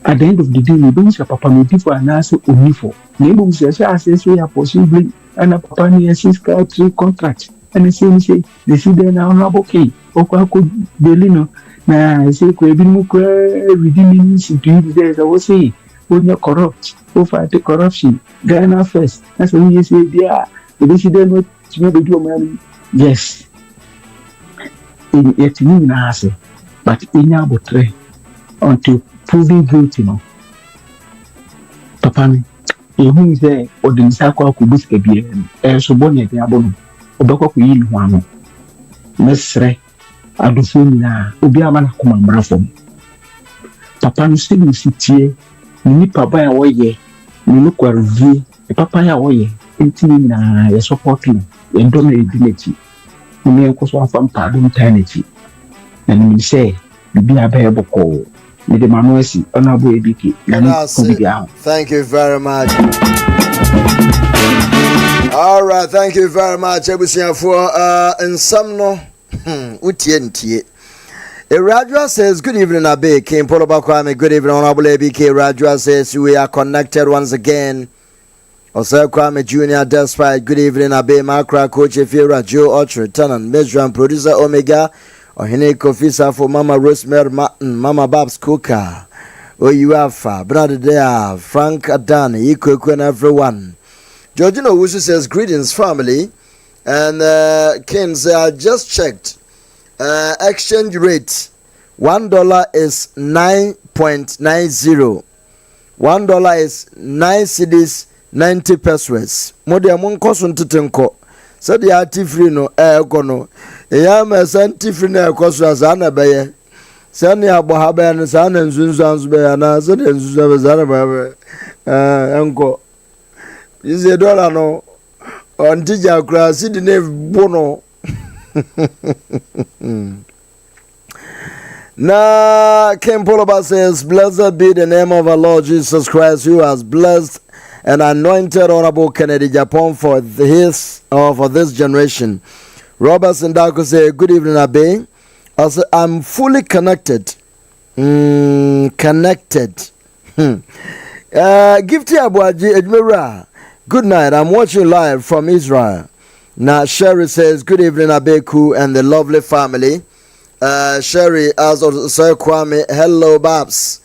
At the end of the day, we don't say Papa may people and answer only for. Neighbor says, I say, we are portion green. And a Papa near Sky 3 contract. And the same say, they see there now, okay. Or could be Lino. Now, I say, redeeming there, I will say, when you're corrupt, go fight the corruption, Ghana first. That's when you say, yeah, the incident what you may do, man. Yes, in yet in answer, but in your betray until proving guilty, no. Papa, who is there, or the Nisako could be a beer, so bonnet, the abon, or Boko Yin one. Mesre. Adufuna obiama na kuma mrafom papa no se nsitie ni papa ya woye ni lokwa review papa ya woye ntini na ya support no endo na edileti ni enkoso afam pa do eternity na ni say bibi abaye boko ni de manuesi onabo ebiki na ni kubia. Thank you very much. All right, thank you very much ebusia for in some no Utientie. Rajwa says, good evening, Abe. King Polo Bakwame, good evening, Honorable ABK. Rajwa says, we are connected once again. Osir Kwame Jr. Despite, good evening, Abe. Makra, Coach Efira, Joe Ochre, Tenant, Mejran, Producer Omega, Ohene Kofisa for Mama Rosemary Martin, Mama Babs Cooker, Oyuafa, Brother Dea, Frank Adani, Iko and everyone. Georgina Wusu says, greetings, family. And Ken said, I just checked. Exchange rate $1 is 9.90. $1 is 9 cedis 90 pesos. Modia monkosun tutenko. So the artifree no kono. Eya me santifree na koso azana beye. Sani abohabe na sana nzunzu anzube na so de nzunzu azana beye. Enko. Yize dollar no. Ontija krasi di ne bono. Na King Poloba says, blessed be the name of our Lord Jesus Christ, who has blessed and anointed Honorable Kennedy Japan for this generation. Robert Sindako say, good evening, Abe. I say, I'm fully connected. Connected. Gifty Abuaji Edmira. Good night. I'm watching live from Israel. Now, Sherry says, good evening, Abeku and the lovely family. Sherry, as Sir Kwame, hello, Babs.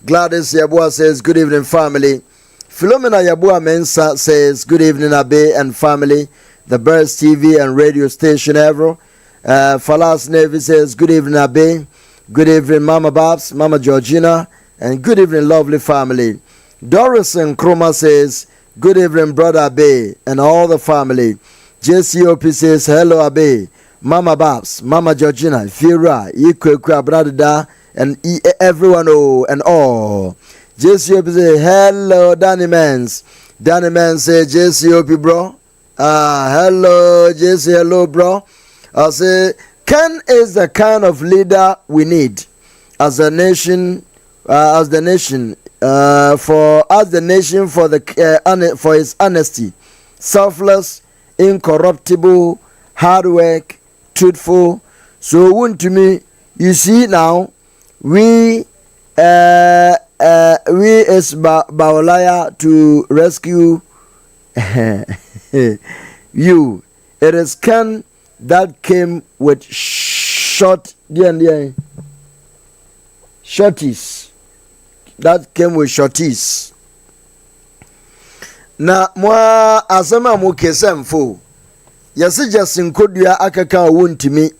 Gladys Yabua says, good evening, family. Philomena Yabua Mensa says, good evening, Abe and family. The Birds TV and radio station ever. Falas Navy says, good evening, Abe. Good evening, Mama Babs, Mama Georgina, and good evening, lovely family. Doris and Kroma says, good evening, Brother Abe and all the family. JCOP says, hello, Abe, Mama Babs, Mama Georgina, Fira, Ikwe, Brother Da, and everyone, and all. JCOP says, hello, Danny Mans. Danny Mans says, JCOP, bro. Hello, JC, hello, bro. I say, Ken is the kind of leader we need as a nation, for his honesty, selfless, incorruptible, hard work, truthful. So, to me, you see now, we We is Baolaya to rescue you. It is Ken that came with shorties. That came with shorties. Na mwa asema mu kesemfo. Yesi Justin Kodua akaka wuntimi.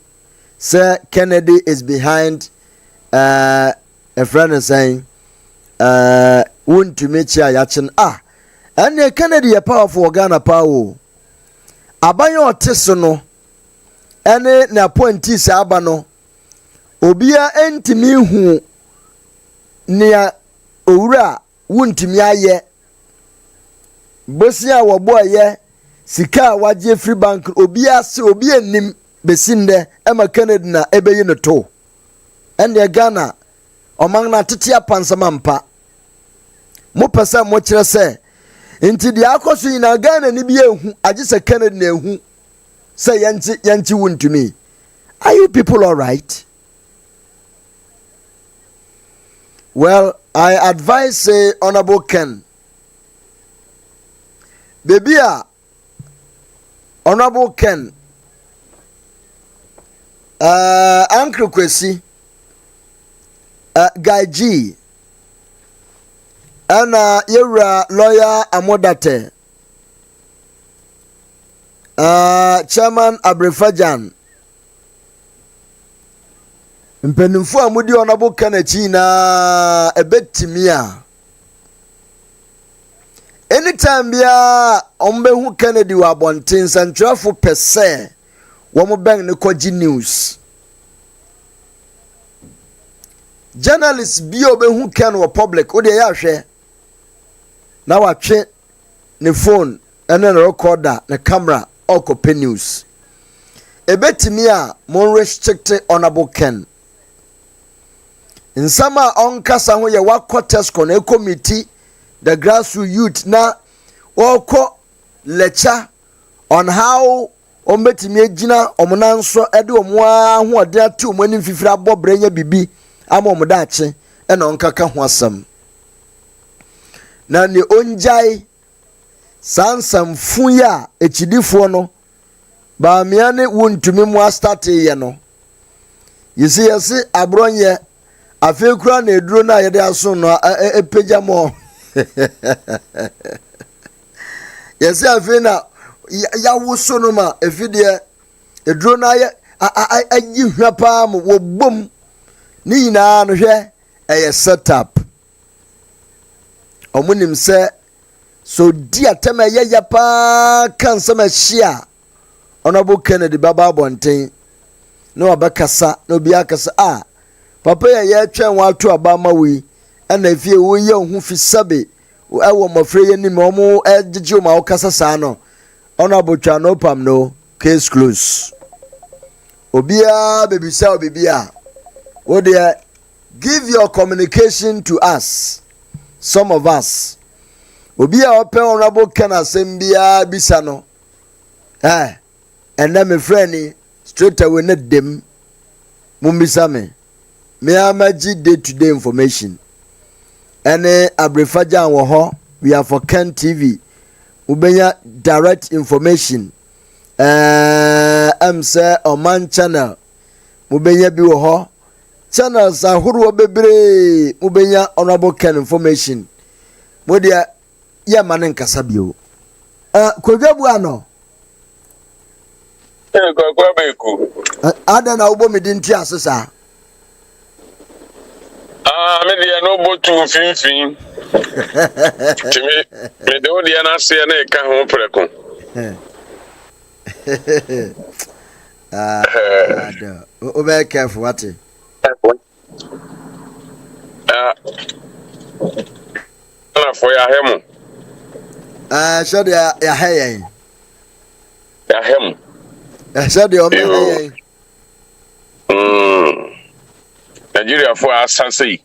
Sir Kennedy is behind a friend is saying wuntimi chia yachin and Kennedy a powerful Ghana power. Abayo tesono ene na appointee sa abano obia entimi hu nia owura wuntimi aye bosia wobo aye sika waje free bank obia se obia nim besinde ema Kennedy na ebeyi no to ene Ghana omang na tete apansama mpa mo pesa mo kire se nti dia akoso ina Ghana ni bia ehu agise Kennedy na ehu say yanchi wuntumi. Are you people all right? Well, I advise say Honorable Ken. Baby, Honorable Ken. Uncle Kwesi. Guy G. And you're lawyer Amodate. Chairman Abrefajan. Mpenimfu amudi Honorable Kennedy na ebetimia. Anytime bia ombehu Kennedy wa bontin santrafu pese womo bang ne kwaji news. Journalists bi obehu Ken wa public ode ya hwe na watwe ne phone ene ne recorder ne camera okope news. Ebetimia mon restrict Honorable Ken. Nsama onkasa ho ye wakotesco na committee the grassroots youth na woko lecture on how ombetimi agina omonanso ede omoa ho ode ate omani fifira abobrenya bibi ama omodache ena onkaka ho asam na ne onjai sansam fuya echidifo no ba miane wuntumi mu start ye no yesi abronye afekura na eduro na yede aso no epeja mo yesi afena ya woso no ma efide eduro na ye ayi hwapa mo wobom ni nyina no hwe eye setup omunim se so dia tema ye ya pa kan sama hia Honorable Kennedy baba bonten no abakasa no bia kasa papa ya twen wato abama wi na fie wo ye hu fi sabe ewo mofre ye ni mo ejije ma okasa sa no Honorable twa no pam no case close obia bebisa obibia wo dey give your communication to us, some of us obia open Honorable Ken asembia bisa no and then my friend straight away net them mumbisa me amaji day-to-day information ene abrefajan wo ho we are for Ken TV ubenya direct information say Oman channel mubenya bi wo ho channels ahuru bebre mubenya Honorable Ken information modia ya manen kasa bio kodwabu ano kwa beku ada na ubo midinti asesa me dia no botu finfin timi me de odia na se na e ka ho preko o be careful what na for ya hemu so de ya heyen ya hemu so de o me heyen Nigeria for assassin.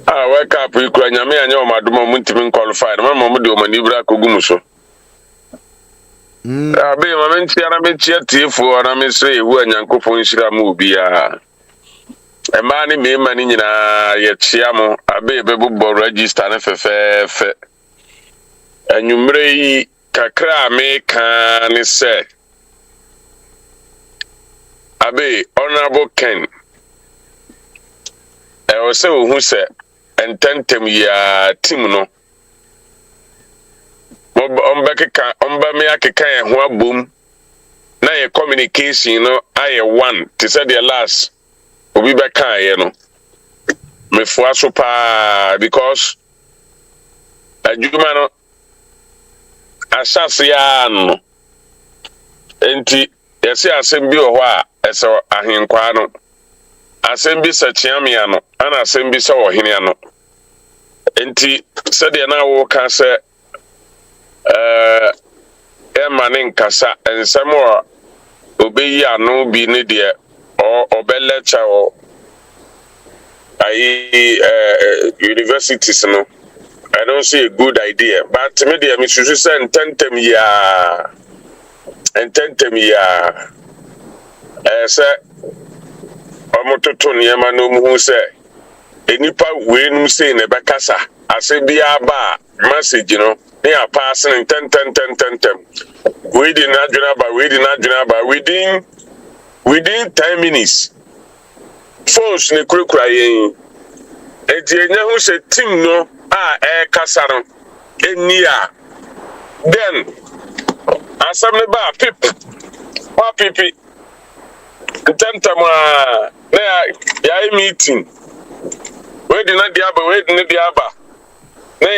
Wake up, you cry, Yami, and your madam, Muntimin qualified. My mom do manibra Kogumuso. Be a man, Tiana, for I may say, when Yanko Ponshira movie. Emma ni me mani nyina ye chia mo abe bebobɔ register ne fefefe. Anwumre yi kakra me kan ne se. Abe honorable Ken. O se ohu se ententem ya team no. Omba me akeka ye ho abom. Na ye communication no aye one. Ti said the last obi beka ye no. Me fua so pa because adwuma no asase ya no. Enti yesi asem bi ho a eso ahenkwa no. Asem bi se chiamia no ana asem bi se ohene ano. Enti said the na wo ka se emanin kasa ensem o obeyi ano bi ne de o obelecha o universities no. I don't see a good idea, but me de me susu say ententem ya say omototo niema no mu say enipa we num say ne bekasa ase bia ba message no ne a pass tentem we did not within 10 minutes phones ne kurukura yen enti enya hu se team no kasa no enia then asam ne ba pipi tentem na ya meeting we did not diaba na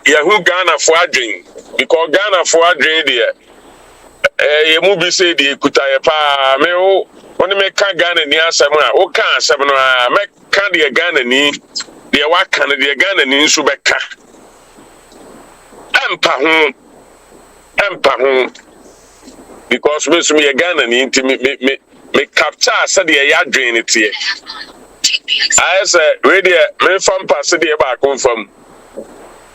ya hu Ghana for adwin because Ghana for adwin there ye mu bi say the kuta ye pa me o oni me ka Ghana ni asem a o ka asem no a me ka de Ghana ni de wa ka ne de Ghana ni nso be ka empa ho because me so me Ghana ni nti me capture say de ya adwin ni tie I say we de me fam pass de ba confirm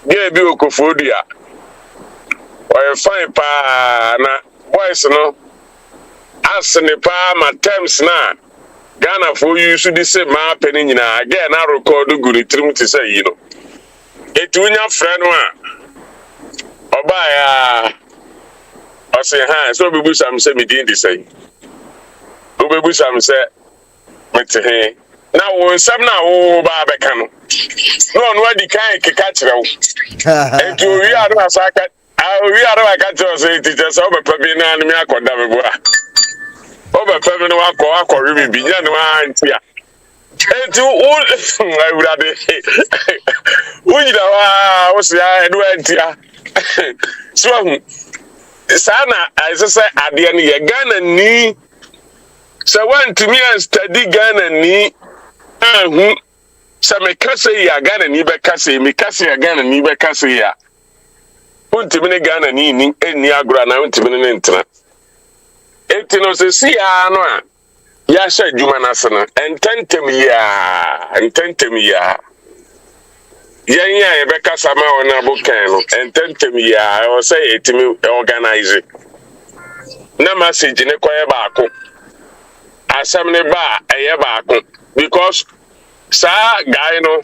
de bi okofodua o fine pa na boys no asne pa ma terms na Ghana for you should say ma penny nyina again na record guru trim to say you know etunya friend one oba ya o say ha so bebu sam say me din dey say o bebu sam say me te he na wo nsam na wo ba be kan no no adi kan keka kire wo etu wi ado asaka we are like I just say teachers over Pabina and me akoda me boa. Over Pabina wako ribi binya no antia. Enti all I would have Unyida wa osia edu antia. So sana I say ade ne ye Ghana ni so want to me and study Ghana ni ahu so me kase ya Ghana ni be kase me kase ya Ghana ni be kase ya untibine Ghana ni eni agora na untibine ne ntra etino se si ano a ya sha djuma na sana ententem ya yenya e be kasa ma ona bokan no ententem ya o say etimi organize na message ne koye baako asem ne ba eye baako because sa guy no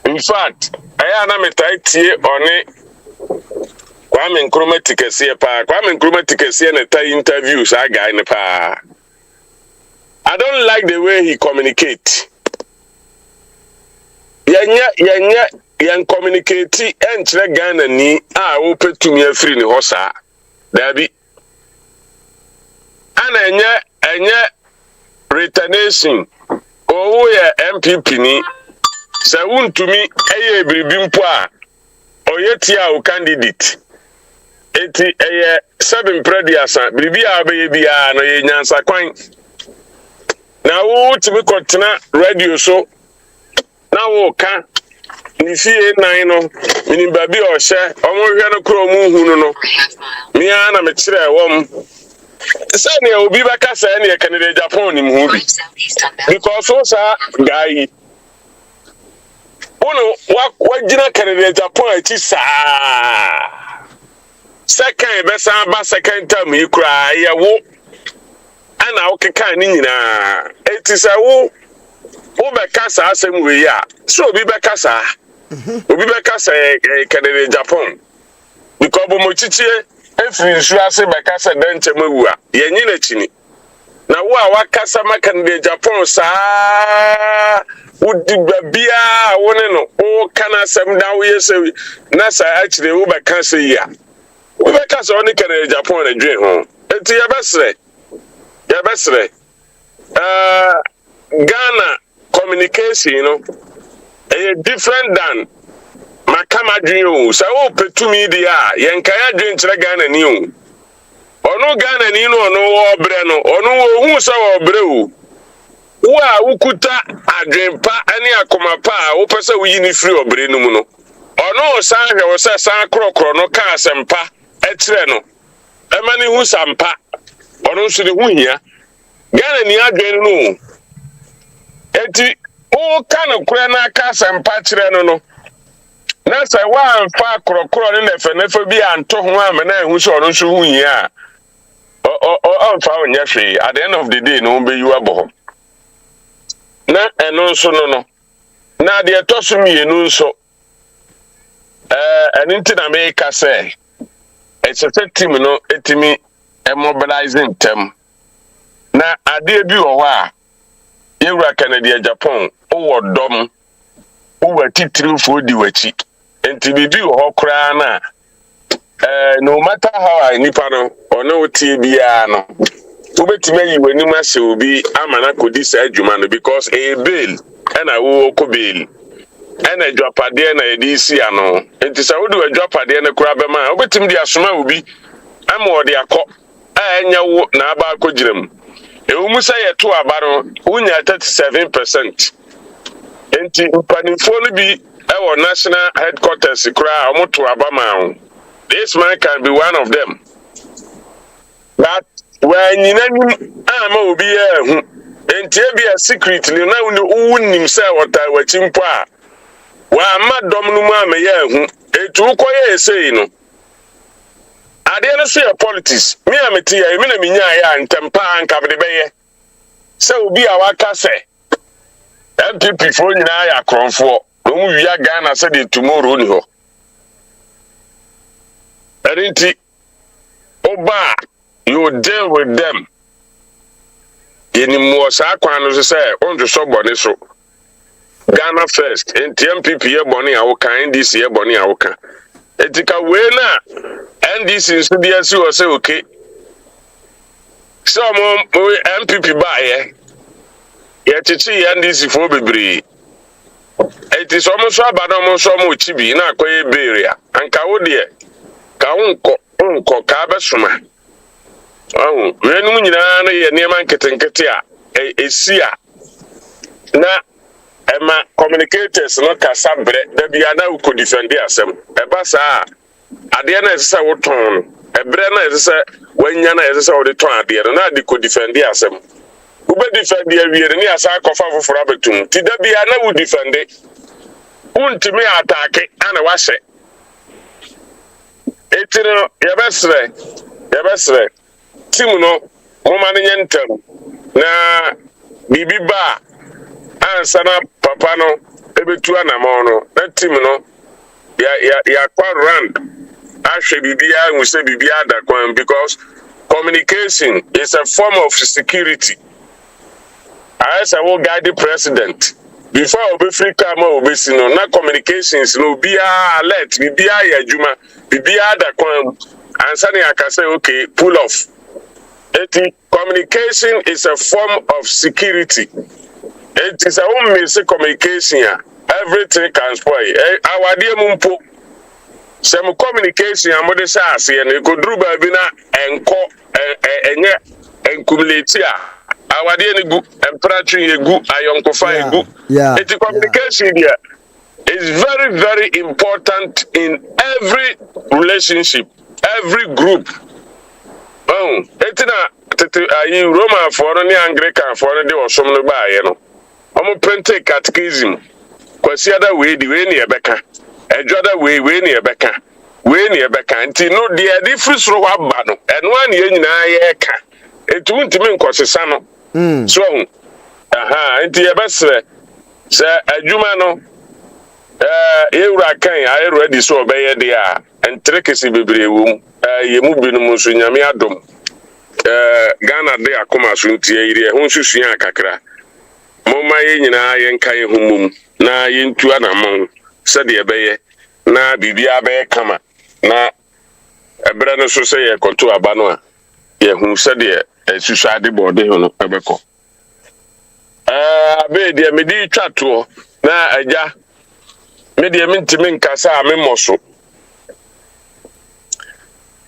in fact aya na metai one Kwame Nkrumah tikesi pa Kwame Nkrumah tikesi na ta interviews a guy ne pa I don't like the way he communicate yan communicate enchre Ghana ni a wo petumi afiri ni hosa dabi ana enye retaliation owo ya MPP ni sa wuntumi eye biribi mpo a oyetia o candidate eti eye 7 prediasa biribi a be bia no ye nyansa kwan na wo timi kotena radio so na wo ka ni fie nan no mini babi o hye omo no kro mu hu no mi ana me kire wom say ne obi baka say ne candidate Japan ni mu bi because so sa guy Uno wajina candidate Japan ati saa second besa ba second term yi kura ya wo ana okeka ni nyina eti sa wo Obeka saa asem we ya. So obi beka saa. Obi beka saa Canada Japan. Because bomo chichie efiri nsu ase beka saa denche mawu a. Yenyi na chini. Na wo a wakasa maka Canada Japan saa wudi babia wone no o kana asem da wo yese na saa achire wo beka saa ya. Wo beka saa oni Canada Japan na dwen ho. Enti ya besre. Ghana communication, you know, different than Makama dream. So, petumi dia, Yankaya dream to Ghana new. Or no Ghana, you know, no Breno, or no who saw Breu. Ukuta, a dream pa, any akoma pa, or person we need free or Brenuno. Or no, Sanga was a San Crocro, no cars and pa, etreno. A man who sampa, or no, should the here. Ghana near dream. Eti o kana kura na aka sempa kire no na se wa mfa krokro ne nefe bi anto ho am na ehu so no so hu yi a o mfa onya hwe at the end of the day no be you abo na eno so no na de etoso mienu nso eninti na me ka se it's a team no etimi mobilizing them na ade bi wo a Yewura Canada Japan o dom o titiri fo di wachi enti bibi ho kra na no matter how nipa no ono tie bia no obetime yi wanim ase obi amana kodi sa adwuma no because a bail na wo ko bail na adwapade na edisi ano enti sa wo di adwapade na kra be ma obetim di asoma obi ama ode akọ anya wo na aba akọgiram Umusa yetu abaro unya 37%. Enti upanifo no bi ewo national headquarters kura omoto abama. This man can be one of them. But when yinani ama obi ehu enti e bia secretly na unim say wota wachimpo a wa amadom no mu ama ye ehu etu ukoye esei no ade no so your politics me ameti ya me na minya ya ntempa anka be beye se obi a waka se MPP fo nyina ya kronfo no mu wia Ghana se de tomorrow ni ho erinti oba you deal with them yeni mo sa kwan no se onjo so bone so Ghana first enti MPP ye bone a wo kan NDC ye bone a wo kan etika we na NDC so dia si o say okay so mo MPP ba ye chichi NDC fo bebre eti so mo so abado mo so mo chibi na akoye beria anka wo de ka unko ka besuma we nu nyina na ye niam nketenkete a esia na ema communicators no kasa bre da bia na uko defend asem eba saa ade na esesa wo ton ebre na esesa wanya na esesa wo de ton ade na de ko defend asem wo be defend ya wiere ni asa kofa foforo abetum ti da bia na wo defend untimi attack ana wahye etino ya besre timu no mo mane nyentem na bibi ba ansana papa no ebetu anamo no na team no ya kwa rand ahwe bibia nwuse bibia da kwan because communication is a form of security. As I will guide the president before obi free come obi sino na communications no bia alert bibia ya juma bibia da kwan ansana akase okay pull off. Communication is a form of security. It is a woman's communication. Everything can spoil. Our dear Mumpo, some communication, I'm going to say, and you could do baby and cumulate. Our dear Emperor, you go, I uncle fire go. It's communication here. It's very, very important in every relationship, every group. Oh, it's not Roman for any Anglican for any or some by, you know. I'm print catechism. Kwasi ada we di we ne ebeka. Edwada we ne ebeka. We ne ebeka. Nti no de ade frusro wa ba no. Eno an ye nyina ye ka. Etu ntimi nkosesa no. So nti ye besre Sɛ adwuma no yɛwura kan ayɛ ready so ɔbɛyɛ deɛ a ntere kɛse bebree wɔ mu. Yɛ mu binom nso nyame adom. Ghana de akoma so nti yɛyere ho nso sua kakra. Momma yɛn nyinaa yɛnka yɛn ho mum na yɛntu anamɔn sɛdeɛ ɛbɛyɛ na biribiara bɛyɛ kama na ɛberɛ no so sɛ yɛkɔto aba no a yɛhu sɛdeɛ asusuade bɔɔde ho no ɛbɛkɔ. Abɛɛ deɛ mede twa toɔ na agya me deɛ mentimi nkasa a memmɔ so.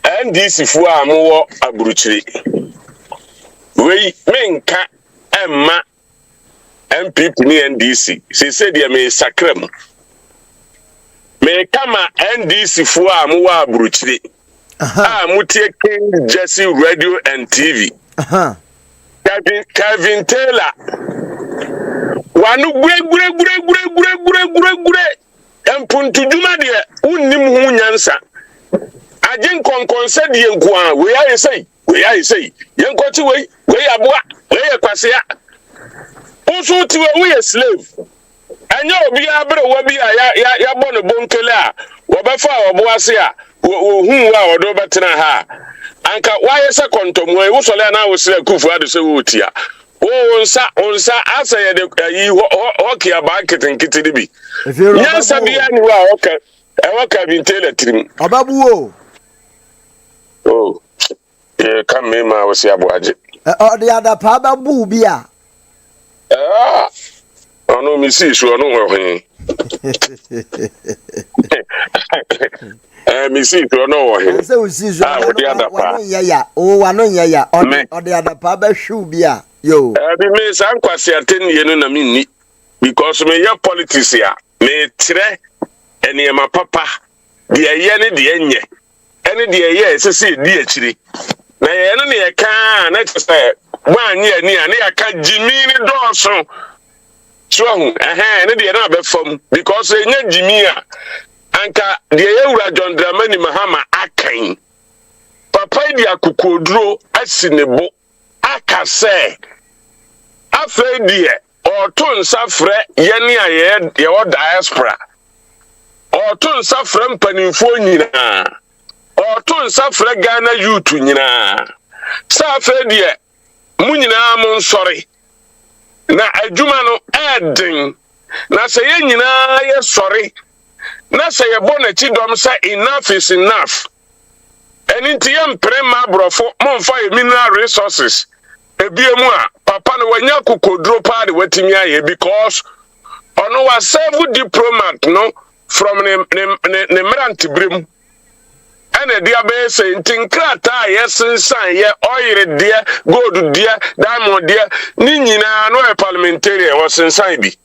NDC foɔ a mowɔ aburukyiri wei menka ɛmma MPP ni NDC sese deɛ me sakra mu me kama NDC foɔ a mowɔ aburukyiri a mutie King Jesse Radio and TV Kevin Taylor wanu gure empuntuduma deɛ unnim ho nyansa agyen konkonsa deɛ nko a we ayi sei yenkɔti we aboa we kwasea usu tiwe we slave anya obi abre wa bi a ya bɔ no bonkele a wɔbɛfa ɔboase a hu wa ɔdo bɛtena ha anka wayɛ sɛ kontomo e wosɔle na wo sɛ kufu ade sɛ wo tia onsa asa ye de yi hoki aba kitenkite de bi nyansa bia ni wa oka bintele trim Ababu oh kam me ma wo sia boaje de adapa ababu bia ono mi si so ono ho hin mi si so ono ho hin se o si so wano yaya o de adapa ba hwu bia yo bi me san kwase atenie no na minni because me ya politics ya me tre enema papa de ye ne de enye ene de ye sese di akiri na ye no ne ye ka na tse anye ani a ne ya ka jimi ni dɔɔso so hu ne de na be fam because enye jimi a anka de ye wura John Dramani Mahama akan papa di akukoduro asinebo aka sɛ afei deɛ ɔto nsa frɛ yɛne a yɛwɔ diaspora ɔto nsa frɛ mpanimfoɔ nyinaa ɔto nsa frɛ Ghana youth nyinaa sɛ afei deɛ mu nyinaa mo nsɔre na adwuma no ɛden na sɛ yɛn nyinaa yɛsɔre na sɛ yɛbɔ n'akyi dɔm sɛ enough is enough ɛni nti yɛmpere ma aborɔfo momfa yɛ mineral resources ebiemu a papa no wanya kokodro pa de watimi aye because ono wa serve diplomat no from ne merant brem ene dia be say ntinkrata yesensan ye oil de gold de diamond de ni nyina no e parliamentarian wasensan bi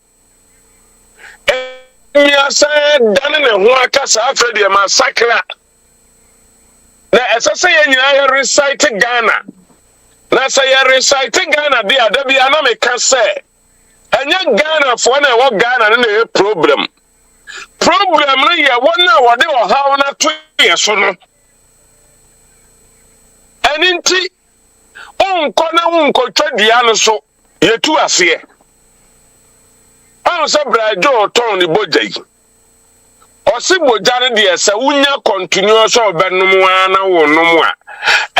enya say dan ne ho akasa afa de massacre na esese ye nyina ye recite Ghana na say ya recite Ghana de adabi ana me ka say enya Ghana fo na wo Ghana na problem no ye wona wode wo hawo na to ye so no eninti onko na wonko twadua no so ye tu ase on se brajo ton ni bojai osi boja ne de se wunya continuous obenum ana wonum a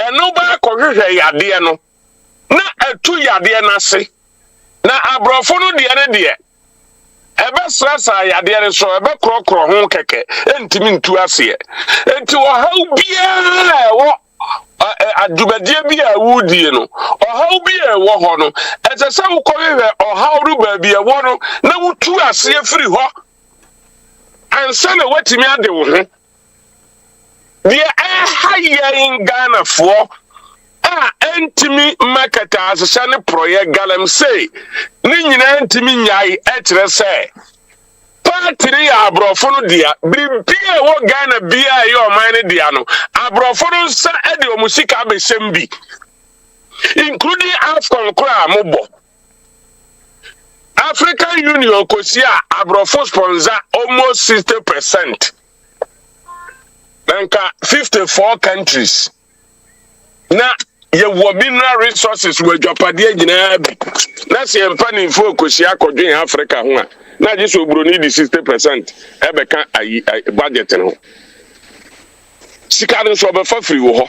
eno ba kohwehwe yade no na atu yade na se na abrofo no de ne de ebe stressa yade ne so ebe krokro ho keke entimi ntu ase enti wo haw bia wo adubadie bia wudie no ohaw bia wo ho no etese wo kohwehwe ohaw ru ba bia wo no na wutu ase afiri ho ansa na watimi ade wo ho de in Ghana for entimi market asesa ne proye galam say ni nyina entimi nyai etre say party ya abrofo no dia bibia wo Ghana bia ye o man ne dia no abrofo no sa e de o musika abesem bi including Afcon kra mobo African Union kosia abrofo sponsor almost 60%. Nanka 54 countries. Na yɛwɔ mineral resources wɔ adwapadeɛ nyinaa bi na sɛ mpanimfoɔ kɔhyia akɔdwen Africa ho a na gye sɛ oburoni de 60% ɛbɛka ayi budget no ho sika no nso ɔbɛfa firi wɔ hɔ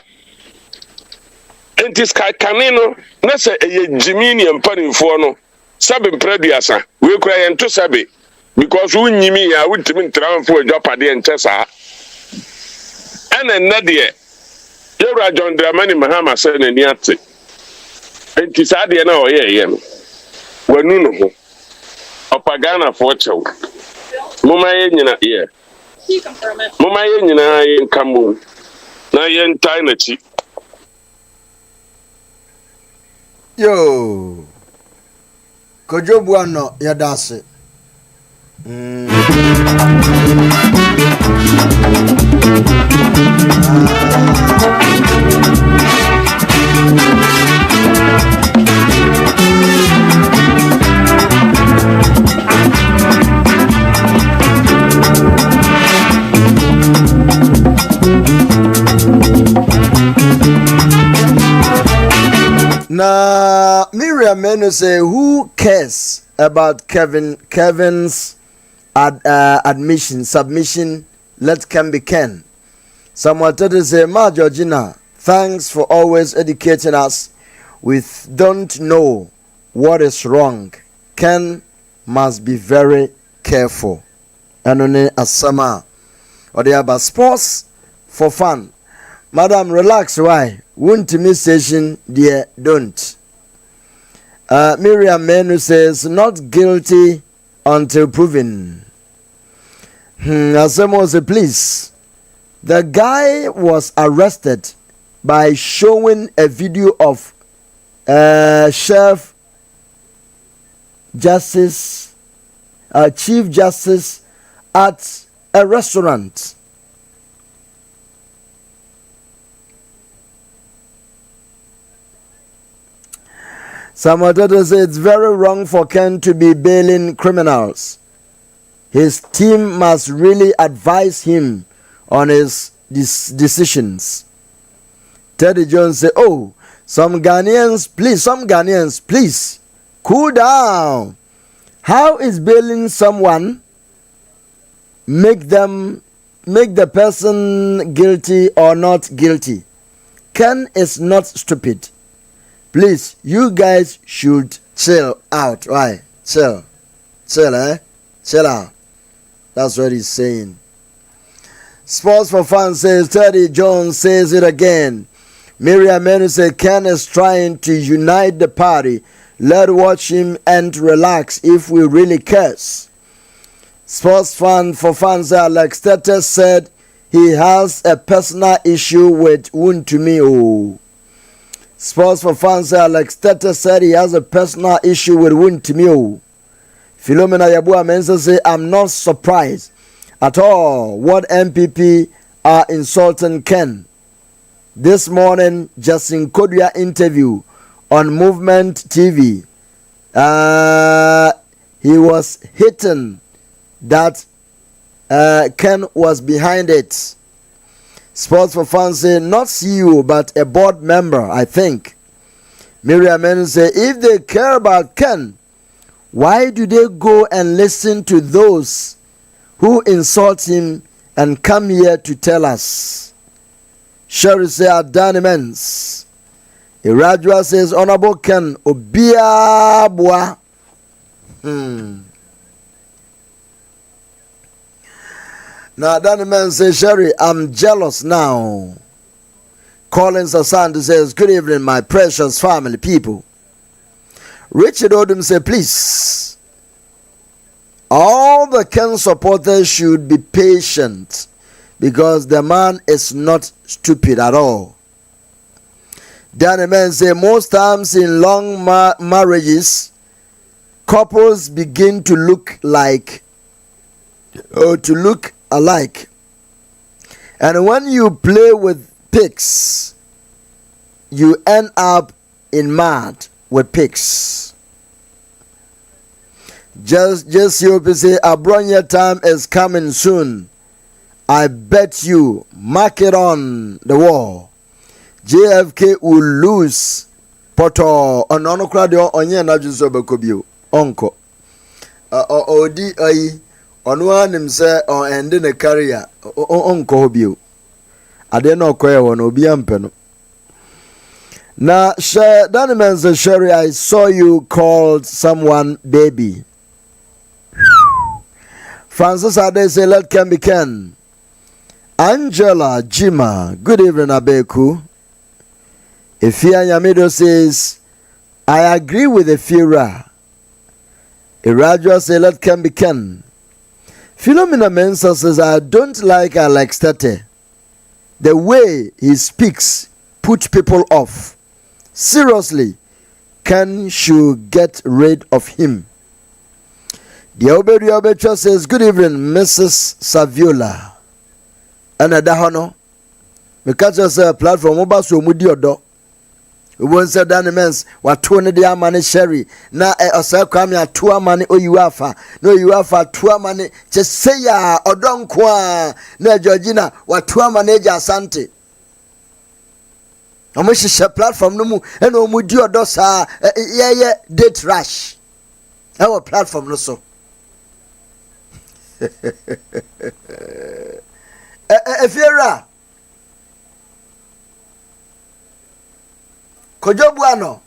enti kane no na sɛ ɛyɛ gyimi ne mpanimfoɔ no sɛbe mprɛduasa wei kora yɛnto sɛbe because wonyimi a wontimi ntramfo adwapadeɛ nkyɛ saa ɛna nnɛ deɛ yɛwura John Dramani Mahama sɛ n'ani ate enti saa deɛ na ɔyɛɛyɛ no wanu no ho ɔpa Ghanafoɔ kyɛw moma yɛ nyina yɛnka mu na yɛntae n'akyi yo Kojo Buano yɛda na Miriam Menu say, who cares about Kevin's submission? Let Ken be Ken. Someone told us, say, Ma Georgina, thanks for always educating us. We don't know what is wrong. Ken must be very careful. And only a summer or the other sports for fun. Madam, relax. Why? Won't miss station, dear, don't. Miriam Menu says, not guilty until proven. Someone say, please. The guy was arrested by showing a video of Chief Justice at a restaurant. Some others say it's very wrong for Ken to be bailing criminals. His team must really advise him on his decisions. Teddy Jones say, oh, some Ghanaians, please, cool down. How is bailing someone make the person guilty or not guilty? Ken is not stupid. Please, you guys should chill out. Right? Chill, chill out. That's what he's saying. Sports for Fun says, Teddy Jones says it again. Miriam Menu says, Ken is trying to unite the party. Let's watch him and relax if we really curse. Sports Fun for Fun says, Alex Tete said he has a personal issue with Wontumi. Sports for Fun says, Alex Tete said he has a personal issue with Wontumi. Philomena Yabua Mensa say, I'm not surprised at all what MPP are insulting Ken. This morning, Justin Kodua interview on Movement TV. He was hitting that Ken was behind it. Sports for Fun say, not CEO, but a board member, I think. Miriam Men say, if they care about Ken, why do they go and listen to those who insult him and come here to tell us? Sherry say, Determinants. Irajua says, Honorable Ken Obia Boa. Now, Determinants says, Sherry, I'm jealous now. Collins Asante says, good evening, my precious family people. Richard Odom says, please, all the Ken supporters should be patient because the man is not stupid at all. Danny Man say most times in long marriages, couples begin to look alike. And when you play with pigs, you end up in mad with pigs. Just you say Abronya time is coming soon. I bet you, mark it on the wall. JFK will lose poto ono kra de onye na dwuso bekobio onko odi ayi ono anim se on end ne career onko hobio ade na okoye won obi ampe no na Determinants Sherry, I saw you called someone baby. Francis Ade say let can be Ken. Angela Jima, good evening Abeku. Efia Yamido says, I agree with Efira. Irajo say let can be Ken. Philomena Mensa says, I don't like Alex Tete. The way he speaks put people off. Seriously, Ken should get rid of him. The Oberia says, good evening, Mrs. Saviola. And a dahono. We catch us a platform over so mudi odo. We won't say Determinants what 20 dia money sherry. Na osa kwame a 2 money o UAFA. No UAFA 2 money. Just say ya odon kwa na Georgina what 2 money ja asante. Omo hihye platform no mu e na omu di odo sa ye date rush. Our platform no so. Efiera Kojobuano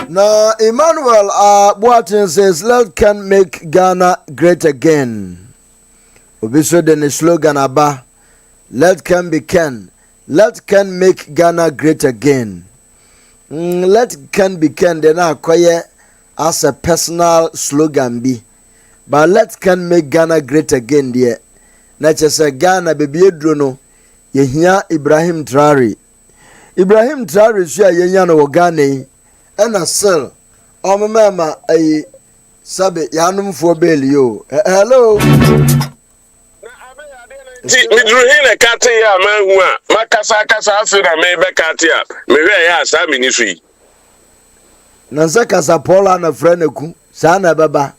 now Emmanuel Boatin says let can make Ghana great again. Obiso the slogan aba let can be Ken. Let can make Ghana great again. Let can be Ken. Then I acquire as a personal slogan be. But let can make Ghana great again, dear. Not just a Ghana baby drono. Ye hear Ibrahim Traore. Ibrahim Traore share ye yano Ghana. And a sell. Oh, mama, a sabe yanum for bail yo. Hello. Midruhine kate ya manhu a makasa kasa afira me be kate a me hwe ya asa minisui nansa kasa Paula na friend eku sa na baba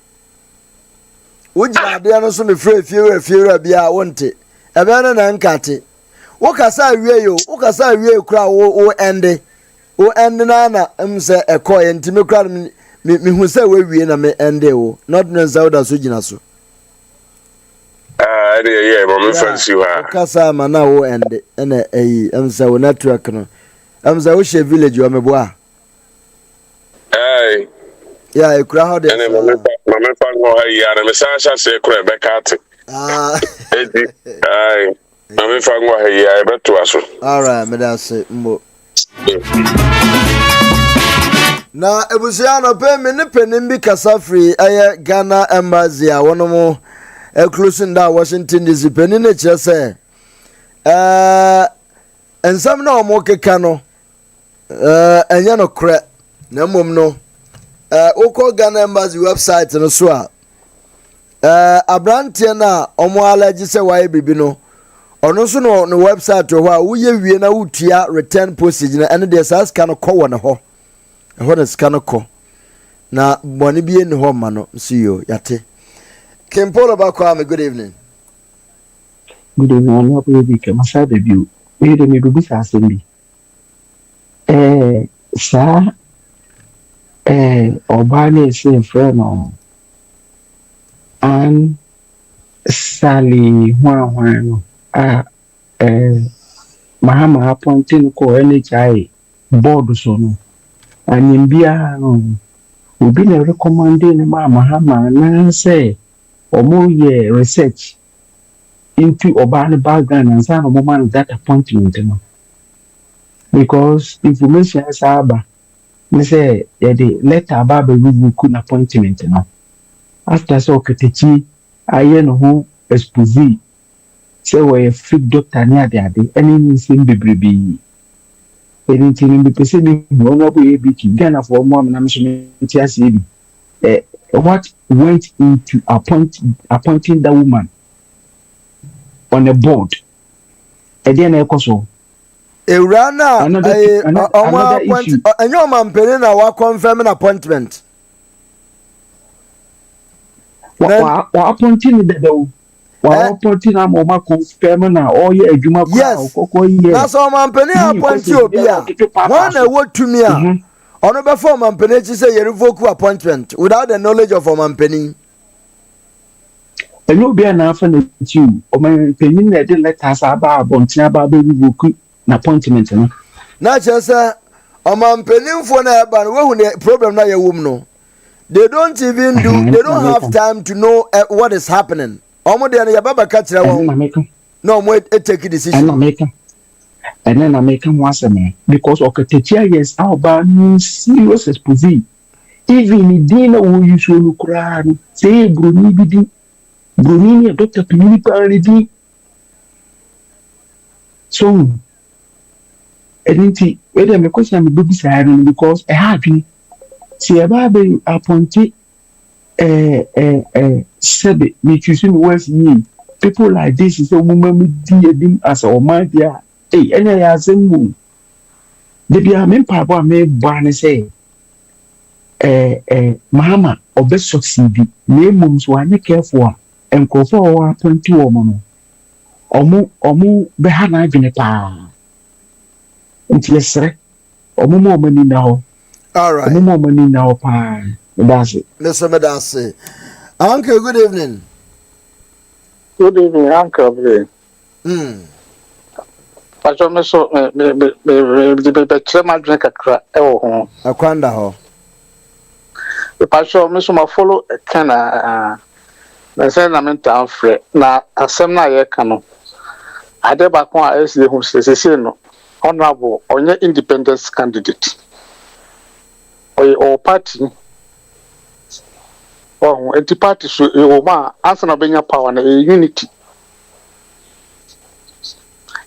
wojira de no so me fiewura bia wonte ebe na nkate wo kasa awie yo wo kasa awie kura wo ende na mse ekoye ntime kura me hu se we wie na me ende wo not nansa woda so gina so yeah, mama fancy wa. Kasa mana wo ende ena amsa wo network no. Amsa wo she village wo meboa. Yeah, e kura how dey. Ene mama fan ho ha ya na me sansa se kura be kate. Mama fan ho ha ya e beto aso. All right, me da say mbo. Na ebusia no pe me ne penim bi kasa free aye Ghana embassy a wono mo closing down Washington DC penny na kire say ensam na omo keka no enya no kre na mom no ukọ Ghana embassy website no so a abrantie na omo allergy say why bibi no ono so no website ho a woye wie na wotua return postage na ene de sa scan ko wo ne ho na scan ko na boni bi eni ho ma no CEO yate Kimpolo Bakwame, good evening. Good evening, I'm not going to be a debut. We don't need to be assembly. Sir, Obani is in front and Sally Juan, Mahama appointing ko NHI board so no. And in Bia no, we been recommending Mahama and say. Or more research into urban background and some moment that appointment, because information is about. Me say the letter about the review could appointment, After so Katechi, I who expose. Say we a freak doctor near the other, any thing be baby. Anything in the person no no be able to Ghana for mom and I'm what went into appointing that woman on a board? And then I also Eurana, another issue. And your man penny now confirm an appointment. Appointing the though. While appointing a mama confirm now, or ye a Juma. Yes, that's all man penny appoint you. One a word to me. On before man penny say you revoke appointment without the knowledge of a man penny. And you'll be an after you, or my penny that didn't let us about Bontina Baby revoke an appointment. Not just a man penny for a problem now your woman. They don't even do, they don't have time to know what is happening. Almost the other Baba catch no more take a decision. And then I make him once a man because of the years our band serious exposé. Even in dinner, who usually cry, say Bruni, Dr. Community. So, and then whether my question I'm a baby side because I have been. See a baby appointed said me choosing West me. People like this is a woman with dear as a man there. Hey, and I as a moon. The be a men papa may barney say Mama or best succeed. Name mums one careful and call for 1.2 woman. Or more behana even a pa. Yes, sir. Or more money now. All right. More money now, pa. That's it. Listen, that's it. Uncle, good evening. Good evening, Uncle. I don't know so. The chairman drink a crack. Oh, a quanda ho. If I show Miss Ma follow a canna, the same amount of fret. Now, a seminar canoe. I did back one as the who says, honorable or your independence candidate. Or party. Oh, anti party should answer no benya power and unity.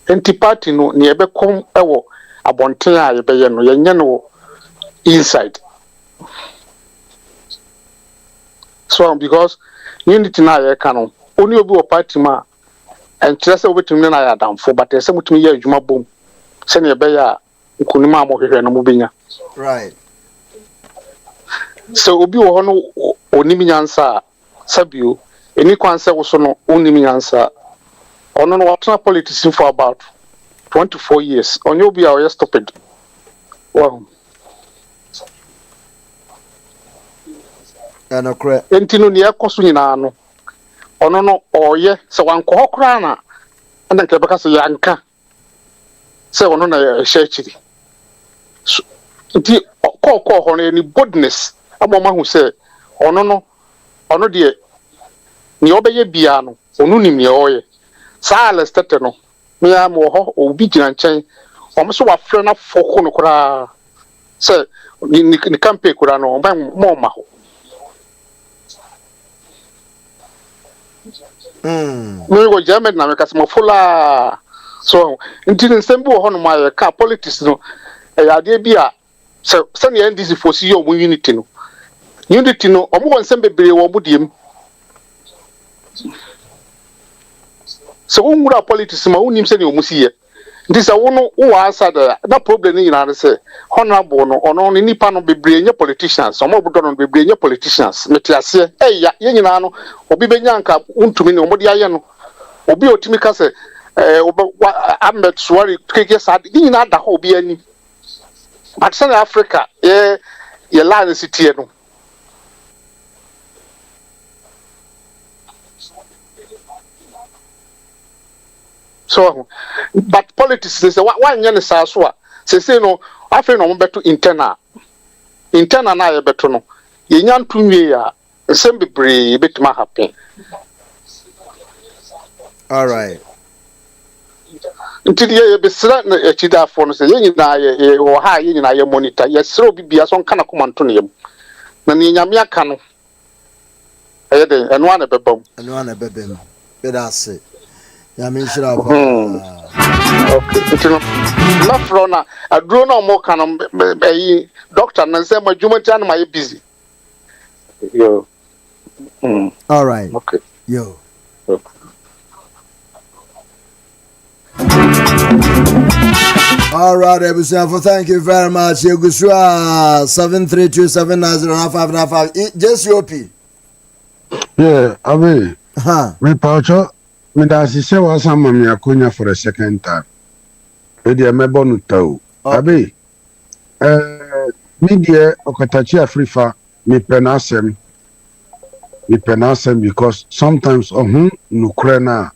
Anti party no ni ebe kom ewo abonten a ebe ye no yenye no inside. So because unity na ye ka no oni obi o party ma en kire se obetumi na ya damfo but ese mutumi ye adwuma bom se ne ebe ya nkunima mo hwehwe no mo benya. Right. So obi wo no onimi nyansa sabio eni kwanse wo so no onimi nyansa ono no watna politics for about 24 years onyo obi a o stupid wow ana kra entino ne yakoso nyina no ono no oye se wanko hokra na ana nke beka se yanka se ono na shechiri nti ko ho no ni boldness amoma hu se ono de ni obeye bia no onu nim ne oye sa alestete no me am ho obi gina nchen o so wa frɛ na foko no kura se ni campaign kura no mo ma ho me go German na me ka mo fola so nti nsɛm bi ho no ma ka politics no ya de bia se ne NDC fosi yo mu unity no unity no omo won sem bebre wo budiem so unura politics ma unim se ne omusiye ndi se wo no wo asa da na problem ni na se honorable no ono ni nipa no bebre nye politicians omo bodo no bebre nye politicians metiase ya ye nyina no obi benya nka untumi ne omo de aye no obi otimi ka se Ahmed Suwari keke sa ni nyina da ho obi ani but South Africa ye line city no. So, but politics is why you say so. Say no, after no better internal na ye better no. Ye nyan tunwe ya, sem bebre betima happen. All right. Until ye be sra na echida for no say ye nyina ye wo ha ye nyina ye monitor. Ye sra obi bia so nka na command to ne yam. Na ne nyame aka no. Eye den eno ana bebam. Eno ana bebam. Be that say. Okay, not from a drone or more can be doctor and say my Juman my busy. Yo. All right. Okay. Yo. All right, Ebusiafo, thank you very much. Yegusua 732790595. Just your P. Yeah, Abe. Me paucho, me da si se wa sama me akonya for a second time. E dia me bonu tau. Abe. Me dia okatachi Afrifa me penasem. Me penasem because sometimes nukre na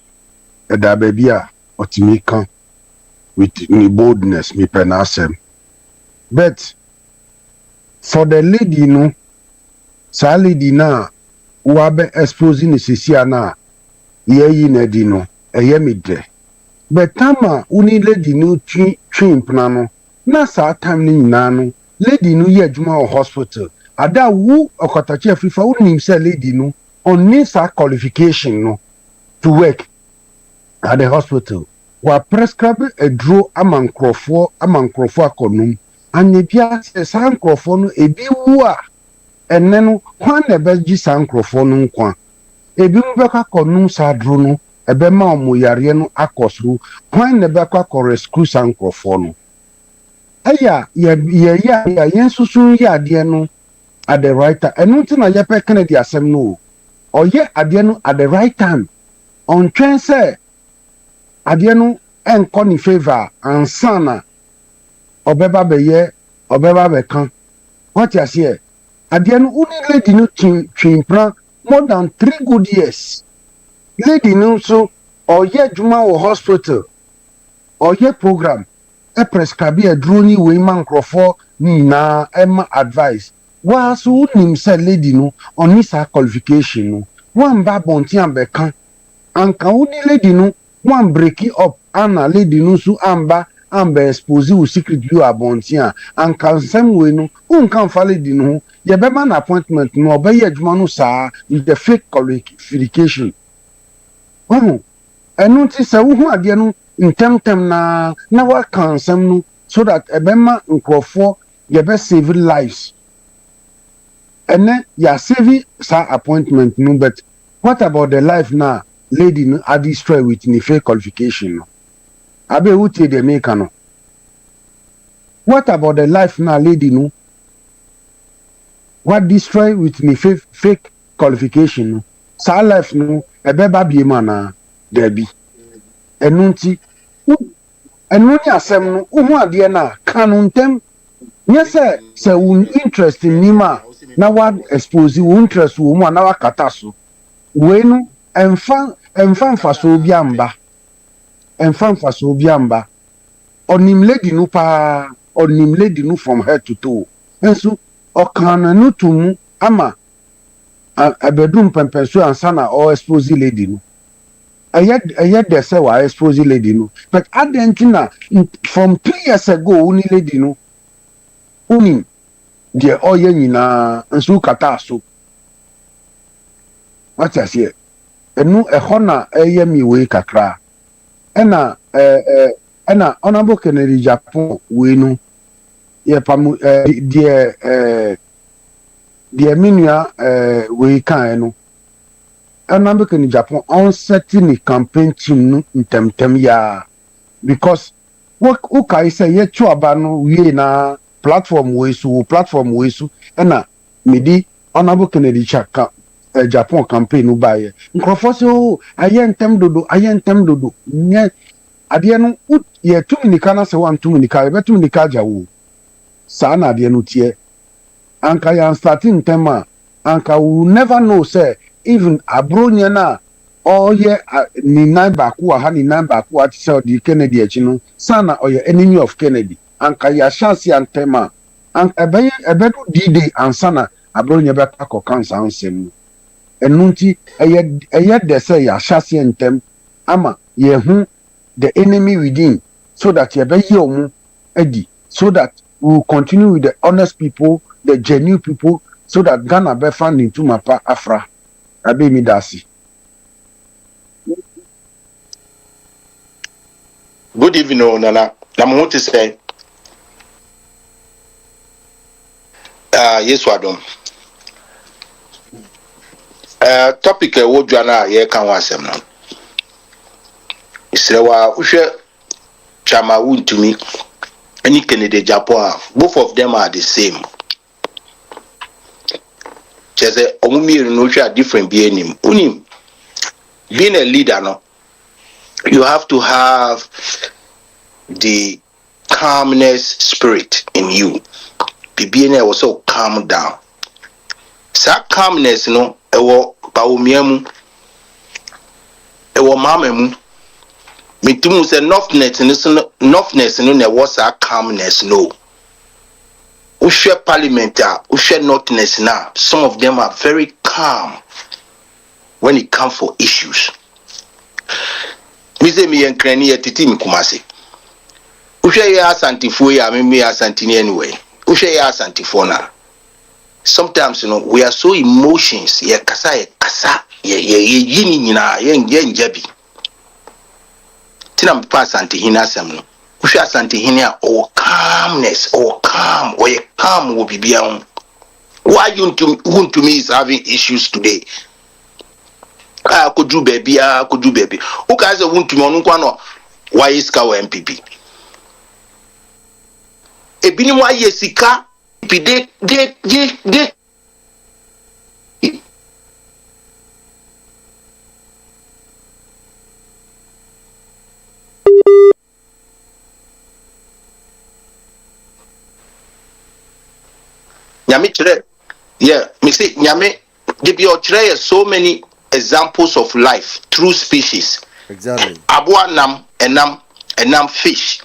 da baby a otimi kan with me boldness me penasem. But for the lady no, sa lady na wabe exposing the sisia na ye na di no eye me de. But tama uni lady no twin plan no na sa time ni nyina no lady no ye adwuma o hospital ada wu okotachi Afrifa unim say lady no on sa qualification no to work at the hospital wa prescribe a draw amankrofo akonum anye bia se sa nkrofo no ebi wu a enne no kwan na be gi sa nkrofo no nkwa ebi mu be ka konum sa draw no ebe ma omo yare no akosru kwan na be ka rescue sa nkrofo no aya ye susu ya de no at the right time enu nti na ye pe Kennedy asem no oye ade no at the right time on twen say ade no enko ni favor ansana obeba be kan what you say ade no uni lady no twin plan more than 3 good years lady no so oye juma wo hospital oye program e prescribe a drone we man crofo ni na ema advice wa so nim say lady no oni sa qualification no wan ba bonti am be kan anka uni lady no wan break it up ana lady no so amba expose with secret view abonti an anka same way no unkan fa lady no ye be man appointment no obey adwuma no sa with the fake qualification enu ti se wo hu ade nontem na wa kan sam no so that ebema nkrofo ye be save lives ene ya save sa appointment no but what about the life na lady no are destroy with ni fake qualification no abe uti de make no what about the life na lady no what destroy with ni fake qualification no sa life no ebe ba bie ma na debi enunti enu ni asem no uhu ade na kanuntem nyese se un interest ni ma na wa expose un interest wo mu na wa kata so we no emfa faso bi amba onim lady no pa onim lady no from head to toe enso okana no tumu ama abedum pempenso ansana or expose lady no aya de say wa expose lady no but adentina from 3 years ago uni lady no uni de oye nyina nso kata so what I say enu ehona eye mi we kakra ena honorable Kennedy Japan we no ye pam de minua we kan no honorable Kennedy Japan on setting the campaign team no ntem ya because wo kai say ye chuaba no we na platform we so ena medi honorable Kennedy Japan campaign no buy nkrofo so ayentem dodo nye ade no ye tuminika na se wan tuminika ye betuminika jawo sa na ade no tie anka ya starting tema anka we never know say even abronya na oye ni namba ku ha ni namba ku ati say the Kennedy echi no sana oye enemy of Kennedy anka ya chance ya tema anka ebedu D-Day ansana abronya be akọ cancer ansem enunti eye de say ya chance entem ama ye hu the enemy within so that ye be omu edi so that we will continue with the honest people the genuine people so that Ghana be found into mapa afra abe mi dasi. Good evening, Nana. I'm going to say, yes, Wadom. Topic would you na ye can was them now. Israel, Usha Chama wound to me. any Kennedy Japan, both of them are the same. Just say omumi no share different being him. Unim being a leader no, you have to have the calmness spirit in you. Being also calm down. Sa calmness no ewo baomiamu ewo mamemu mitimu say noughness no na was a calmness no. Ushe parliament ushe nothness now. Some of them are very calm when it comes for issues. Me say me enkrani etiti mi kumase. Ushe ya santifo ya me ya santini anyway. Ushe ya santifo na. Sometimes we are so emotions ye kasa yini nyina ye njabi. Tina mpa santihina asem no. Ushe santihina or calmness or calm or ye calm will be beyond. Why you to me is having issues today? Could you baby? Who guys are want to me why is ka MPP? E bini why yesika de Nyame chere, yeah, me say Nyame give you chere so many examples of life through species. Exactly. Abua enam fish.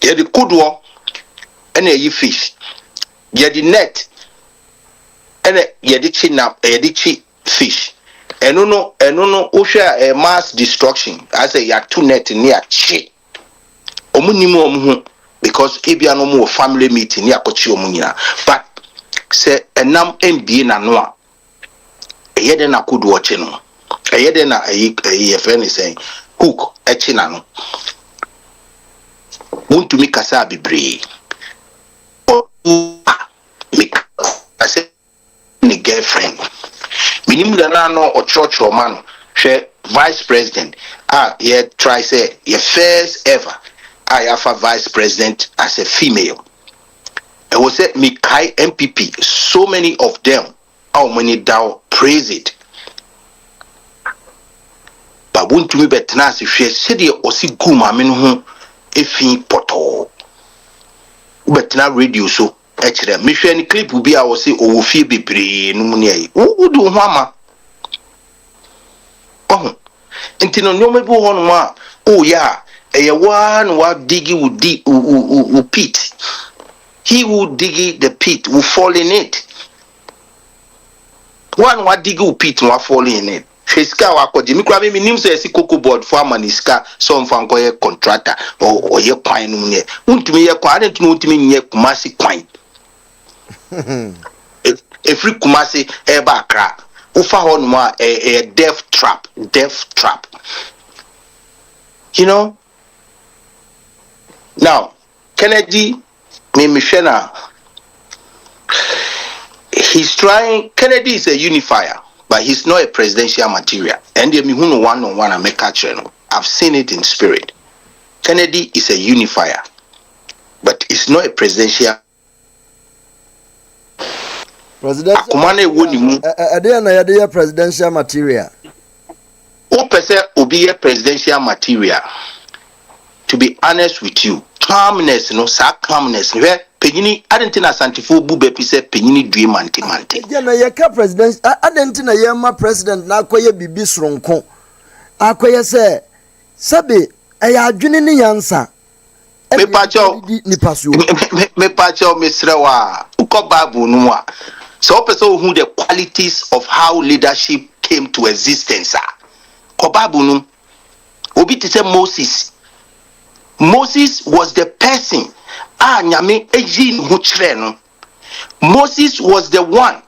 Yeah, the kudwo and a fish. Yeah, the net and yeah, the chinam, the fish. And no, usha a mass destruction. I say ya two net near chi. Omunimu because ebia no more family meeting near kochi omunina. But say enam MB na noa. Yede na kudwo chino. Yede na a friend is saying hook a chinano. Want to make a sabi brave. I said, the girlfriend. Minimum than no or church or man, she vice president. Yeah, try say, your first ever. I have a vice president as a female. I was say, me Kai MPP, so many of them, how many thou praise it. But won't to me bet nasi she said you osi guma minhu efi poto. But now radio so actually me share any clip will be I was say owo fie bebre no mu ne wo do hwama. Oh. Enti no nyoma bi ho no ma oh yeah eye one wa digi will pit. He who dig the pit will fall in it. One wa digi will pit will fall in it. Fiska wa ko jimi kwa me nim say si cocoa board for maniska so mfa nko ye contractor or ye kwan no ne untumi ye kwa adent no untumi nye kumasi kwan every kumasi e ba kra ufa ho no a death trap you know. Now Kennedy Mimishena, he's trying. Kennedy is a unifier, but he's not a presidential material. And the mihuno one-on-one I make channel. I've seen it in spirit. Kennedy is a unifier, but it's not a presidential. Presidential material. Who person will be a presidential material? To be honest with you, calmness, calmness. Where Penini, I didn't think Santifo Bube Pise Penini dream mante. Yeah, no, your president. I didn't think I am my president. Now, Koya Bibi Sronko. I Koya say, Sabi, I had Junini Yansa. Me pacho, Mr. Uko Babu Nua. So, person who the qualities of how leadership came to existence are. Kobabunu, Obi to say Moses. Moses was the person. Moses was the one.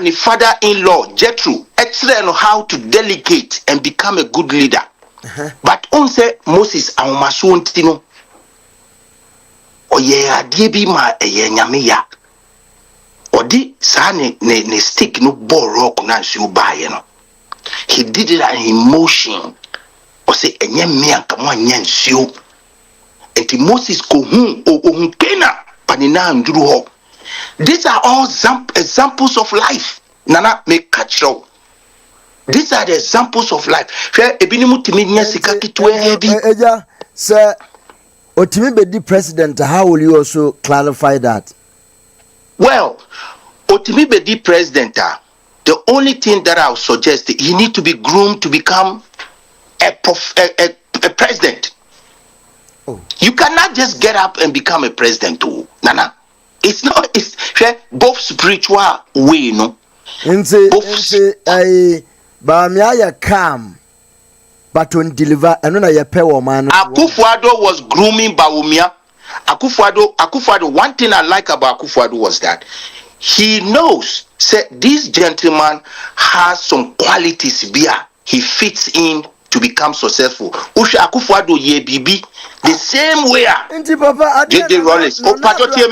The father-in-law Jethro explained how to delegate and become a good leader. But on say Moses awomasuntino. Oye adiebi ma nyame ya. Odi sa ne stick no ball rock na nsu baye no. He did it in emotion. O say enye me anka mo anya nsuo. enti Moses ko hu Kena panina nduru ho. These are all examples of life. Nana me catch you. These are the examples of life. Hwe ebini mutimi nya sika kitwe bi. Eja sir Otimi be the president, how will you also clarify that? Well, Otimi be the president, the only thing that I would suggest, he need to be groomed to become a president. Oh. You cannot just get up and become a president too. Nana. It's both spiritual way, no. Bamiya calm, but on deliver and on a pay woman. Akufo-Addo was grooming Bawumia. Akufo-Addo. One thing I like about Akufo-Addo was that he knows say this gentleman has some qualities here. He fits in to become successful. Usha Akufo-Addo ye bibi the same way. JJ Rollins. Oh, Pacho tear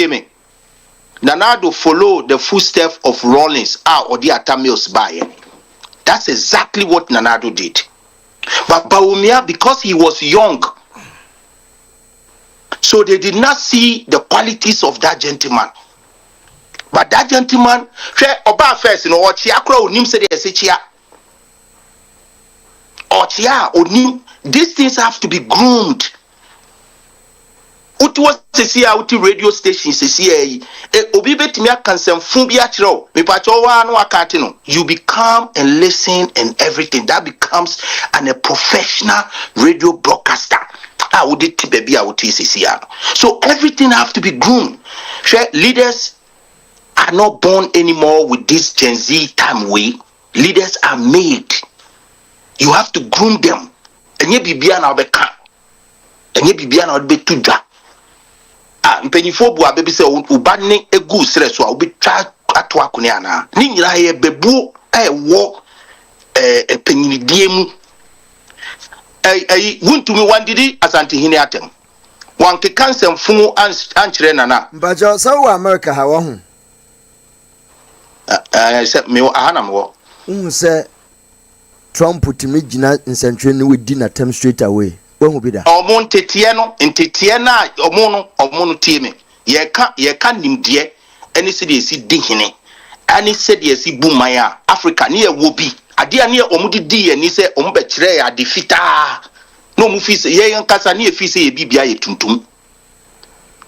me. Nanado follow the footsteps of Rollins or the Atamils by. That's exactly what Nanado did. But Bawumia, because he was young, so they did not see the qualities of that gentleman. But that gentleman, Oba first, Onim said these things have to be groomed. Utu radio stations you become and listen and everything. That becomes a professional radio broadcaster. So everything have to be groomed. Leaders are not born anymore with this Gen Z time way. Leaders are made. You have to groom them. And ye bibia na obeka. And ye bibia na obe tuja. Mpenyifo bu abebi se uba ne egu sere so obi twa ato akone ana. Ni nyira ye bebu wo penyidie mu. Wuntumi wandidi asante hini atem. Wanke kansem funu anchire nana. Mbajo sawo America ha wo hu. Se me ahana mo. Se Trump timi gina nsentwe ne wedi na tem straight away. When be that? Omon tetie no na omo tie me. Ye ka nimdie eni se de si di hene. Ani se de si bumaya Africa ne ye wo bi. Ade ane omudi di ani se omo be kire ya defita. No mu fi se ye yankasa ne ye fi se ye bibia ye tuntum.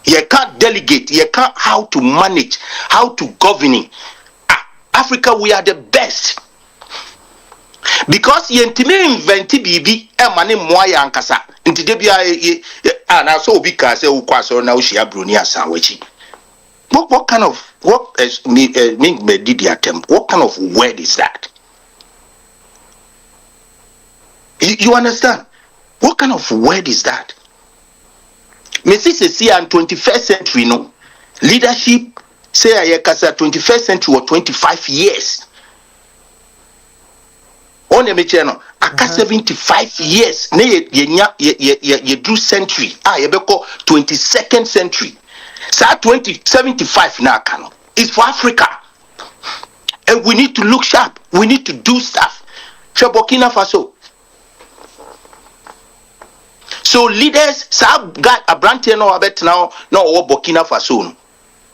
Ye can't delegate, ye can't how to manage, how to govern. Africa, we are the best. Because ye ntime inventi bibi e mane moya ankasa nti de bia na so obi ka se ukwaso na ushia broni asan wachi. What kind of what is me did the attempt? What kind of word is that? You understand? What kind of word is that? Me see in 21st century no leadership say ayekasa 21st century or 25 years. On the channel, aka 75 years. Ne ye drew century. Ye beko 22nd century. Sa 2075 na kano. It's for Africa, and we need to look sharp. We need to do stuff. For Burkina Faso. So leaders, sa got a brand no abet now no Burkina Faso.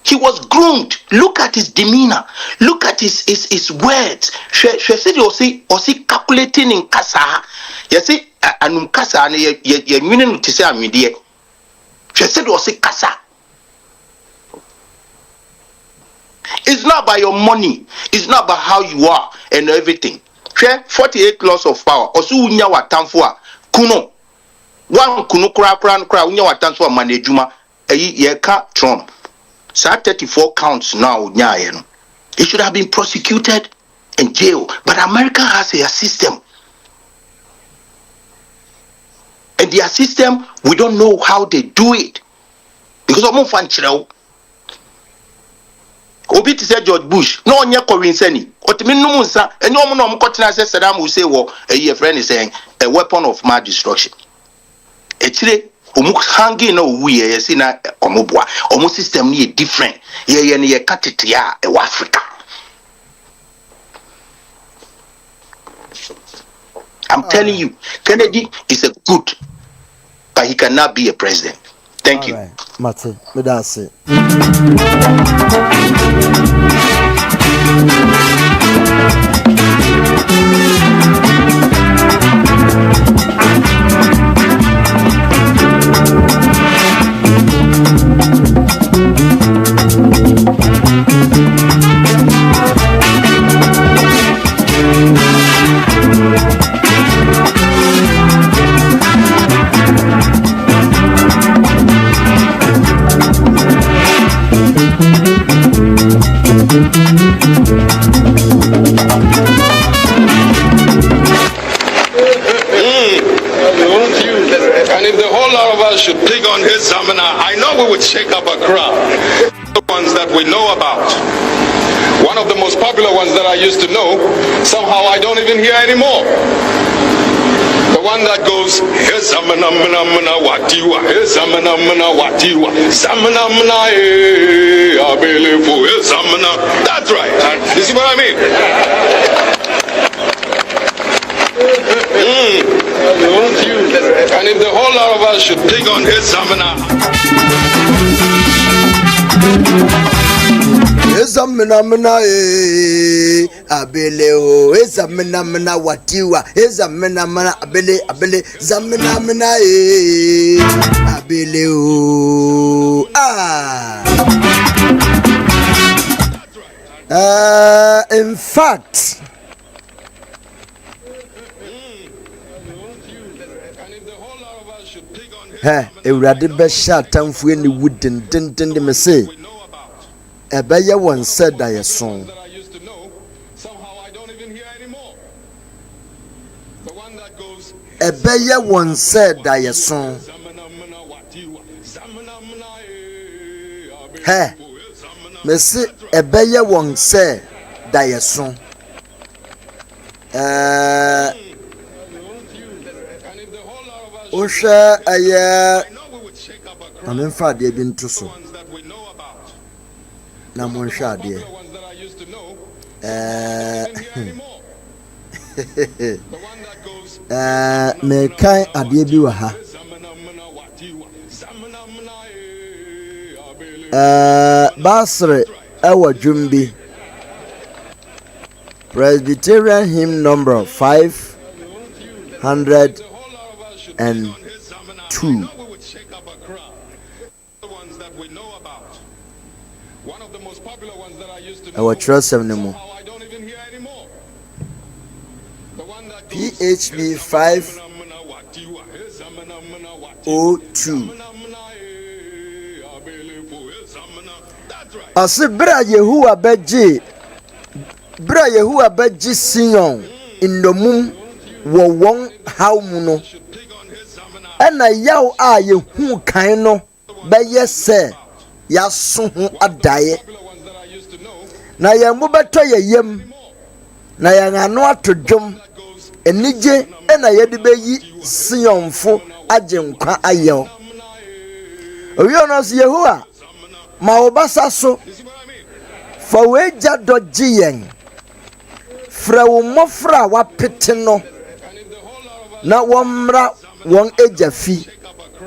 He was groomed. Look at his demeanor. Look at his words. She said you see calculating in kasa. You see anum kasa ne ye meaning to say amidie. She said you see kasa. It's not about your money. It's not about how you are and everything. 48 laws of power. Osu unya watamfo a kuno. Wan kuno kura unya watamfo a manejuma. Ye ka Trump. So 34 counts now. It should have been prosecuted and jailed. But America has a system. And their system, we don't know how they do it. Because I'm fan chirao. Obi to say George Bush, no one yet Corinne Otimi Numunsa, and no one says Saddam Hussein war a friend is saying a weapon of mass destruction. Actually, hanging no we see na omobwa omo system ni different ye katete ya Africa I'm telling you, Kennedy is a good, but he cannot be a president. Thank you. Right. Mate, that's it. And if the whole lot of us should pick on his seminar, I know we would shake up a crowd. The ones that we know about. One of the most popular ones that I used to know, somehow I don't even hear anymore. The one that goes, here's samana watiwa, here's samana watiwa, samana abelefu, here's samana. That's right. You see what I mean? And if the whole lot of us should pick on his seminar. Ezamina abeleo ezamina watiwa ezamina abele zamina abeleo in fact Ewurade bɛhyɛ atamfo ani wu dendenden de me se ɛbɛyɛ wɔn sɛ daeɛso ɛbɛyɛ wɔn sɛ daeɛso me se ɛbɛyɛ wɔn sɛ daeɛso Osha aya amemfa ade bi nto so na mo nhwa ade me kan ade bi wa ha basre ewa dwumbi Presbyterian hymn number 502 our trust anymore PHB 502 asibra Yehuwa beji Sion indomum wo won hawmu no ena yaw a yehu kan no beye se yaso ho adaye na yembo beto yeyem na yangano atodwom enije ena yede beyi Sionfo agenkwa ayew owi no so Yehuwa ma obasa so fa weja dogiyen fra wo mofra wa pete no na womra won ejafi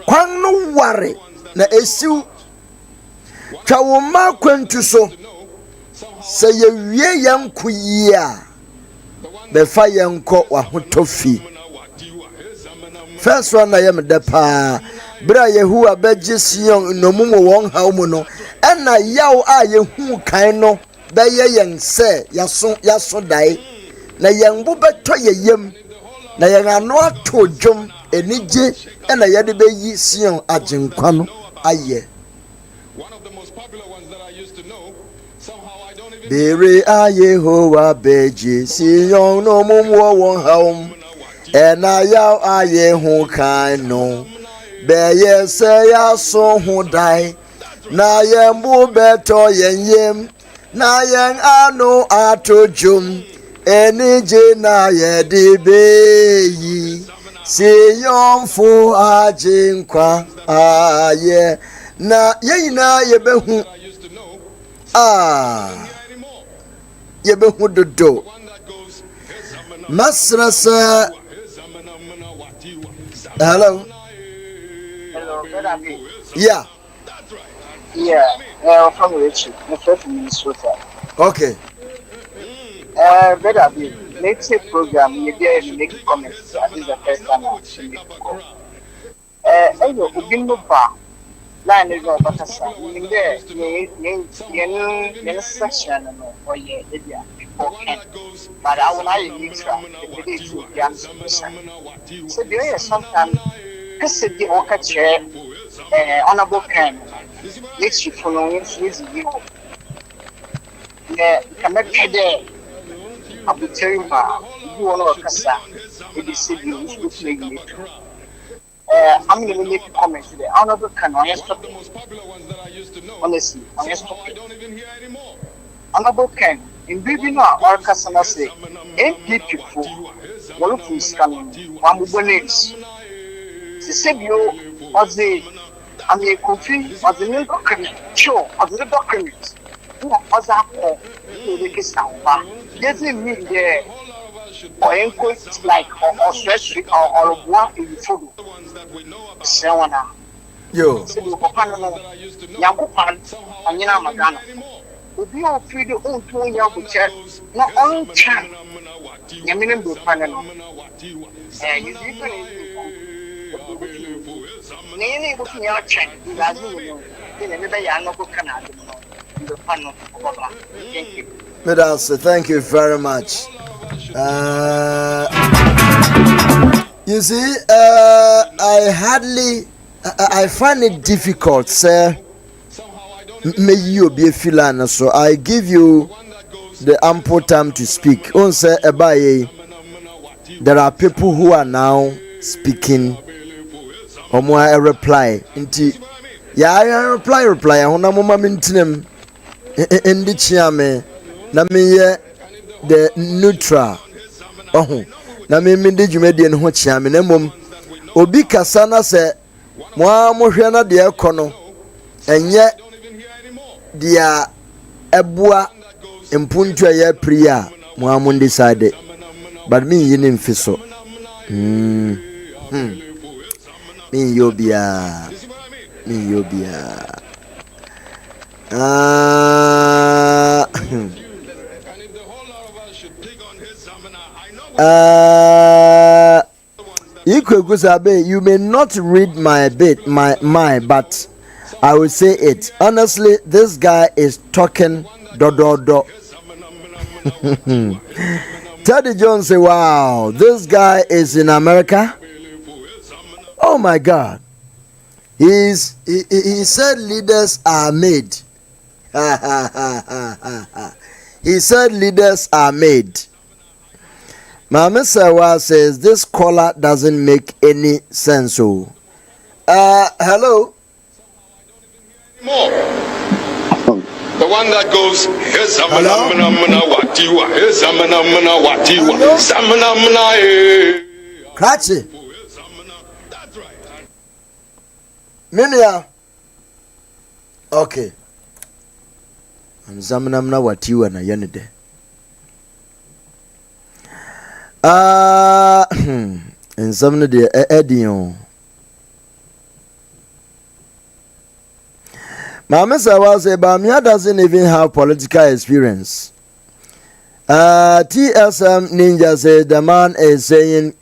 kwan no ware na esiw twa wo ma kwantu so se ye wie yanko yi a be fa yanko wa hotofi first one na yem de pa bra Yehuwa beji Sion nomum won hawmu no ena yaw a yehu kan no be ye yen se yaso dai na yembo beto yeyem na yangano atodwom enije ena yede beyi Sion agenkwa no aye Bere a Yehowa beji Sion no mumwo won haum ena yaw a yehu kan no be ye se yaso ho dai na yembo beto yeyem na yen ano atodwom enije na yede beyi Sionfo agenkwa aye na yeyina yebehu yebehu dodo Masrasa. Hello. Hello, better be. Yeah. Yeah, from Richie, I'm from Minnesota. Okay. Better be. Let's say program, you dare make comments. This is the first time I make a call. Anyway, we no bar. Line is no bakasa. In there, section or yeah, people can. But I will not neutral. The belief to be answered. So there is sometimes, because the worker chair, honorable can. Let's you follow with you. Yeah, can make head. I'll be telling you, you want to Kasa, it is said you wish to play it. I'm going to make a comment today. Honorable can honestly, honorable can in Bibina or Kasana say, NPP for one of whose coming, one of the names. The said you or the I'm a coffee or the new document, sure, or the document. Who was up or the sound? Doesn't mean there or inquest like or stress or work in the food. Sewana. Yo. Yakupan and Yana Magana. If you are free to own 2 years with check, not only chan, Yaminan Bupanel. And you Nene looking your check, you guys know, in another Yanoko Canada. Thank you. Thank you very much. You see, I find it difficult, sir. May you be a filan, so I give you the ample time to speak. On say Ebaye, there are people who are now speaking. Or more a reply. Yeah, I reply. I want to mama mintinem in the chiame. Na me the neutral. Oh, na me mindi jumedi en ho chiame na mom. Obi kasa na se mo amohwe na de ekono. Enye dia ebua empuntu ya priya mo amundi sade. But me yini mfiso. Me yobia. You may not read my but I will say it honestly. This guy is talking do. Teddy Jones say, "Wow, this guy is in America." Oh my God. He said leaders are made. He said leaders are made. Mama Sawa says this caller doesn't make any sense. Oh, hello. More. The one that goes, here's Kratche. Minia. Okay. And Zamanamna what you and a yanide. And some of the Edion. Mama Sawa say Bamia doesn't even have political experience. TSM Ninja said the man is saying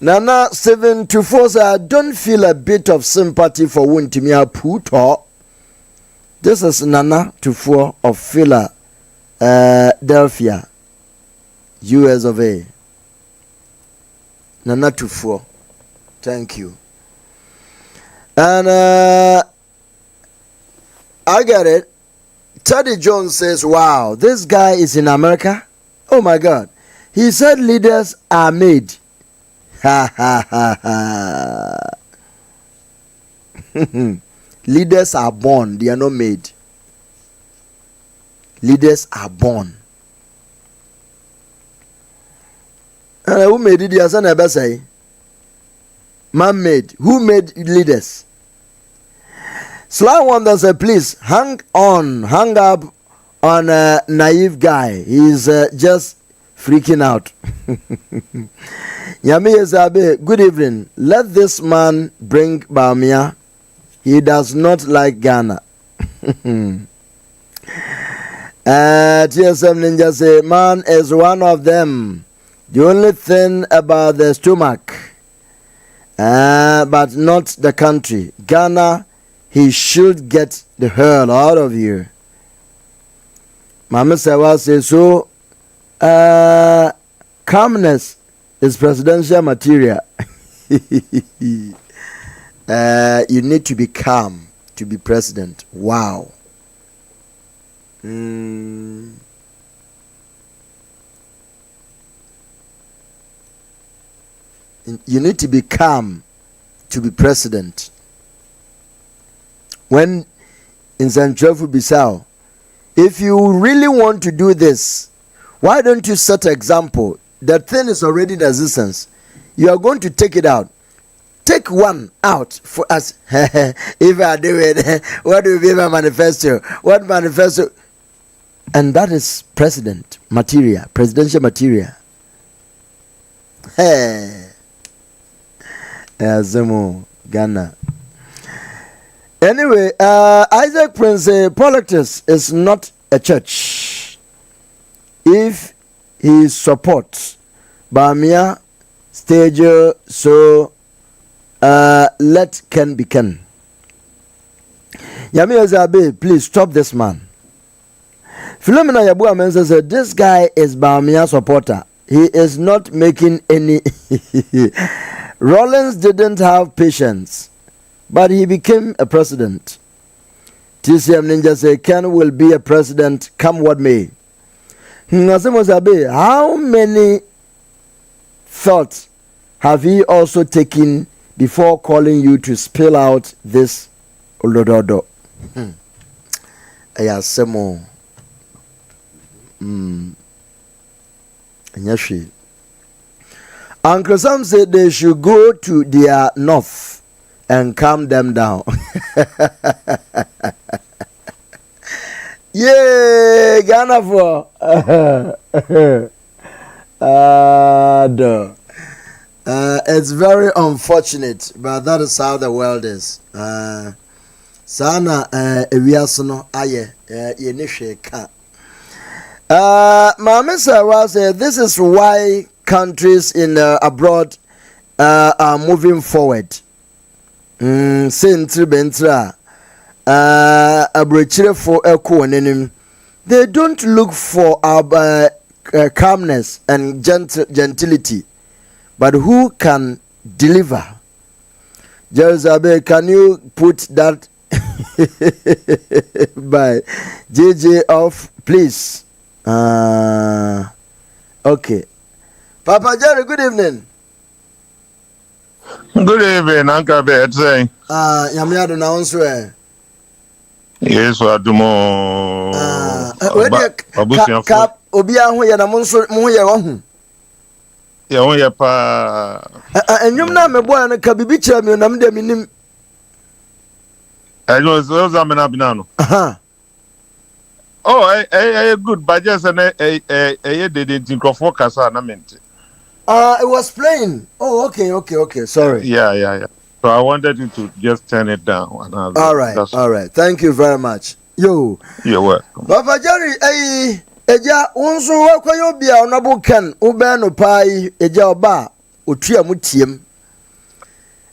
Nana 724 says I don't feel a bit of sympathy for Wuntimia Puto. This is Nana 24 of Philadelphia, US of A. Nana 24. Thank you. And I get it. Teddy Jones says, wow, this guy is in America. Oh my God. He said leaders are made. Ha ha ha ha. Leaders are born, they are not made. Leaders are born. Who made it? Yes, I never say. Man made. Who made leaders? Sly Wonder said, please hang up on a naive guy. He's just freaking out. Yami Ezabe, good evening. Let this man bring Bamia. He does not like Ghana. TSM Ninja say, man is one of them. The only thing about the stomach, but not the country. Ghana, he should get the hell out of here. Mama Sawa says, so, calmness is presidential material. You need to be calm to be president. Wow. You need to be calm to be president. When in Central Bissau, if you really want to do this, why don't you set an example? That thing is already in existence. You are going to take it out. Take one out for us. If I do it, what will be my manifesto? What manifesto? And that is president material, presidential material. Hey, Azemo Ghana. Anyway, Isaac Prince, politics is not a church. If he supports Bamia stage, so let can be can. Yami Azabe, please stop this man. Philomena Yabua Mensa said, this guy is Bamia supporter. He is not making any. Rollins didn't have patience, but he became a president. TCM Ninja say Ken will be a president come what may. How many thoughts have he also taken before calling you to spill out this olododo? Ayasemo. Uncle Sam said they should go to their north and calm them down. Yay, Ghana for it's very unfortunate, but that is how the world is. Sana ewiasono aye yenihwe ka. Mama Sarah said this is why countries in abroad are moving forward. They don't look for calmness and gentility, but who can deliver? Jerusalem, can you put that by JJ off, please? Okay. Papa Jerry, good evening. Good evening, Uncle Bed. Yamiado na onswe. Yes, wadumo. Ka obi ahu ya na monso mu ye wohu. Ya won ye pa. Enyum na mebo na ka bibi kira mi na mde minim. Enyo zo zamena binano. Oh, good, but just didn't think of focus on mente. It was playing. Oh, okay. Sorry. Yeah. So I wanted you to just turn it down. All right. Thank you very much. Yo. You're welcome. Papa Jerry, eja unso wakwayo bia onabo kan ube no pai eja oba otua mutiem.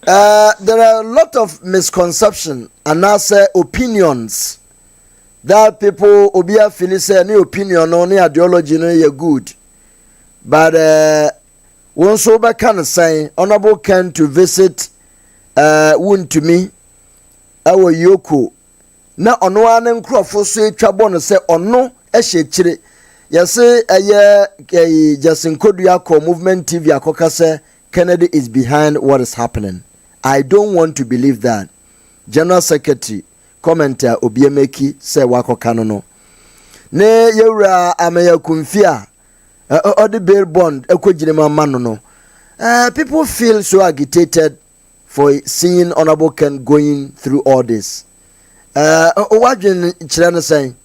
There are a lot of misconception and also opinions that people obia feel say any opinion or any ideology no ye good. But one so back can say honorable can to visit wound to me our yoko na ono ane nkrofo so etwa no say ono ehye kire yese eye Justin Kodua ko movement TV akoka say Kennedy is behind what is happening. I don't want to believe that. General Secretary commenter obiemeki say wakoka no ne yewura amaya kumfia or the bail bond no. People feel so agitated for seeing Honorable Ken going through all this. What you saying?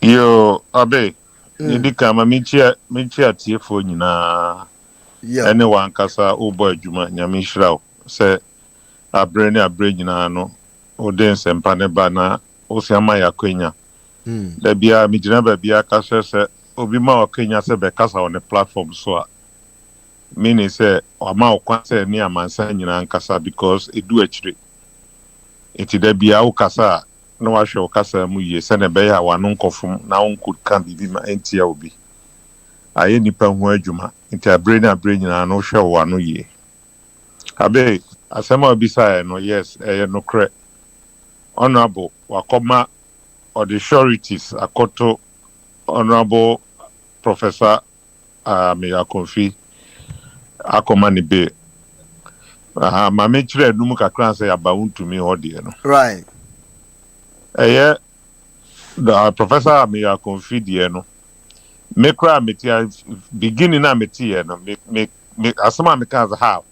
Yo, abe. Yedika ma minchi atiefo nyina. Ene wankasa ubo adwuma nyame hirawo se abre nyina no ode sempa ne ba na osiama yakwenya. Da bia mi gina ba bia ka se obi ma okenya se be kasa on the platform so a meaning say ama okwa se ni amansa nyina nkasa because edu akire. Enti da bia wo kasa na wa hwe wo kasa mu ye se ne be ya wano nkofum na won could kan bibi ma entia obi. Aye nipa ho adwuma nti abre nyina no hwe wo ano ye. Abe asema obisa no yes no kre honorable wakoma or the sureties akoto honorable professor Miyakonfi akoma ni be ma me kire num kakran say aba untumi hodie no right the professor Miyakonfi die no me kra metia beginning na metie no me asema me kan how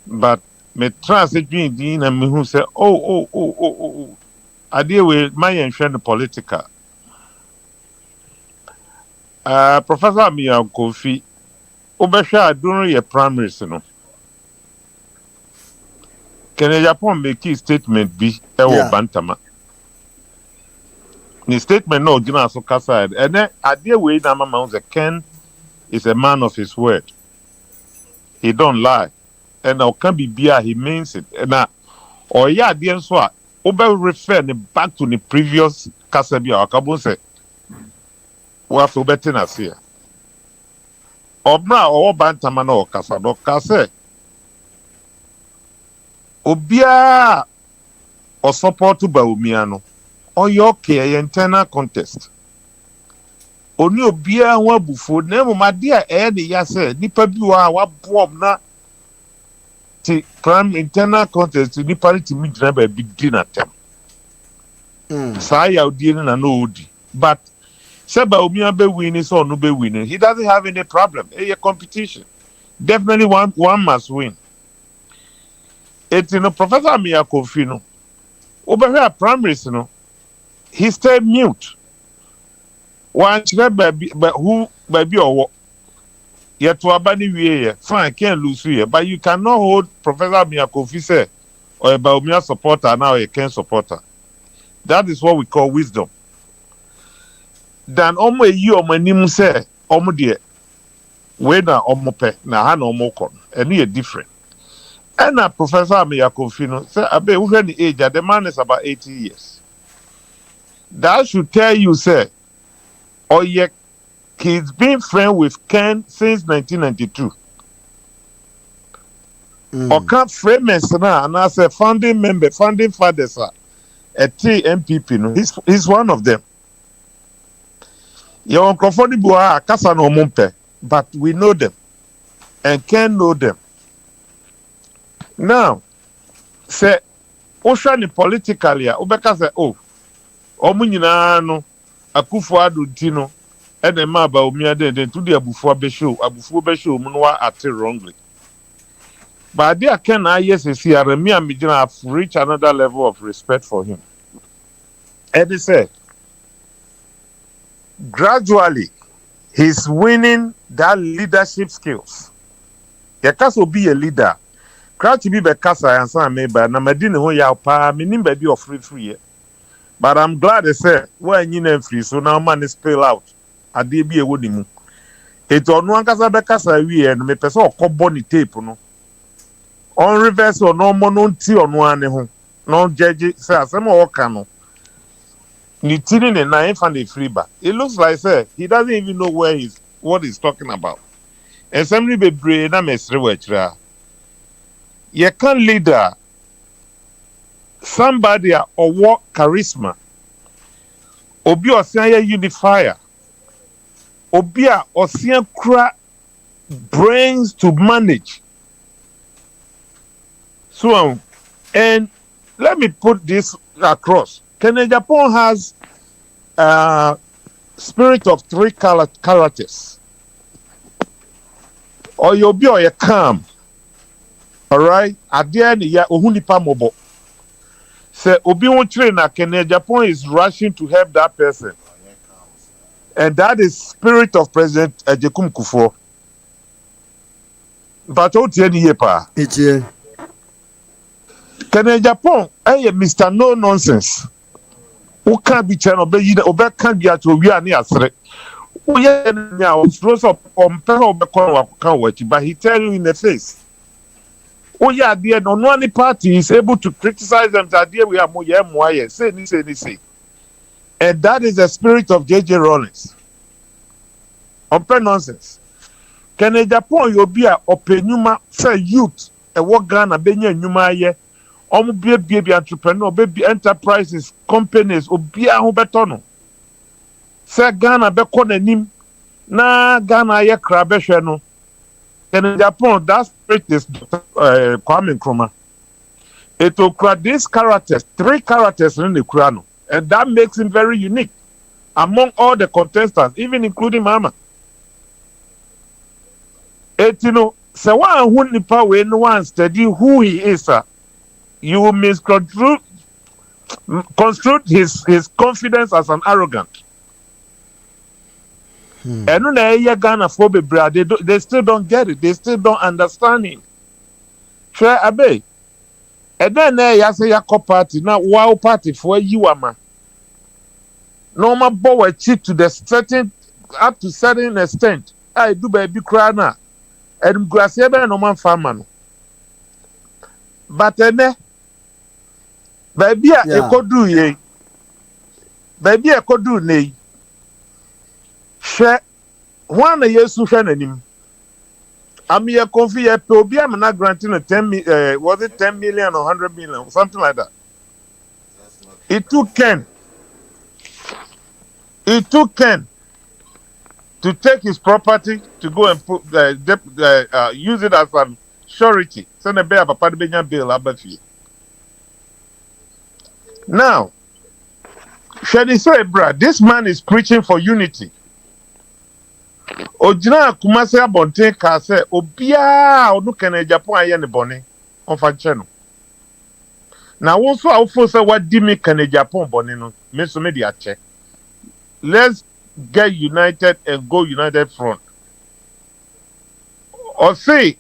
but me transit din na me hu say oh ade we my enhwe political professor Miyakonfi obehwa adunu ye primaries no Kenya Japan make statement bi ewo bantama ni statement no gina so kasa ene ade we na mama unze Ken is a man of his word. He don't lie. And now can be beer, he means it. And now or yeah, dear so over refer back to the previous Kasabia or Kabun say we have to better us here. Obna or Bantamano Kasado Kase Obia or support to Baumiano or your care internal contest. Oni obia wa bufo na mo madia de yase nipa bi wa bom na ti prime internal contest ni parity mi gina ba bi di na tem sa ya odi na no odi but seba omia be win so no be win he doesn't have any problem a competition definitely one must win it's no professor Miyakonfi no obehwe primaries no he stayed mute. One baby, but who baby or yet to abandon we fine can't lose you, but you cannot hold Professor Miyakonfi say or a Baumia supporter now a Ken supporter. That is what we call wisdom. Then omo you omo nim say omo dear we na omo pe na ha na omo kon and he different. And Professor Miyakonfi no say abe who the age the man is about 80 years. That should tell you say or yet he's been friends with Ken since 1992. Or can't friends now and as a founding member, founding fathers a TMPP. No, he's one of them. Your uncomfortable Kasa no mumpe, but we know them and Ken know them. Now, say Ocean politically, Obeka say, oh, Omunyina no. Akufo-Addo Tino and the maba omia then to the abufu be show munwa at wrongly. But there can I yes see Aremi Amijina have reached another level of respect for him. And he said gradually he's winning that leadership skills. Yakaso be a leader. Crowd to be Bekasa and San Meba na Medina ho ya pa minim baby of free. But I'm glad they said when you name free, so now man is spill out. I did be a woody. It's on one casa we and me person or cobony tape no. On reverse or no mono tea on one home. No judge says some more cano. Nitinin and knife and a free bar. It looks like say he doesn't even know what he's talking about. And somebody be brain a mystery which you can't leader. Somebody or what charisma. Obi osian unifier. Obi osian kra brains to manage. So and let me put this across. Kenya Japan has spirit of three characters. Or you be or you calm. All right? At the end, ya ohunipa mobo. Say obi won train na Kenya Japan is rushing to help that person. And that is spirit of President Ejekum Kufuor. But what you hear pa? Ichie. Kenya Japan, Mr. No Nonsense. Who can't be channel be can't be at we are near threat. Oh yeah, now throws up on peril but he tell you in the face. Oh yeah, the no one party is able to criticize them that we are more say this. And that is the spirit of JJ Rawlings. Open nonsense. Kenya Japan you be a openuma say youth e work Ghana benya nyuma ye be entrepreneur be enterprises companies obi a ho beto no say Ghana be ko nanim na Ghana ye kra be hwe no Kenya Japan that spirit is Kwame Nkrumah. It will create these characters, 3 characters in the Kurano, and that makes him very unique among all the contestants, even including Mama. So one who nipa we no one study who he is, you will misconstrue his confidence as an arrogant. And when they Ghana for they still don't get it, they still don't understand him. Sure, abe. And then ya say ya party now wow party for you ama. No ma bow cheat to the certain up to certain extent. I do baby cry na. And grass ebe no man farmer no. But baby a ekodu ye. Baby ekodu ne. She one yesu hwe nanim. I'm here confused. Obi am not granting a 10 was it 10 million or 100 million, something like that. It took Ken to take his property to go and put use it as an surety. Send a bear papa the Benyan bill abafi. Now, Shady say, bruh, this man is preaching for unity. Ojina kumase abonte ka se obia onu Kenya Japan aye ne bone onfa che no na won so awfo se wadi me Kenya Japan bone no me so me dia che. Let's get united and go united front. Or say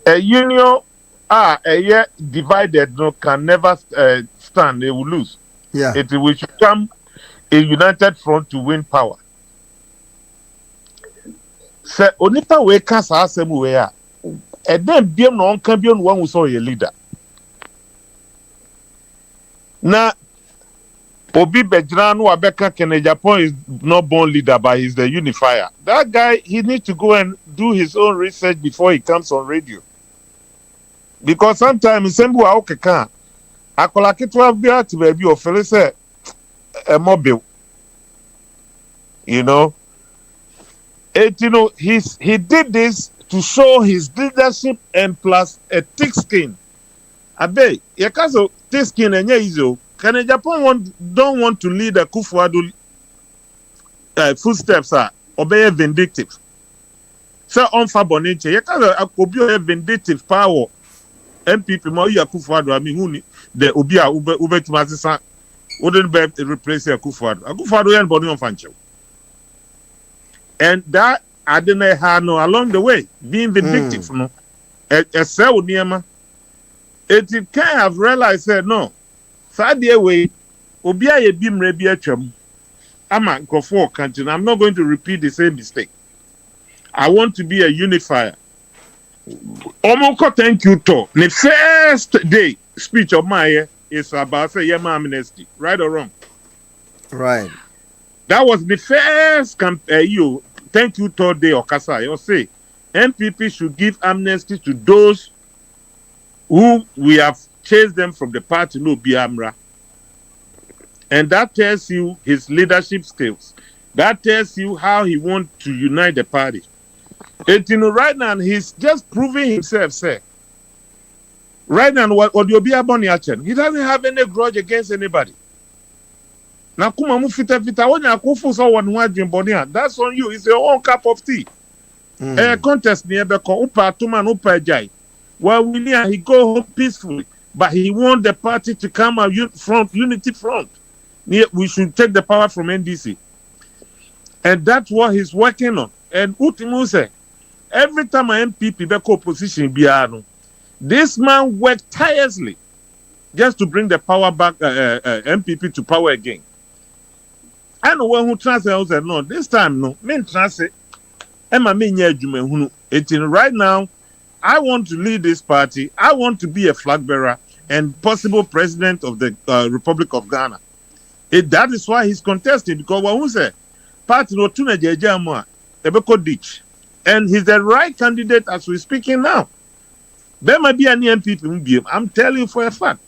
a union a divided no can never stand, they will lose. Yeah, it will become a united front to win power. Se onipa we ka sa asem we a then biem no onka biem no wan so ye leader na obi bejra no abeka Kenya Japan is not born leader but he's the unifier. That guy, he needs to go and do his own research before he comes on radio, because sometimes sembu a okeka akola kitwa bia ti ba bi o fele se mobile, you know. He did this to show his leadership and plus a thick skin. Abe, yakazo thick skin enye izo. Kenya Japan don't want to lead a Kufuor footsteps obey vindictive. So on Faboniche, yakazo akobio vindictive power. MPP mo ya Kufuor I mean who the obia ube tumazisa wouldn't be replace Kufuor. Kufuor yan boni on fancho. And that I didn't have no along the way, being vindictive, no. A cell near it can have realized said no. Sadie way, Obia ye bim rebiachum. I'm a go for country. I'm not going to repeat the same mistake. I want to be a unifier. Omoko thank you to the first day speech of my is about say yema amnesty, right or wrong? Right. That was the first thank you to day Okasa. You say MPP should give amnesty to those who we have chased them from the party, no Biamra. And that tells you his leadership skills. That tells you how he wants to unite the party. And right now he's just proving himself, sir. Right now, what Odiobi Aboni Achen, he doesn't have any grudge against anybody. Now, that's on you. It's your own cup of tea. A contest near the upa tuman upa jai. Well, he go home peacefully. But he wants the party to come out unity front. We should take the power from NDC. And that's what he's working on. And Utimu said, every time an MPP back opposition, this man worked tirelessly just to bring the power back, MPP to power again. I know one who translated said, no, this time, no, men translate. Right now, I want to lead this party. I want to be a flag bearer and possible president of the Republic of Ghana. That is why he's contesting, because what we say, party no tuna jejamwa ebeko ditch, and he's the right candidate as we're speaking now. There might be any MPP. I'm telling you for a fact.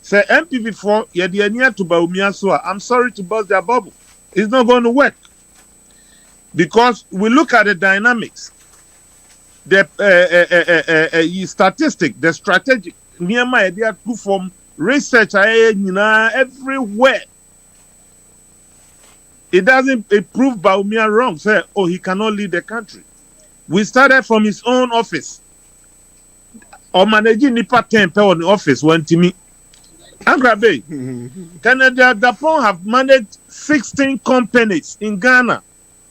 Say MPP for yediania to Baumia Soa. I'm sorry to burst their bubble. It's not going to work because we look at the dynamics, the statistic, the strategic. Near my idea to form research everywhere. It doesn't prove Baumia wrong. Say, oh, he cannot lead the country. We started from his own office. Or managing Nipa 10 on the office went to me. Angrabe, Canada, Dapon have managed 16 companies in Ghana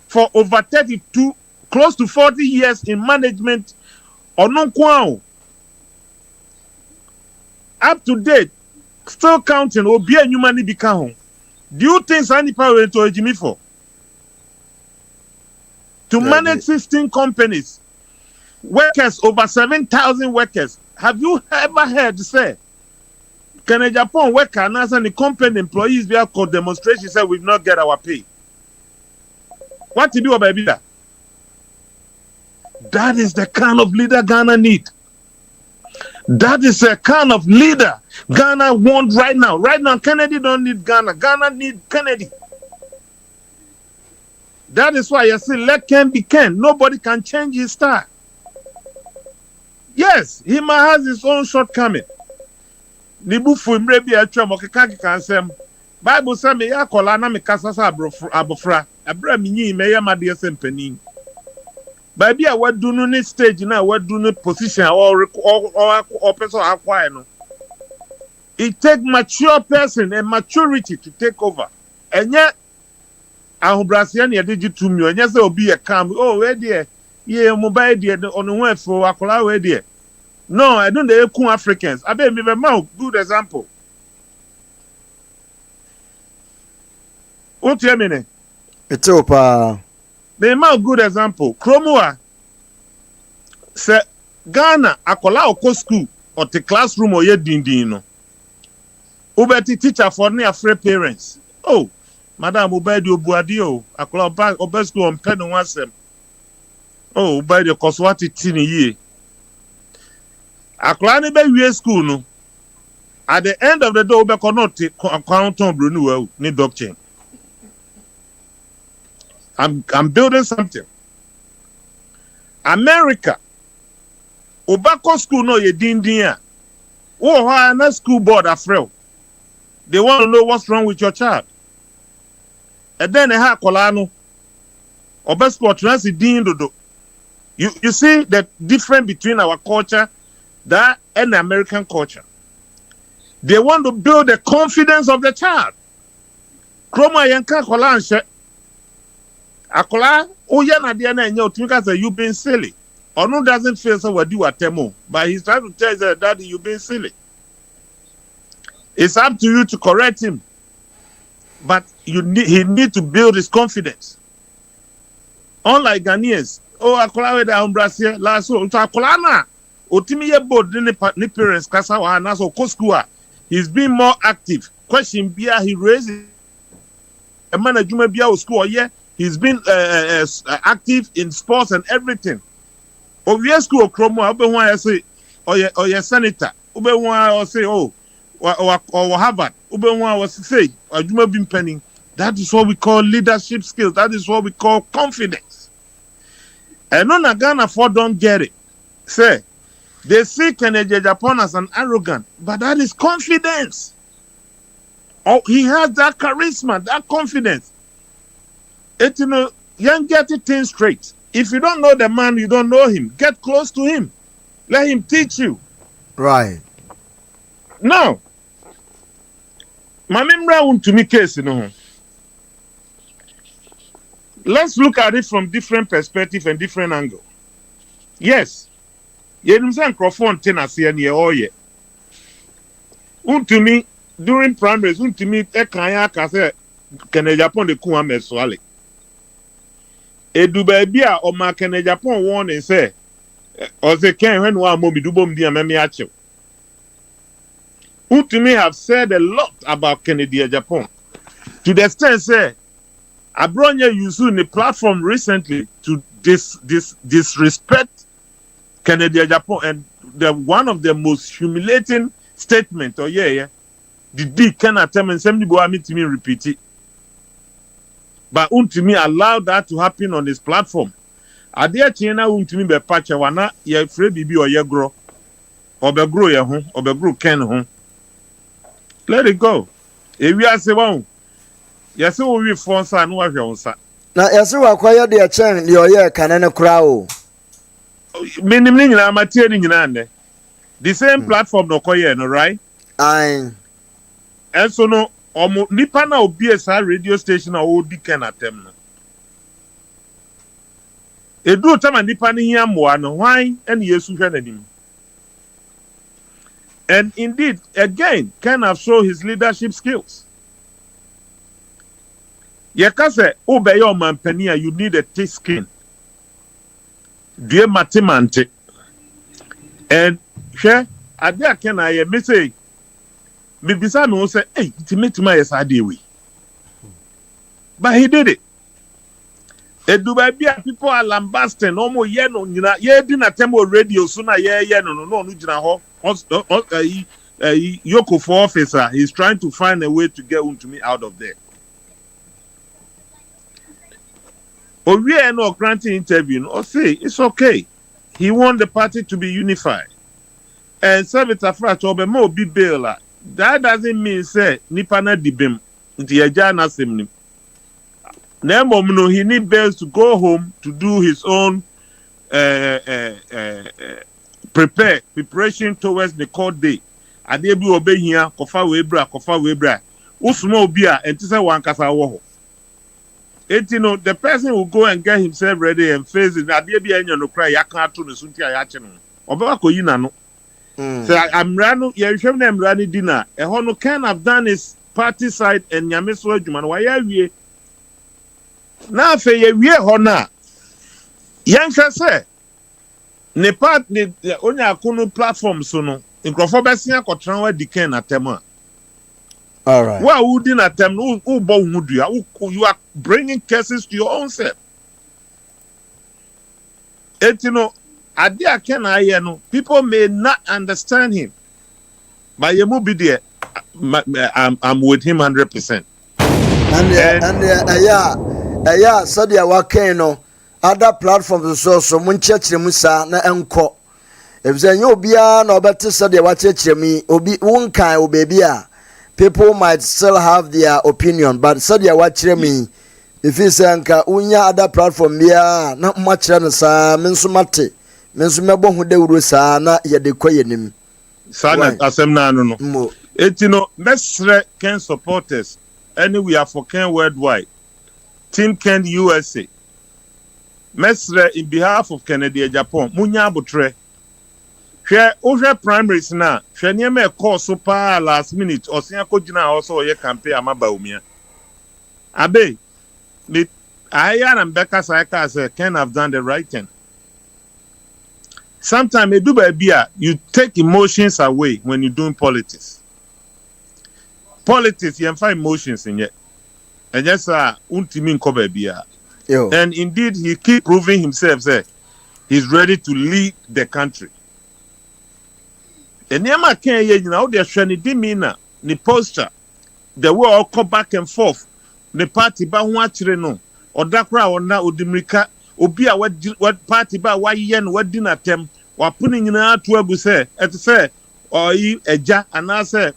for over 32, close to 40 years in management. Up to date, still counting. Obia Newmani Bikahon. Do you think Sandy Power went to Jimmy for? To manage 16 companies, workers, over 7,000 workers. Have you ever heard say, can a Japan worker and as the company employees we have called demonstration say we will not get our pay? What to do about that? That is the kind of leader Ghana need. That is the kind of leader Ghana want right now. Right now, Kennedy don't need Ghana. Ghana need Kennedy. That is why you say, let Ken be Ken. Nobody can change his style. Yes, he might have his own shortcoming. Nibufu mrebi atwa mokeka kansem. Bible say me yakola na me kasasa abofra. Abra minyi me yamade sempani. Baby a wadu no ne stage na wadu no position or person acquire no. It take mature person and maturity to take over. And yet ahobrasian ye dey tumi onye say obi e calm. Oh we there. Yeah, mobile there on the way for akola we there. No, I don't know the Africans. I bet me a good example. What do you mean? It's opa. The good example. Kromua say Ghana akola oko school or the classroom or ye dindino. Ubeti teacher for near free parents. Oh, Madam Ubedi Obuadio, akola oba school on pen one sem. Oh, Ubedi Koswati tini ye. Aklani be we school no. At the end of the day, we cannot account on Bruno ni doctrine. I'm building something. America. Obako school no ye dindia. Oh, na school board afraid. They want to know what's wrong with your child. And then they have kolano. Obasko transi din dodo. You see the difference between our culture that and the American culture. They want to build the confidence of the child. Kroma yanka kola anshe. Akola oya na dia na enye otumika say you being silly. Onu doesn't feel so what do atemo, but he's trying to tell you that daddy you being silly. It's up to you to correct him. But he need to build his confidence. Unlike Ghanaians, oh akola we da umbrasie la so akola na Otimiye board ni parents kasa wa na so school. He's been more active. Question bia he raises a man adwuma bia o school yeah. He's been active in sports and everything. Obvious school kromo obe hu I say or your senator. Obe hu I say or Harvard. Obe hu I say adwuma bin penning. That is what we call leadership skills. That is what we call confidence. And no Ghana for don't get it. Say they see Kennedy Japan as an arrogant, but that is confidence. Oh, he has that charisma, that confidence. It you get it things straight. If you don't know the man, you don't know him. Get close to him. Let him teach you. Right. Now, Mamimra to me case, let's look at it from different perspective and different angle. Yes, Yenumsan Crawford tenasi and ye oh ye. To me, during primaries, to me, Kaya Kase, Kene Japan de Kuame Swale. Edubabia or ma Kene Japan warn and say, or they can when one mommy do bomb dear Mamiacho. Who to me have said a lot about Kennedy Japan. To the extent say, Abronya using the platform recently to disrespect Kennedy Japan, and one of the most humiliating statement the D can attempt and somebody go me to me repeat it. But to me allow that to happen on this platform. Adia China to me be patch wana ye free bibi or ye grow or be grow ye home or be grow ken home. Let it go. If we are saying, yes, we force and what you want. Now, yes, we acquire the chain, your year can crowd. Meaning, I'm attending in the same platform, no coy, no right? Aye. And so, no, Nipana will be a radio station or OD can attempt. A do time and Nipani Yamuano, why and yes, you can. And indeed, again, Ken have shown his leadership skills. Yakase, obey your man penia, you need a thick skin. Dear Matimante. And share, Adia can I say, Bibisa no say, hey, to meet my SRD. But he did it. A Dubai people are lambasting, no more yeno, ye didn't tempo radio sooner, no, Yoko for officer, he's trying to find a way to get to me out of there. Or we are not granting interview, or say it's okay. He want the party to be unified. And Servitor Frat or more be bailer. That doesn't mean say Nipana dibim, the Ajana Simnim. Nemo he need bells to go home to do his own preparation towards the court day. Adebi obey here, kofa webra. Usmo obia, and tisa wankasa woho. The person will go and get himself ready and face it. Adebi enyo no cry, yakan to the sunti ayachino. Obewa ko yina no. So I'm running, I'm running dinner. A hono can have done his party side and Yameso Juman. Why are we? Now, for ye, we hona. Yanka say. Ne part ne only akunu platform so no nkrofo besia kotran wa diken atema. All right. Wa wudi na tem no bo hudua you are bringing cases to your own self. Etino ade akena aye no people may not understand him. But you mu be there I'm with him 100%. And yeah so dia wa ken no other platforms so munchechire musa na enko ebze nyo bia na obete so de wa chechire mi obi wonkan obebi a people might still have their opinion but so de wa chire mi if you say nka unya other platform bia na machire no sa menso mate menso mebo hu de wuro sa na ye de koyenim sana asem na no etino mesre Ken supporters anywhere for Ken worldwide Team Ken USA Mesre in behalf of Kennedy Japan, Munya Butre. Share over primaries now. Share near me call so pa last minute or senior coaching also ye campaign amabaumia. Abe, I and Becca Saika say Ken have done the right thing. Sometimes you do beer, you take emotions away when you're doing politics. Politics, you find emotions in it. And yes, untimin kobe beer. And indeed, he keep proving himself. Say he's ready to lead the country. And Yama can't you know they're trying to dimina the poster. The war all come back and forth. The party ba watching no or dakra or na udimrika obia what party ba why yen what dinner tem or putting in a to say or eja and I say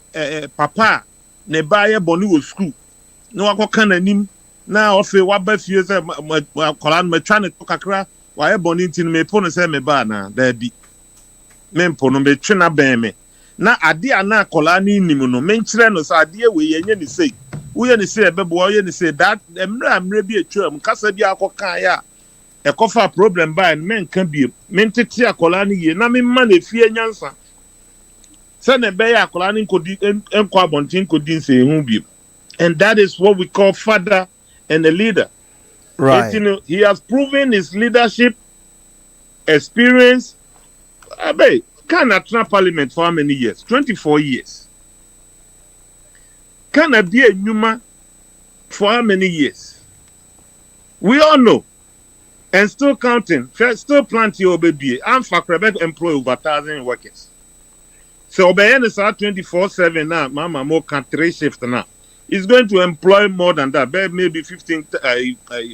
papa ne buy boni with school. No I can anim. Now, if you want to say, Koran, me trying to kakra, why bonny tin me pon say me ba na, there be. Men pon me china be me. na ade ana akola ni nim no menkyere no so ade we yenye ni sei wo ni sei ebebo wo ni sei that emra bi atwa kasa bi akokan ya ekofa problem by men kan bi mentete akola ni ye na me ma na fie nyansa se na be ya akola ni nkodi enko abontin nkodi nsei hu bi. And that is what we call father and a leader. Right. He has proven his leadership experience. Can a parliament for how many years? 24 years. Can I be a Numa for how many years? We all know. And still counting. Still plenty of baby. I'm for Quebec employ over 1,000 workers. So Obayan is at 24/7 now. Mama more country shift now. He's going to employ more than that. Maybe 15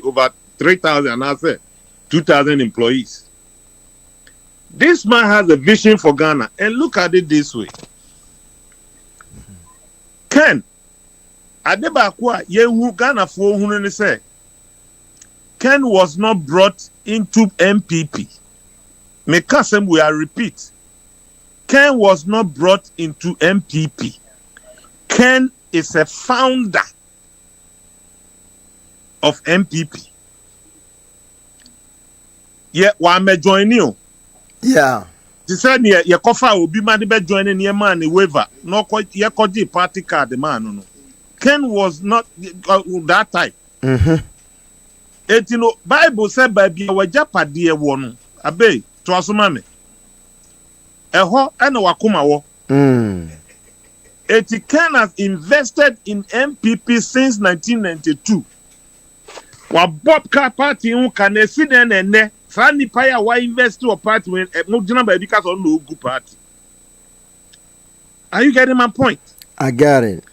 over 3,000. I say 2,000 employees. This man has a vision for Ghana, and look at it this way. Ken Adebakwa Yehu Ghana for who say Ken was not brought into MPP. Mekasem we are repeat. Ken was not brought into MPP. Ken is a founder of MPP. Yeah, why me join you? Yeah. He said, "Yeah, your coffee will be man be joining your man in waiver. No, your party card, the man. No, Ken was not that type. You know, Bible said, "Baby, our japadi one abe to asumame. Eho ena wakuma wo. Ken has invested in MPP since 1992. Wa Bob Car Party who can see then and there. Fanny Paya wa invest to a party when because of no good party. Are you getting my point? I got it.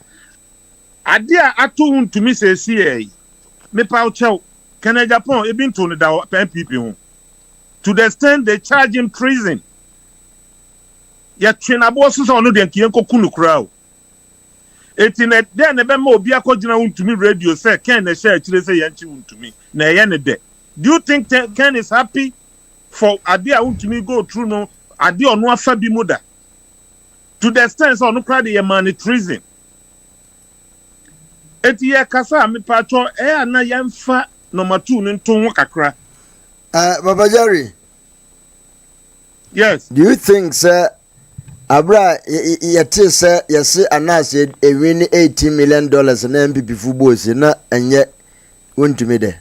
Adia atu to me say CA. Me pa chow. Can I Japan e been to the MPP to the extent they charge him treason. Ya train abosu so no den kiyenko kunu kra. Etinet then ebe ma obi akogina untumi radio say Ken na share chire say yanchi untumi na ye ne de. Do you think Ken is happy for Adia untumi go through no Adia ono afa bi muda? To the extent so no cry the man treason. Eti ye kasa me patro na yemfa number 2 no nton kakra. Baba Jerry. Yes. Do you think sir Abra yete say yes anas e win $18 million na MPP football na enye wontumi de.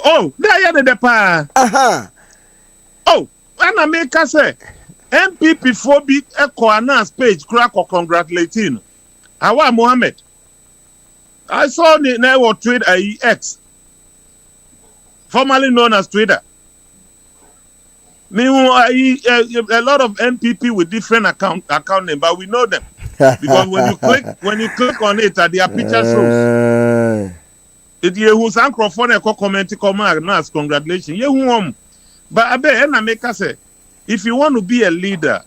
Oh, there you the pa. Oh, and I make us say MPP for be echo announce page crack or congratulating. Awa Mohammed. I saw the network Twitter X, formerly known as Twitter. Meanwhile, a lot of MPP with different account name, but we know them because when you click on it, their picture shows. It who's microphone and comment nice congratulations. But I bet and I make us say if you want to be a leader,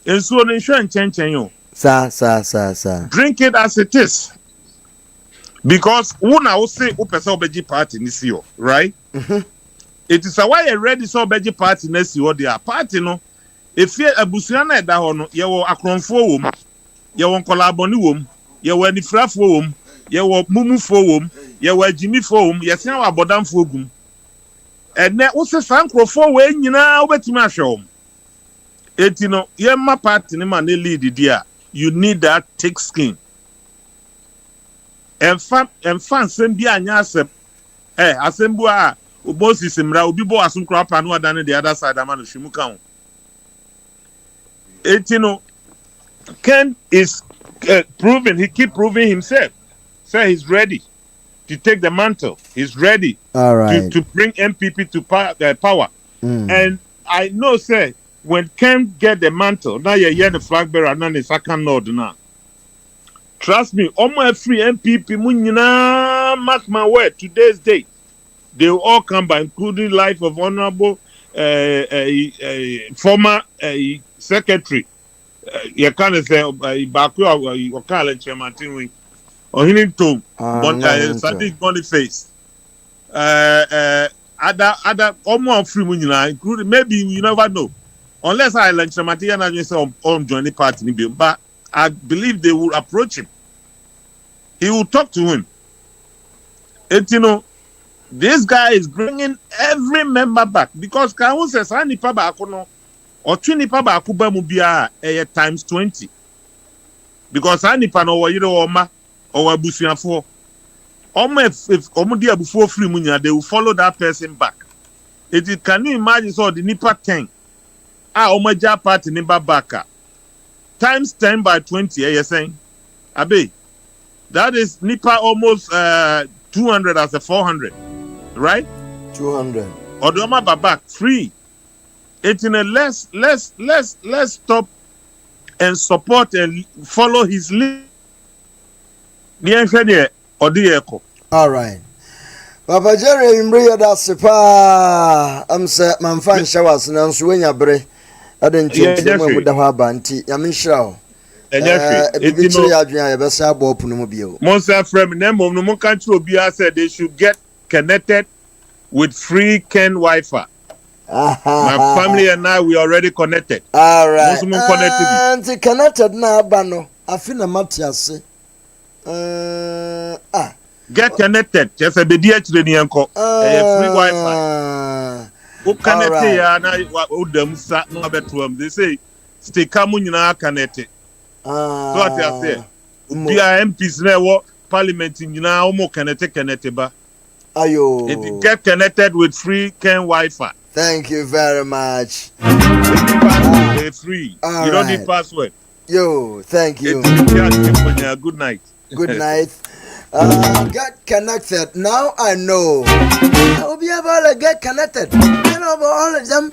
and so insurance change you. Sir. Drink it as it is. Because when I will say Opeso party this year, right? It is a why a ready so beji party next year their party no. If you a busiana da hono, you will akronfo wom, you will collaboni wom, you will nifra fo wom, you will mumu fo wom, you will Jimmy fo wom, you see our bodam fo gum. And then also sankrofo we nyina obetimi ahwe etino yemma party ni ma na lead dia, you need that thick skin. And fan nsem bi anya asem asem bu a obosi simra obi bo asum kra pa no adan the other side ama no hwimu kan. Etino Ken is proving, he keep proving himself. Say he's ready to take the mantle. He's ready to bring MPP to power. And I know, say, when Ken get the mantle, now you hear the flag bearer, now the second nod now. Trust me, almost free MPP, mark my word, today's date, they will all come by, including life of Honorable former secretary. You can't say, Baku, you can't chairman. Or he need to Sadiq Boniface. Other almost free, including maybe you never know. unless I lunch Matia and say join the party, but I believe they will approach him. He will talk to him. And this guy is bringing every member back because Kaun says, "I nipa ba akono or 20 nipa ba akuba mubia times 20." Because I nipa no wa yire oma or abusuafo. If omudi abufuo free munya, they will follow that person back. Can you imagine so the nipa 10? Omaja party nipa baka times 10 by 20. You're saying, Abe, that is nipa almost 200 as a 400. Right? 200. Odoma babak free. It's in a let's stop and support and follow his lead. All right. Papa Jerry Imbriya da sepa am say man fan showers na nso wenya bre aden twenty mu da ha banti ya me hira o. Ebi tiri adwen ya be say abo opunu mu bio. Monster frame na mom no mo kan tro obi said they should get connected with free Ken Wi-Fi. My family and I, we already connected. All right. And connected na abano. Afina matiase. Get connected. Just a BDH to free Wi-Fi. Who connected ya na udem sa no betuam. They say stay kamu nyina connected. So what I say. Ubia MPs na wo parliament nyina omo connected ba. Ayo. If you get connected with free Ken Wi-Fi. Thank you very much. It's free. All you don't need password. Yo, thank you. Good night. Good night. Get connected. Now I know. I will be able to get connected. You know, all of them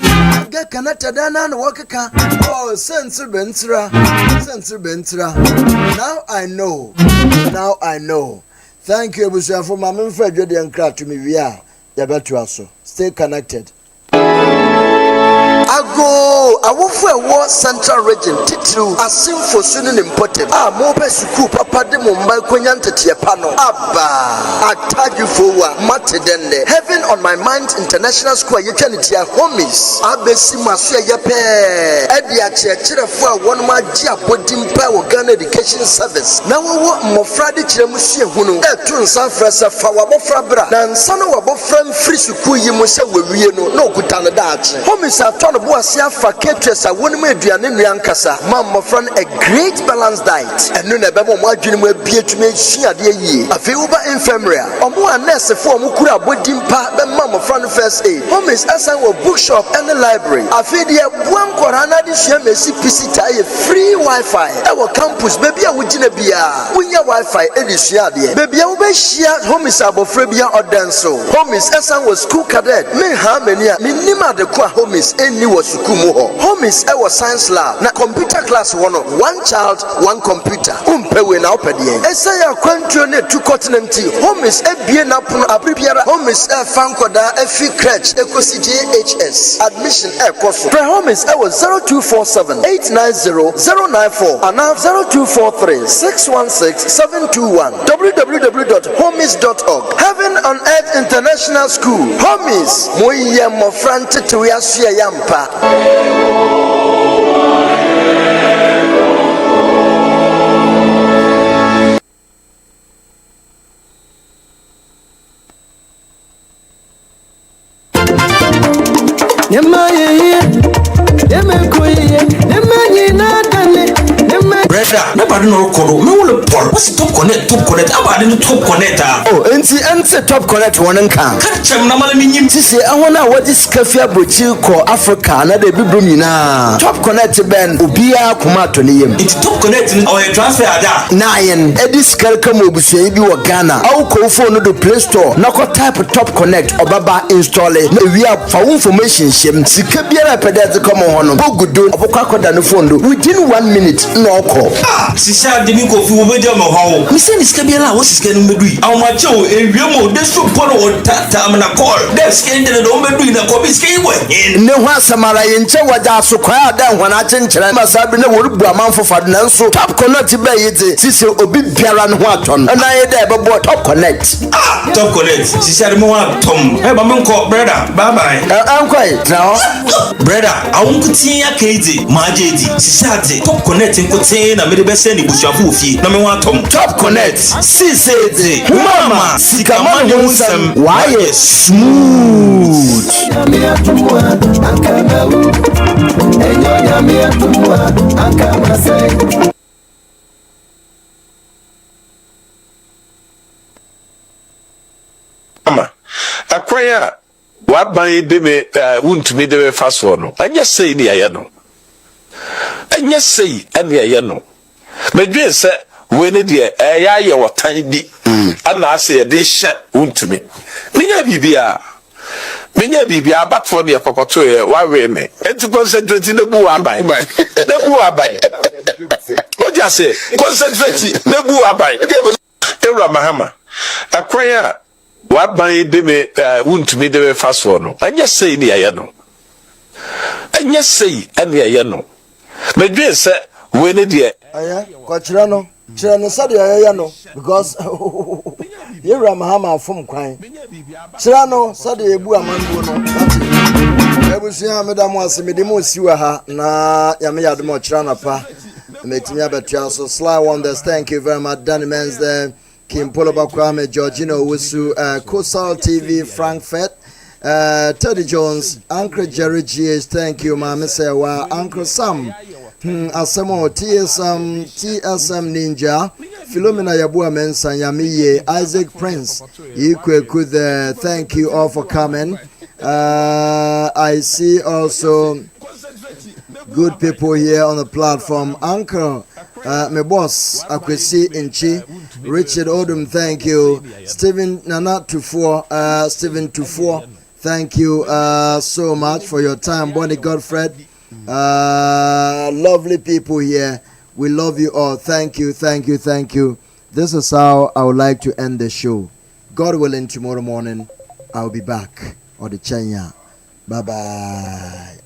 get connected and work. Oh, Sensor Bentra. Now I know. Thank you, Busia, for my main friend, Jody and Crack to me. We are. Stay connected. Ago, I will for war Central Region, Titru, a sinful soon important. Mobe Suku, Papa de Mumbai, Quanyanta Tiapano, Abba, I tag you for Matidende, Heaven on My Mind International Square, you can it your homies. Abesi Masia Yape, Edia Chira for one my Gia Podimpa Ghana Education Service. Now what Mofradi Chimusia Hunu, Etun San Fresa Fawabofrabra, Nansano Wabofram Free Suku Yimusa, we no good Tanadachi. Homies are turned Boasia for Ketres, I wouldn't make Yankasa, Mamma from a great balanced diet, and no never more dream will be to make Shia ye. A few infirmary, or more nest for Mukura Bodimpa, the Mamma from first aid. Home is as I will bookshop and the library. I feel the one Korana this year may see PC free Wi-Fi. Our campus, baby, I would be when your Wi-Fi is shared. Baby, I will be shared home is about Frebia or Danso. Home is as I was school cadet. Me how many minima the qua home is any was Sukumo. Home is our science lab. Na computer class one child, one computer. Umpewe na opedie. Esaya kwantrone two continent. Home is a bien upon a prepare. Home is a fankoda a free crutch ecosi JHS. Admission air course. Pre home is our 0247 890 094 and now 0243 616 721 www.homies.org. Heaven on Earth International School. Homies. Moya mo frante to yasia yampa. Nobody no call me will Paul. What's top connect? About the top connect. Oh, and top connect one can. Catch him, Namani. Say, I wanna what is Kafia Buchi call Africa, and they be Brumina. Top connect Ben, Ubia Kumatonium. It's top connect or a transfer. Nine, Edis Kalkamo Busebi or Ghana. I'll call for no Play Store. Noko type of top connect or Baba install it. We have for information. Sikabia Pedaz come on. Go good, Avocado and phone within 1 minute. No call. Sisa de mi ko fi wo be de mo hawo. Mi se ni sika bi la wo sika no medui. Aw ma che o ewiemo de so polo o tata am na call. De sika ndele do medui na ko bi sika yi we. Ne ho asamara ye nche waja so kwa da hwana chenkyere. Masabi ne wo rubu amanfo fado nanso Top Connect be yite. Sisi obi biara no ho aton. Na ye de be bo Top Connect. Top Connect. Sisa de mo wa tom. E ba me nko brother. Bye bye. Ankwai now. Brother, awon kuti ya keji ma jeji. Sisa de Top Connect nkote na me de be se ni busuafo ofie. Na me wa tom. Top Connect. Sisi de. Mama sika man ho nsam. Why smooth. Ama akwaya waban de me wuntumi de me faso no anya sei ni aye no anya sei ane aye no medwe se we ne de ya ye wotan di ana ase ye de hye wuntumi menya bibia back for the kokoto ye wa we me enti concentrate na bu aban na bu aban o ja se concentrate na bu aban ewra mahama akwaya waban de me wuntumi de me faso no anya sei ni aye no anya sei ane aye no medwe se we ne de aya ko kira no sade aya no because yewra mahama afom kwan kira no sade ebu amanbo no ebusia medamo asemede mo siwa ha na ya me yademo kira na pa metimi abetua so Sly Wonders, thank you very much. Determinants there, Kim Polo Bakwame, Georgina Owusu, Kosal TV, Frankfurt, Teddy Jones, Uncle Jerry GH, thank you, Mama Sewa, Uncle Sam, Asamo, TSM Ninja, Philomena Yabua Mensa, Yamiye, Isaac Prince, Ikwe Kude, thank you all for coming. I see also good people here on the platform. Uncle, my boss, Akwesi Inchi, Richard Odom, thank you. Stephen Nana Tufor, Stephen Tufor, thank you so much for your time. Bonnie Godfred, lovely people here. We love you all. Thank you, thank you, thank you. This is how I would like to end the show. God willing, tomorrow morning, I'll be back. Or the Chenya. Bye bye.